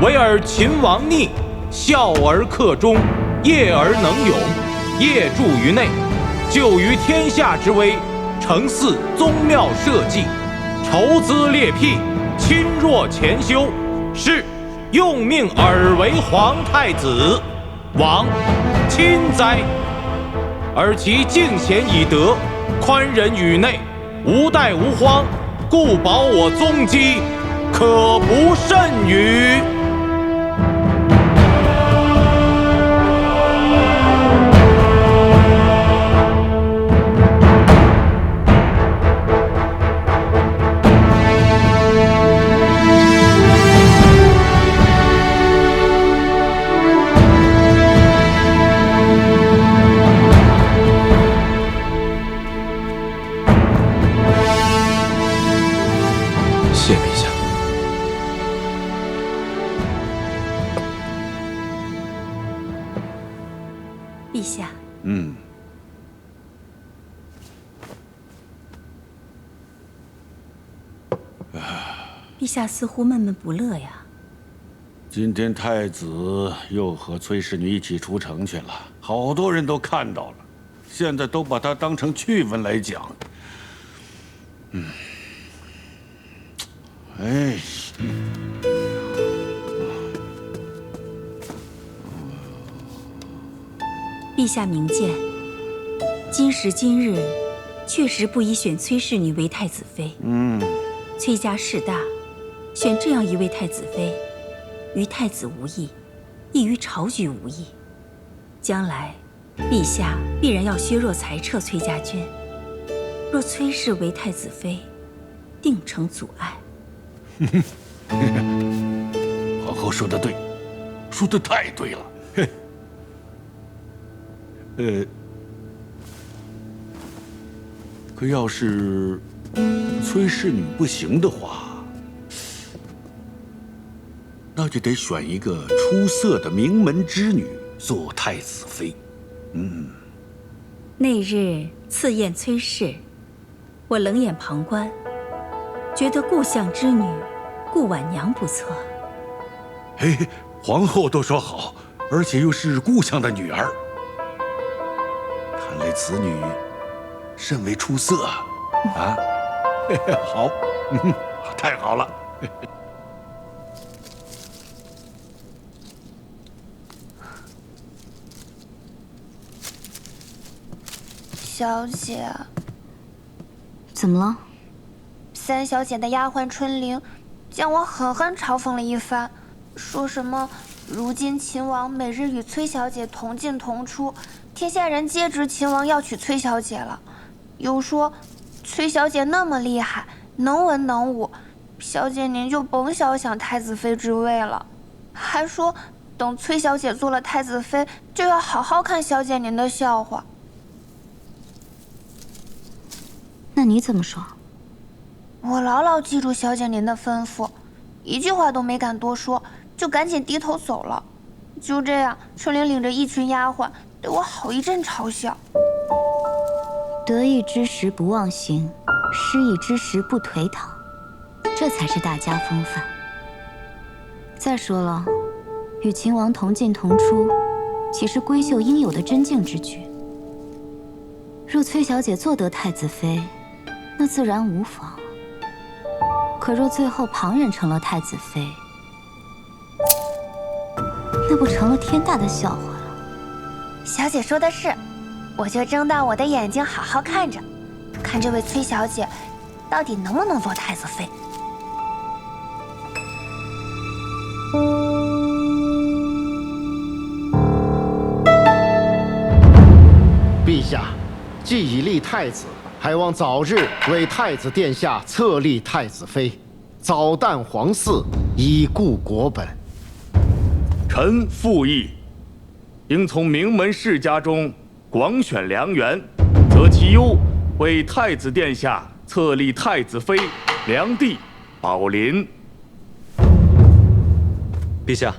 唯尔秦王逆，孝而克忠，业而能勇，业著于内，救于天下之危，承祀宗庙社稷，筹资列辟，亲弱前修，是用命尔为皇太子，王亲哉！而其敬贤以德，宽仁于内，无怠无荒，故保我宗基，可不甚于。”陛下。陛下似乎闷闷不乐呀。今天太子又和崔氏女一起出城去了，好多人都看到了，现在都把它当成趣闻来讲。哎。陛下明鉴，今时今日，确实不宜选崔氏女为太子妃。崔家势大，选这样一位太子妃，于太子无益，亦于朝局无益。将来，陛下必然要削弱裁撤崔家军，若崔氏为太子妃，定成阻碍。皇后说得对，说得太对了。可要是崔氏女不行的话，那就得选一个出色的名门之女做太子妃。那日赐宴崔氏，我冷眼旁观，觉得故相之女顾婉娘不错。皇后都说好，而且又是故相的女儿，看来此女甚为出色啊！好，太好了。小姐，怎么了？三小姐的丫鬟春玲将我狠狠嘲讽了一番，说什么如今秦王每日与崔小姐同进同出，天下人皆知秦王要娶崔小姐了，又说崔小姐那么厉害，能文能武，小姐您就甭小想太子妃之位了，还说等崔小姐做了太子妃，就要好好看小姐您的笑话。那你怎么说？我牢牢记住小姐您的吩咐，一句话都没敢多说，就赶紧低头走了。就这样，春玲领着一群丫鬟对我好一阵嘲笑。得意之时不忘形，失意之时不颓唐，这才是大家风范。再说了，与秦王同进同出，岂是闺秀应有的贞静之举？若崔小姐做得太子妃，那自然无妨。可若最后旁人成了太子妃，那不成了天大的笑话了。小姐说的是，我就睁大我的眼睛好好看着，看这位崔小姐到底能不能做太子妃。陛下，既已立太子，还望早日为太子殿下册立太子妃，早诞皇嗣，以固国本。臣附议，应从名门世家中广选良缘，择其优，为太子殿下册立太子妃良娣、宝琳。陛下，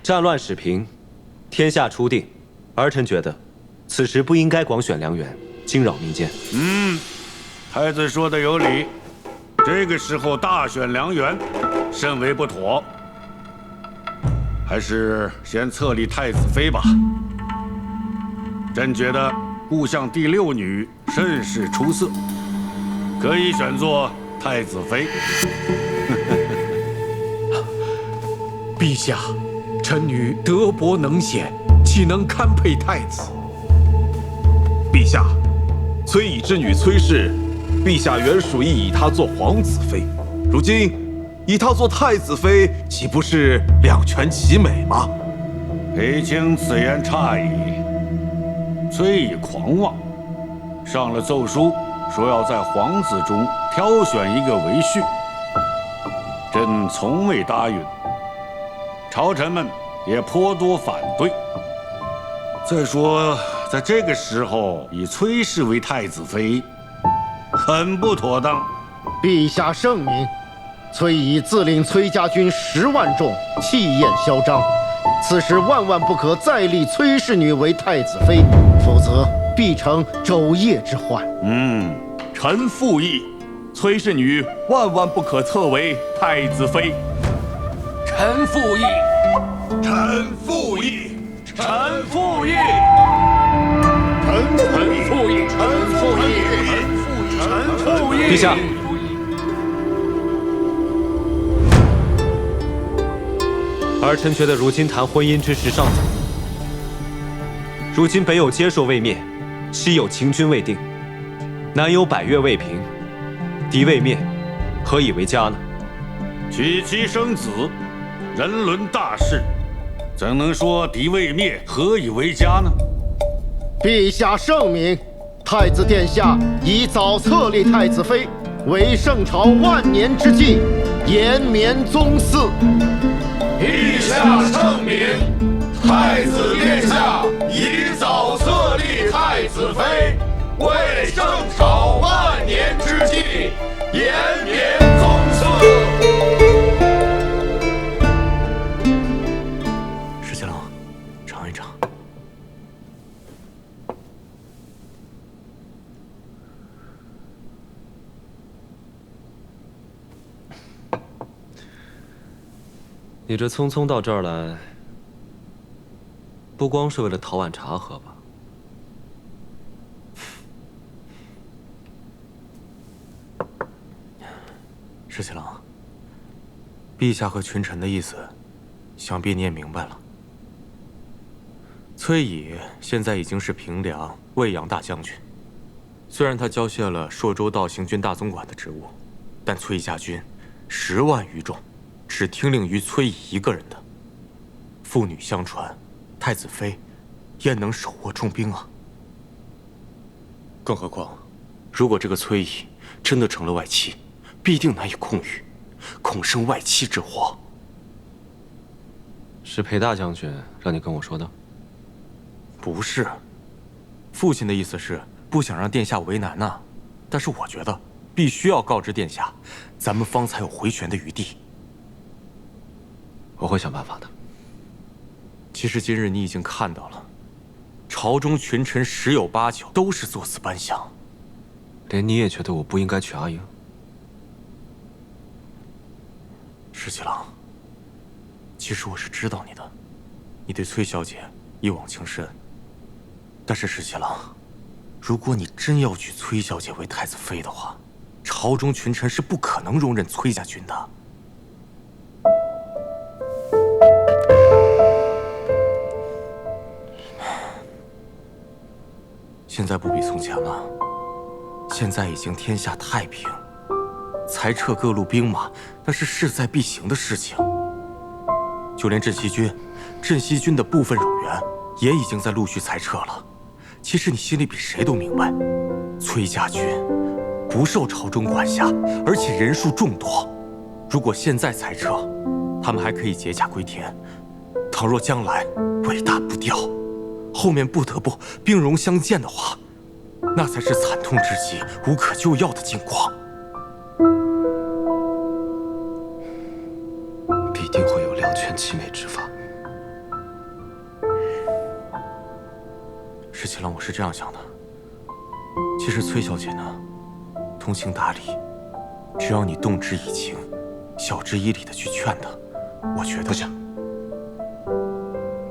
战乱始平，天下初定，儿臣觉得，此时不应该广选良缘，惊扰民间。太子说的有理，这个时候大选良缘，甚为不妥。还是先册立太子妃吧。朕觉得故相第六女甚是出色，可以选做太子妃。陛下，臣女德薄能显，岂能堪配太子？陛下，崔乙之女崔氏，陛下原属意以她做皇子妃，如今以她做太子妃，岂不是两全其美吗？裴卿此言差矣。崔乙狂妄，上了奏书，说要在皇子中挑选一个为婿。朕从未答应，朝臣们也颇多反对。再说，在这个时候以崔氏为太子妃，很不妥当。陛下圣明，崔乙自领崔家军10万众，气焰嚣张，此时万万不可再立崔氏女为太子妃，否则必成昼夜之患。臣附议，崔氏女万万不可册为太子妃。臣附议。臣附议。臣附议。臣附议。臣附议。臣附议。陛下，儿臣觉得如今谈婚姻之事尚早。如今北有接受未灭，西有秦军未定，南有百越未平，敌未灭，何以为家呢？娶妻生子，人伦大事，怎能说敌未灭，何以为家呢？陛下圣明，太子殿下以早册立太子妃，为圣朝万年之计，延绵宗嗣。陛下圣明，太子殿下以早册立太子妃，为圣朝万年之计，延绵宗嗣。石七郎，尝一尝。你这匆匆到这儿来，不光是为了讨碗茶喝吧？石七郎，陛下和群臣的意思，想必你也明白了。崔乙现在已经是平凉、魏阳大将军，虽然他交卸了朔州道行军大总管的职务，但崔乙家军10万余众，只听令于崔乙一个人的。父女相传，太子妃焉能手握重兵啊？更何况，如果这个崔乙真的成了外戚，必定难以控御，恐生外戚之祸。是裴大将军让你跟我说的？不是，父亲的意思是不想让殿下为难呐。但是我觉得必须要告知殿下，咱们方才有回旋的余地。我会想办法的。其实今日你已经看到了，朝中群臣10有8九都是作死班相。连你也觉得我不应该娶阿英？石七郎，其实我是知道你的，你对崔小姐一往情深。但是石七郎，如果你真要娶崔小姐为太子妃的话，朝中群臣是不可能容忍崔家军的。现在不比从前了，现在已经天下太平，裁撤各路兵马，那是势在必行的事情。就连镇西军的部分冗员也已经在陆续裁撤了。其实你心里比谁都明白，崔家军不受朝中管辖，而且人数众多。如果现在裁撤，他们还可以解甲归田；倘若将来尾大不掉，后面不得不兵戎相见的话，那才是惨痛之极、无可救药的境况。必定会有两全其美之法。石七郎，我是这样想的。其实崔小姐呢，通情达理，只要你动之以情，晓之以理的去劝她，我觉得不行，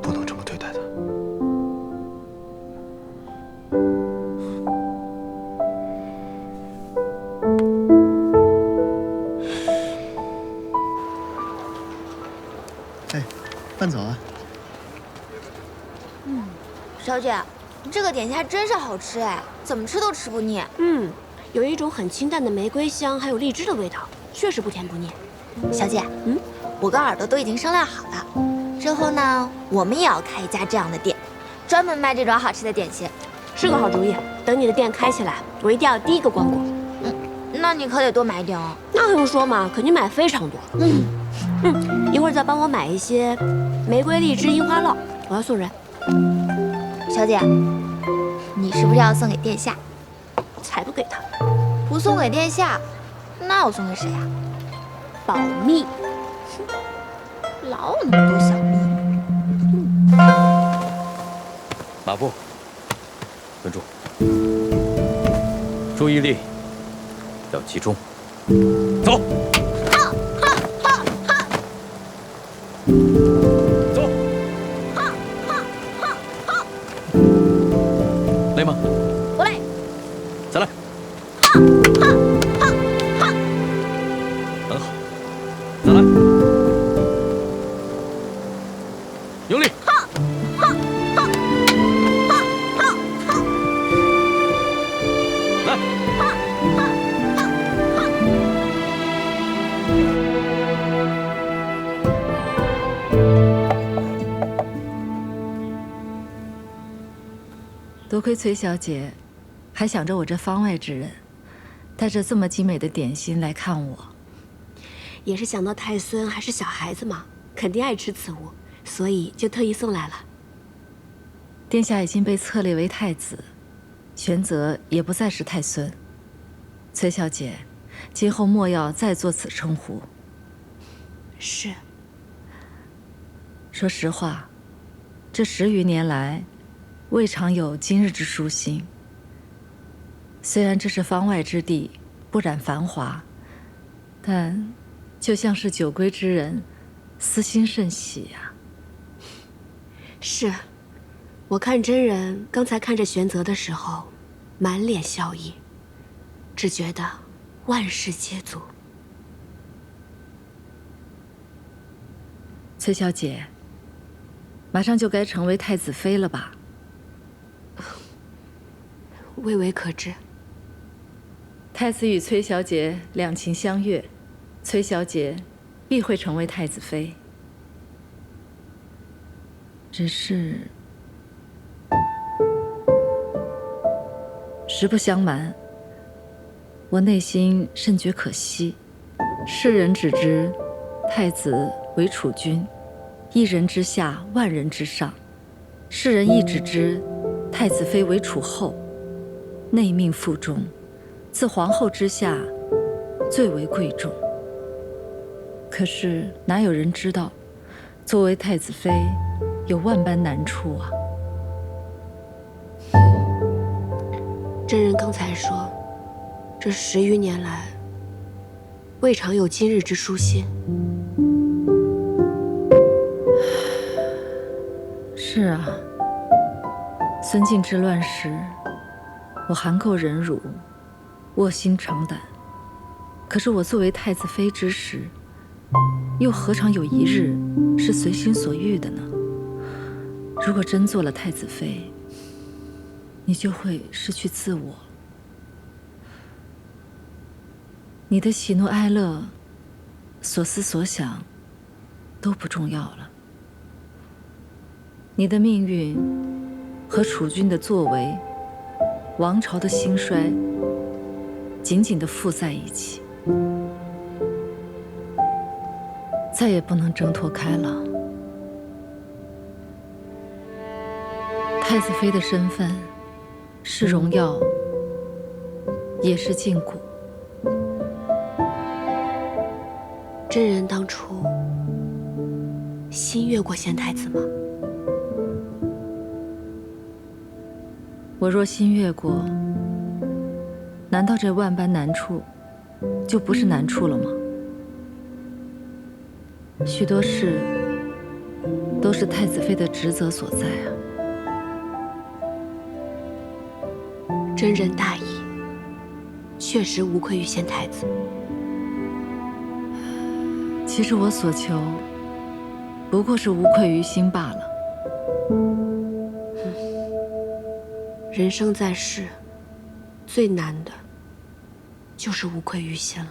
不能这么对待她。哎，饭早啊。小姐，这个点心还真是好吃哎，怎么吃都吃不腻。有一种很清淡的玫瑰香，还有荔枝的味道，确实不甜不腻。小姐，我跟耳朵都已经商量好了，之后呢，我们也要开一家这样的店，专门卖这种好吃的点心。是个好主意，等你的店开起来，我一定要第一个光顾。那你可得多买一点哦。那还用说吗？肯定买非常多。一会儿再帮我买一些玫瑰、荔枝、樱花酪，我要送人。小姐，你是不是要送给殿下？才不给他！不送给殿下，那我送给谁呀？保密。老有那么多小秘密。马步，稳住，注意力要集中，走。走。累吗？不累。再来。很好，再来。用力。来。多亏崔小姐，还想着我这方外之人，带着这么精美的点心来看我。也是想到太孙还是小孩子嘛，肯定爱吃此物，所以就特意送来了。殿下已经被册立为太子，玄泽也不再是太孙。崔小姐，今后莫要再做此称呼。是。说实话，这10余年来，未尝有今日之舒心。虽然这是方外之地，不染繁华，但就像是酒归之人，私心甚喜呀。是，我看真人刚才看着玄泽的时候，满脸笑意，只觉得万事皆足。崔小姐，马上就该成为太子妃了吧？未为可知。太子与崔小姐两情相悦，崔小姐必会成为太子妃。只是，实不相瞒，我内心甚觉可惜。世人只知太子为储君，一人之下，万人之上；世人亦只知太子妃为储后，内命腹中，自皇后之下，最为贵重。可是哪有人知道，作为太子妃，有万般难处啊！真人刚才说，这10余年来，未尝有今日之舒心。是啊，孙敬之乱时，我含垢忍辱，卧薪尝胆。可是我作为太子妃之时，又何尝有一日是随心所欲的呢？如果真做了太子妃，你就会失去自我。你的喜怒哀乐、所思所想都不重要了。你的命运和储君的作为、王朝的兴衰，紧紧地附在一起，再也不能挣脱开了。太子妃的身份是荣耀，也是禁锢。真人当初心悦过贤太子吗？我若心悦过，难道这万般难处就不是难处了吗？许多事都是太子妃的职责所在啊。真人大义，确实无愧于贤太子。其实我所求，不过是无愧于心罢了。人生在世，最难的，就是无愧于心了。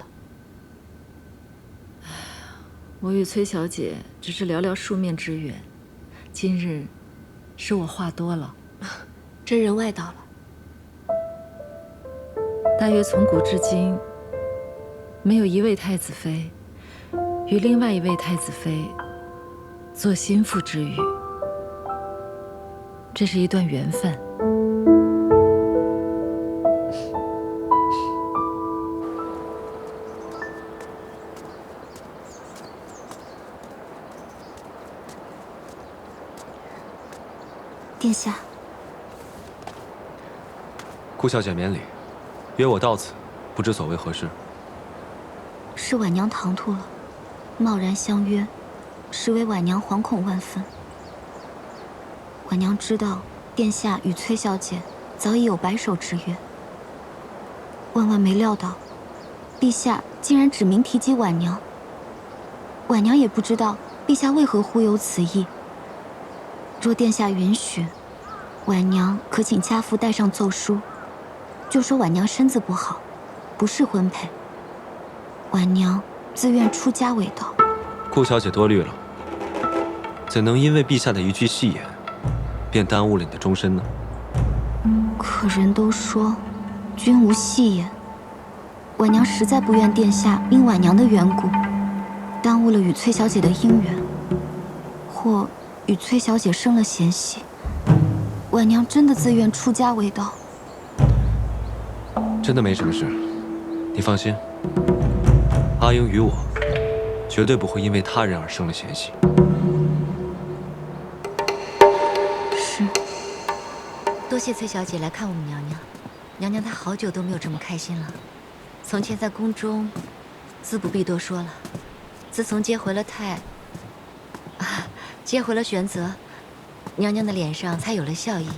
我与崔小姐只是寥寥数面之缘，今日是我话多了。真人外道了。大约从古至今，没有一位太子妃与另外一位太子妃做心腹之语，这是一段缘分。殿下，顾小姐免礼，约我到此，不知所谓何事？是婉娘唐突了，贸然相约，实为婉娘惶恐万分。婉娘知道殿下与崔小姐早已有白首之约，万万没料到，陛下竟然指名提及婉娘。婉娘也不知道陛下为何忽有此意。若殿下允许，婉娘可请家父带上奏书，就说婉娘身子不好，不适婚配。婉娘自愿出家为道。顾小姐多虑了，怎能因为陛下的一句戏言，便耽误了你的终身呢？可人都说，君无戏言。婉娘实在不愿殿下因婉娘的缘故，耽误了与崔小姐的姻缘，或与崔小姐生了嫌隙。婉娘真的自愿出家为道。真的没什么事，你放心。阿英与我，绝对不会因为他人而生了嫌隙。是。多谢崔小姐来看我们娘娘，娘娘她好久都没有这么开心了。从前在宫中，自不必多说了。自从接回了接回了玄泽，娘娘的脸上才有了笑意。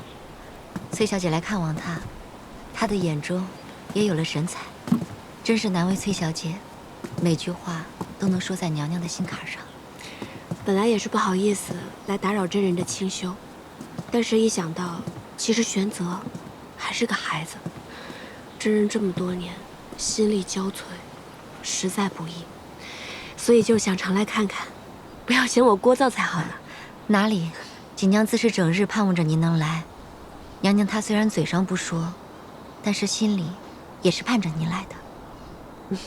崔小姐来看望她，她的眼中也有了神采，真是难为崔小姐，每句话都能说在娘娘的心坎上。本来也是不好意思来打扰真人的清修，但是一想到其实玄泽还是个孩子，真人这么多年心力交瘁，实在不易，所以就想常来看看，不要嫌我聒噪才好呢。哪里，锦娘自是整日盼望着您能来。娘娘她虽然嘴上不说，但是心里也是盼着您来的。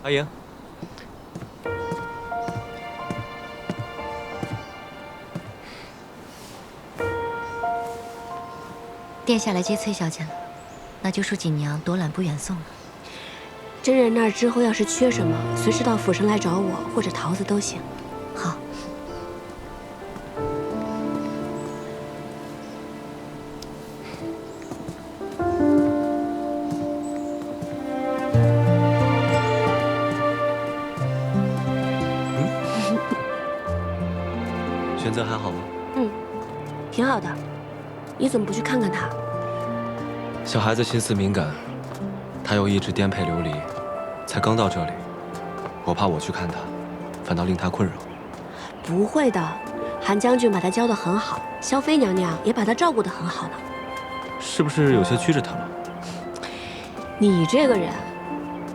阿英，殿下来接崔小姐了，那就恕锦娘多揽不远送了。真人那儿之后要是缺什么，随时到府上来找我或者桃子都行。好。玄泽还好吗？挺好的。你怎么不去看看他？小孩子心思敏感，他又一直颠沛流离，才刚到这里，我怕我去看他，反倒令他困扰。不会的，韩将军把他教得很好，萧妃娘娘也把他照顾得很好呢。是不是有些拘着他了？你这个人，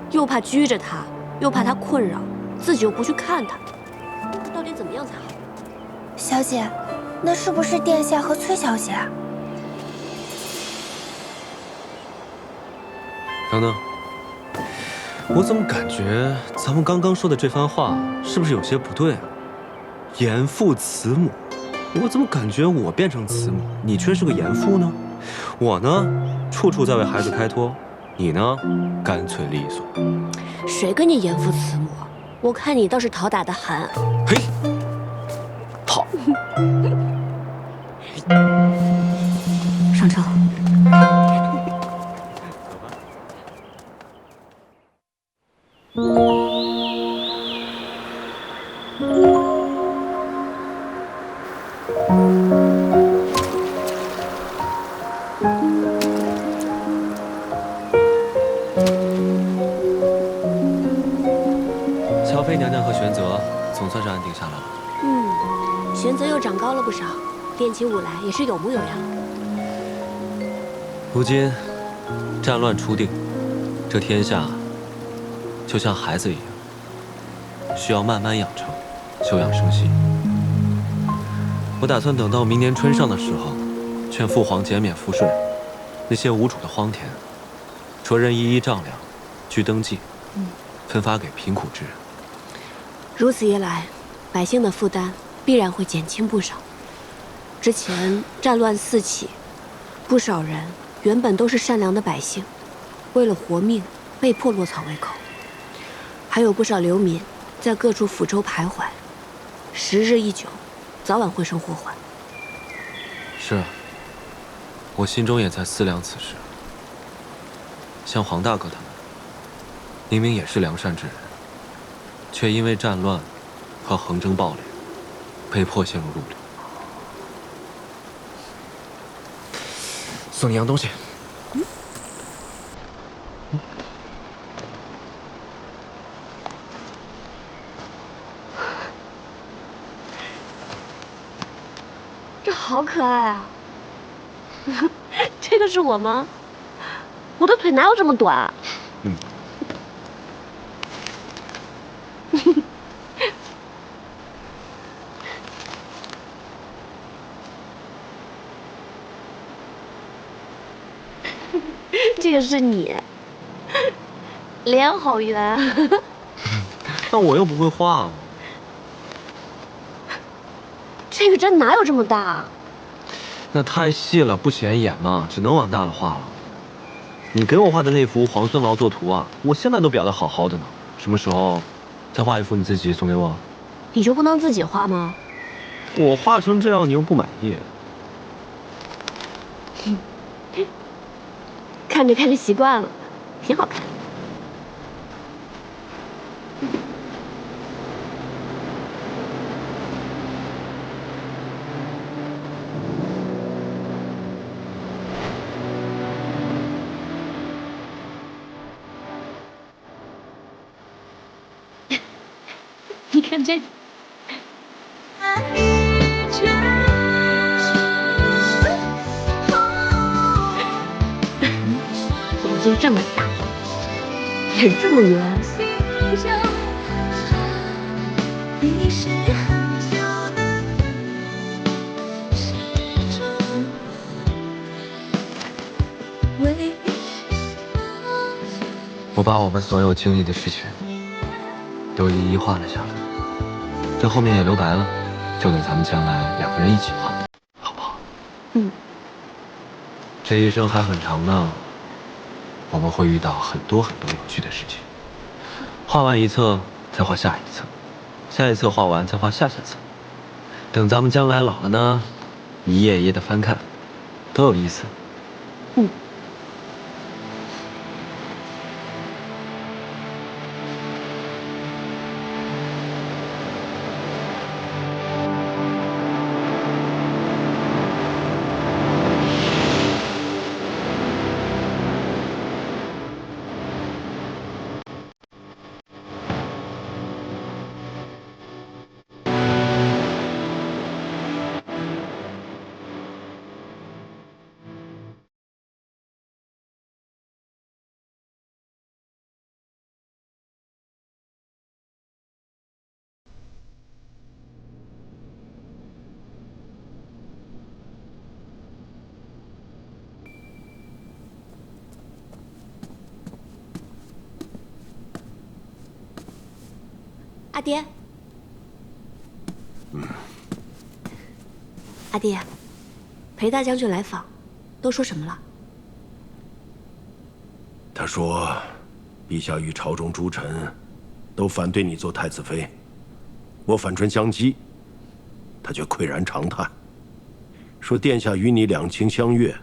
又怕拘着他，又怕他困扰，自己又不去看他，到底怎么样才好？小姐，那是不是殿下和崔小姐啊？等等，我怎么感觉咱们刚刚说的这番话是不是有些不对啊？严父慈母，我怎么感觉我变成慈母，你却是个严父呢？我呢，处处在为孩子开脱，你呢，干脆利索。谁跟你严父慈母？我看你倒是讨打得狠。嘿，好。上车。萧妃娘娘和玄泽总算是安定下来了。玄泽又长高了不少，练起武来也是有模有样。如今战乱初定，这天下就像孩子一样，需要慢慢养成，休养生息。我打算等到明年春上的时候，劝父皇减免赋税，那些无主的荒田，着人一一丈量，据登记，分发给贫苦之人。如此一来，百姓的负担必然会减轻不少。之前战乱四起，不少人原本都是善良的百姓，为了活命被迫落草为寇，还有不少流民在各处府州徘徊，时日一久，早晚会生祸患。是啊，我心中也在思量此事。像黄大哥他们，明明也是良善之人，却因为战乱和横征暴敛，被迫陷入入里。送你样东西。这好可爱啊！这个是我吗？我的腿哪有这么短？嗯。这个是你，脸好圆。但我又不会画。这个针哪有这么大啊？那太细了，不显眼嘛，只能往大了画了。你给我画的那幅皇孙劳作图啊，我现在都裱得好好的呢。什么时候再画一幅你自己送给我？你就不能自己画吗？我画成这样，你又不满意。看着看着习惯了，挺好看。你看这个。就这么大，脸这么圆。我把我们所有经历的事情都一一画了下来，这后面也留白了，就等咱们将来两个人一起画，好不好？嗯。这一生还很长呢。我们会遇到很多很多有趣的事情。画完一册，再画下一册，下一册画完再画下下册。等咱们将来老了呢，一页一页的翻看，多有意思。嗯。阿爹，阿爹，裴大将军来访，都说什么了？他说，陛下与朝中诸臣都反对你做太子妃，我反唇相讥，他却喟然长叹，说殿下与你两情相悦。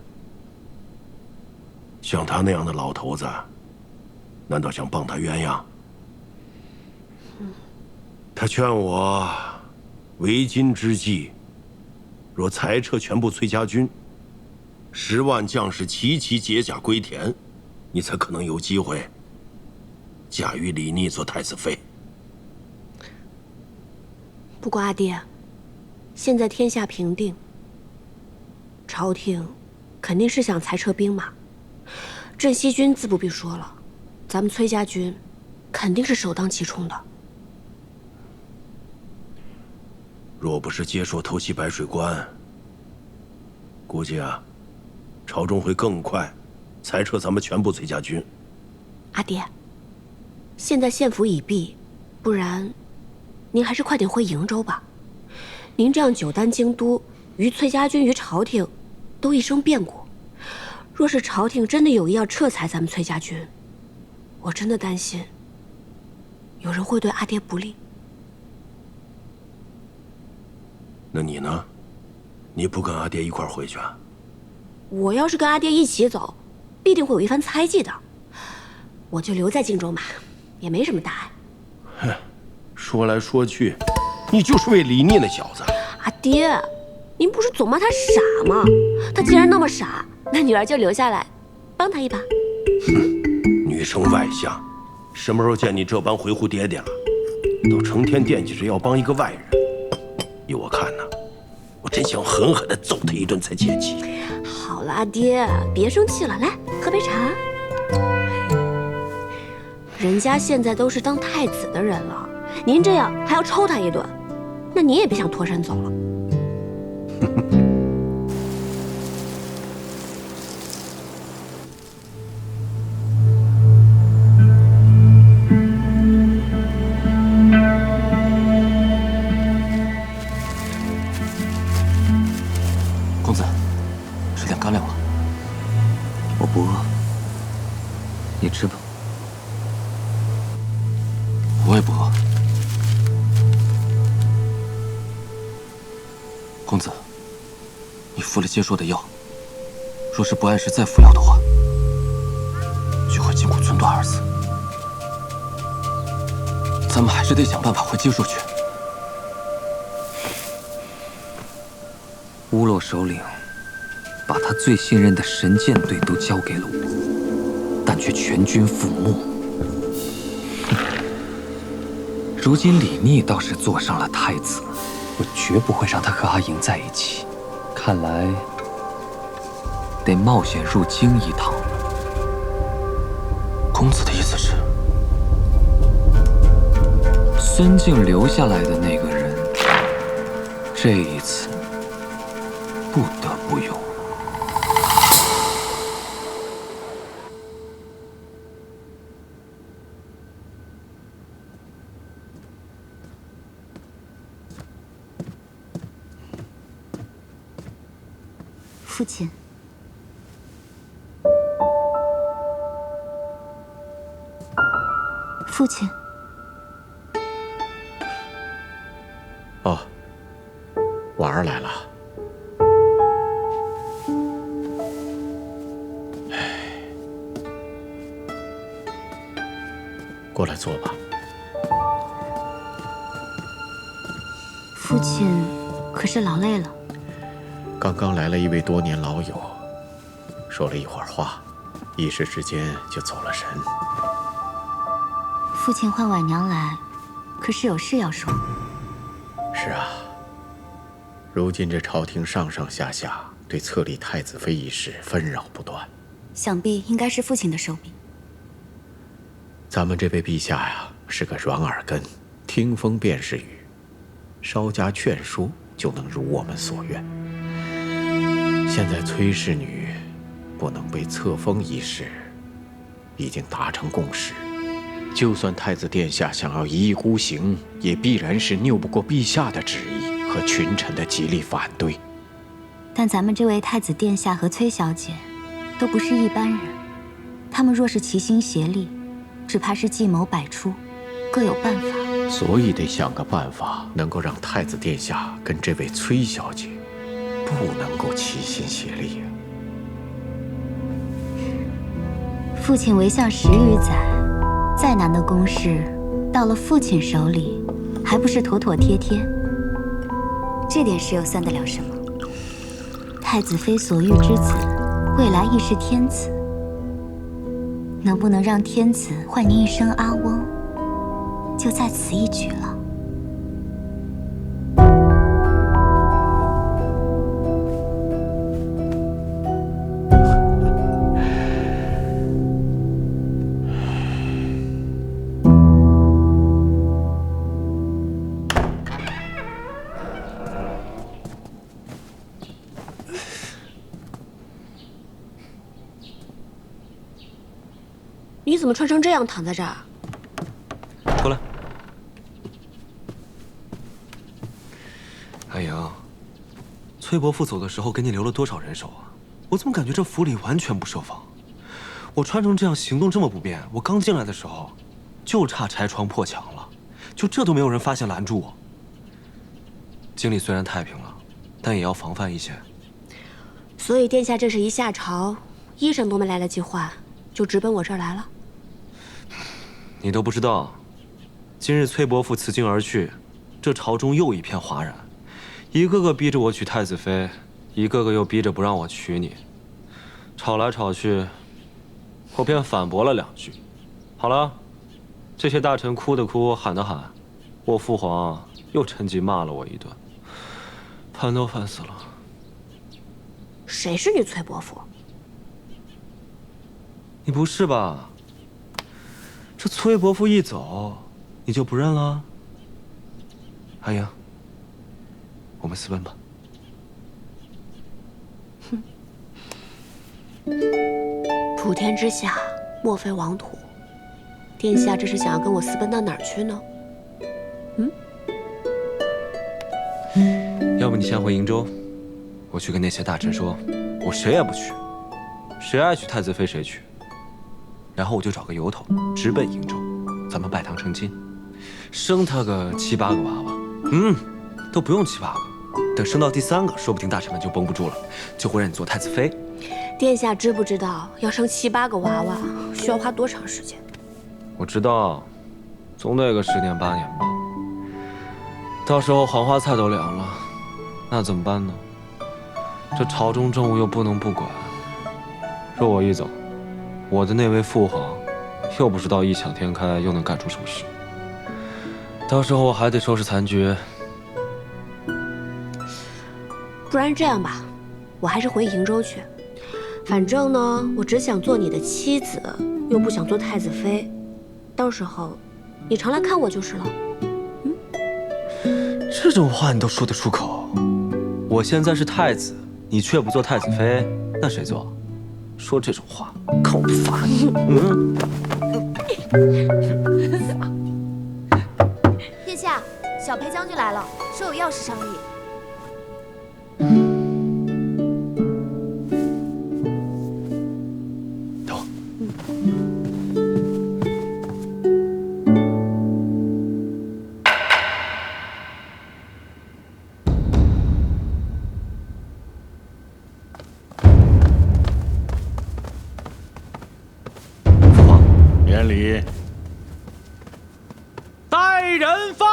像他那样的老头子，难道想傍他鸳鸯？他劝我，为今之计，若裁撤全部崔家军，10万将士齐齐解甲归田，你才可能有机会驾驭李逆做太子妃。不过阿爹，现在天下平定，朝廷肯定是想裁撤兵马，镇西军自不必说了，咱们崔家军肯定是首当其冲的。若不是接说偷袭白水关，估计啊，朝中会更快裁撤咱们全部崔家军。阿爹，现在县府已闭，不然您还是快点回瀛州吧。您这样久担京都，于崔家军于朝廷都一生变故。若是朝廷真的有意要撤裁咱们崔家军，我真的担心有人会对阿爹不利。那你呢？你不跟阿爹一块儿回去啊？我要是跟阿爹一起走，必定会有一番猜忌的。我就留在荆州嘛，也没什么大碍。哼，说来说去，你就是为李逆那小子。阿爹，您不是总骂他傻吗？他既然那么傻，那女儿就留下来，帮他一把。哼，女生外向，什么时候见你这般维护爹爹了？都成天惦记着要帮一个外人。依我看呢，我真想狠狠地揍他一顿才解气。好了，阿爹，别生气了，来喝杯茶。人家现在都是当太子的人了，您这样还要抽他一顿，那你也别想脱身走了。公子，吃点干粮吧。我不饿，你吃吧。我也不饿。公子，你服了接说的药，若是不按时再服药的话，就会筋骨寸断而死。咱们还是得想办法回接说去。乌洛首领把他最信任的神剑队都交给了我，但却全军覆没。如今李逆倒是坐上了太子，我绝不会让他和阿莹在一起。看来得冒险入京一趟了。公子的意思是，孙敬留下来的那个人，这一次不得不用。父亲，父亲。哦，婉儿来了。过来坐吧。父亲可是劳累了。刚刚来了一位多年老友，说了一会儿话，一时之间就走了神。父亲唤婉娘来，可是有事要说。是啊，如今这朝廷上上下下对册立太子妃一事纷扰不断，想必应该是父亲的手笔。咱们这位陛下呀，是个软耳根，听风便是雨，稍加劝说就能如我们所愿。现在崔氏女不能被册封一事，已经达成共识。就算太子殿下想要一意孤行，也必然是拗不过陛下的旨意和群臣的极力反对。但咱们这位太子殿下和崔小姐都不是一般人，他们若是齐心协力，只怕是计谋百出，各有办法。所以得想个办法，能够让太子殿下跟这位崔小姐不能够齐心协力呀。父亲为相10余载，再难的公事，到了父亲手里，还不是妥妥帖帖？这点事又算得了什么？太子妃所育之子，未来亦是天子。能不能让天子唤您一声阿翁，就在此一举了。你怎么穿成这样躺在这儿？过来。阿莹，崔伯父走的时候给你留了多少人手啊？我怎么感觉这府里完全不设防？我穿成这样，行动这么不便，我刚进来的时候，就差拆窗破墙了，就这都没有人发现拦住我。京里虽然太平了，但也要防范一些。所以殿下这是一下朝，衣裳都没来得及换，就直奔我这儿来了。你都不知道，今日崔伯父辞京而去，这朝中又一片哗然，一个个逼着我娶太子妃，一个个又逼着不让我娶你，吵来吵去，我便反驳了2句。好了，这些大臣哭的哭，喊的喊，我父皇又趁机骂了我一顿，烦都烦死了。谁是你崔伯父？你不是吧？这崔伯父一走，你就不认了？阿英，我们私奔吧。普天之下，莫非王土。殿下这是想要跟我私奔到哪儿去呢？要不你先回瀛州，我去跟那些大臣说，我谁也不娶，谁爱娶太子妃谁娶。然后我就找个由头，直奔瀛州，咱们拜堂成亲，生他个7、8个娃娃。都不用7、8个，等生到第3个，说不定大臣们就绷不住了，就会让你做太子妃。殿下知不知道，要生7、8个娃娃需要花多长时间？我知道，总得个10年8年吧。到时候黄花菜都凉了，那怎么办呢？这朝中政务又不能不管，若我一走，我的那位父皇又不知道异想天开又能干出什么事。到时候我还得收拾残局。不然这样吧，我还是回瀛州去。反正呢，我只想做你的妻子，又不想做太子妃。到时候，你常来看我就是了。这种话你都说得出口？我现在是太子，你却不做太子妃，那谁做？说这种话，看我不罚你！殿下，小裴将军来了，说有要事商议。免礼。带人犯。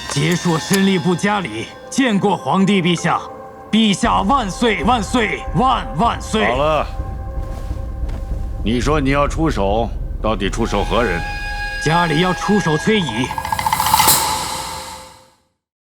杰硕身力不加礼，见过皇帝陛下。陛下万岁万岁万万岁！好了，你说你要出手，到底出手何人？家里要出手崔乙，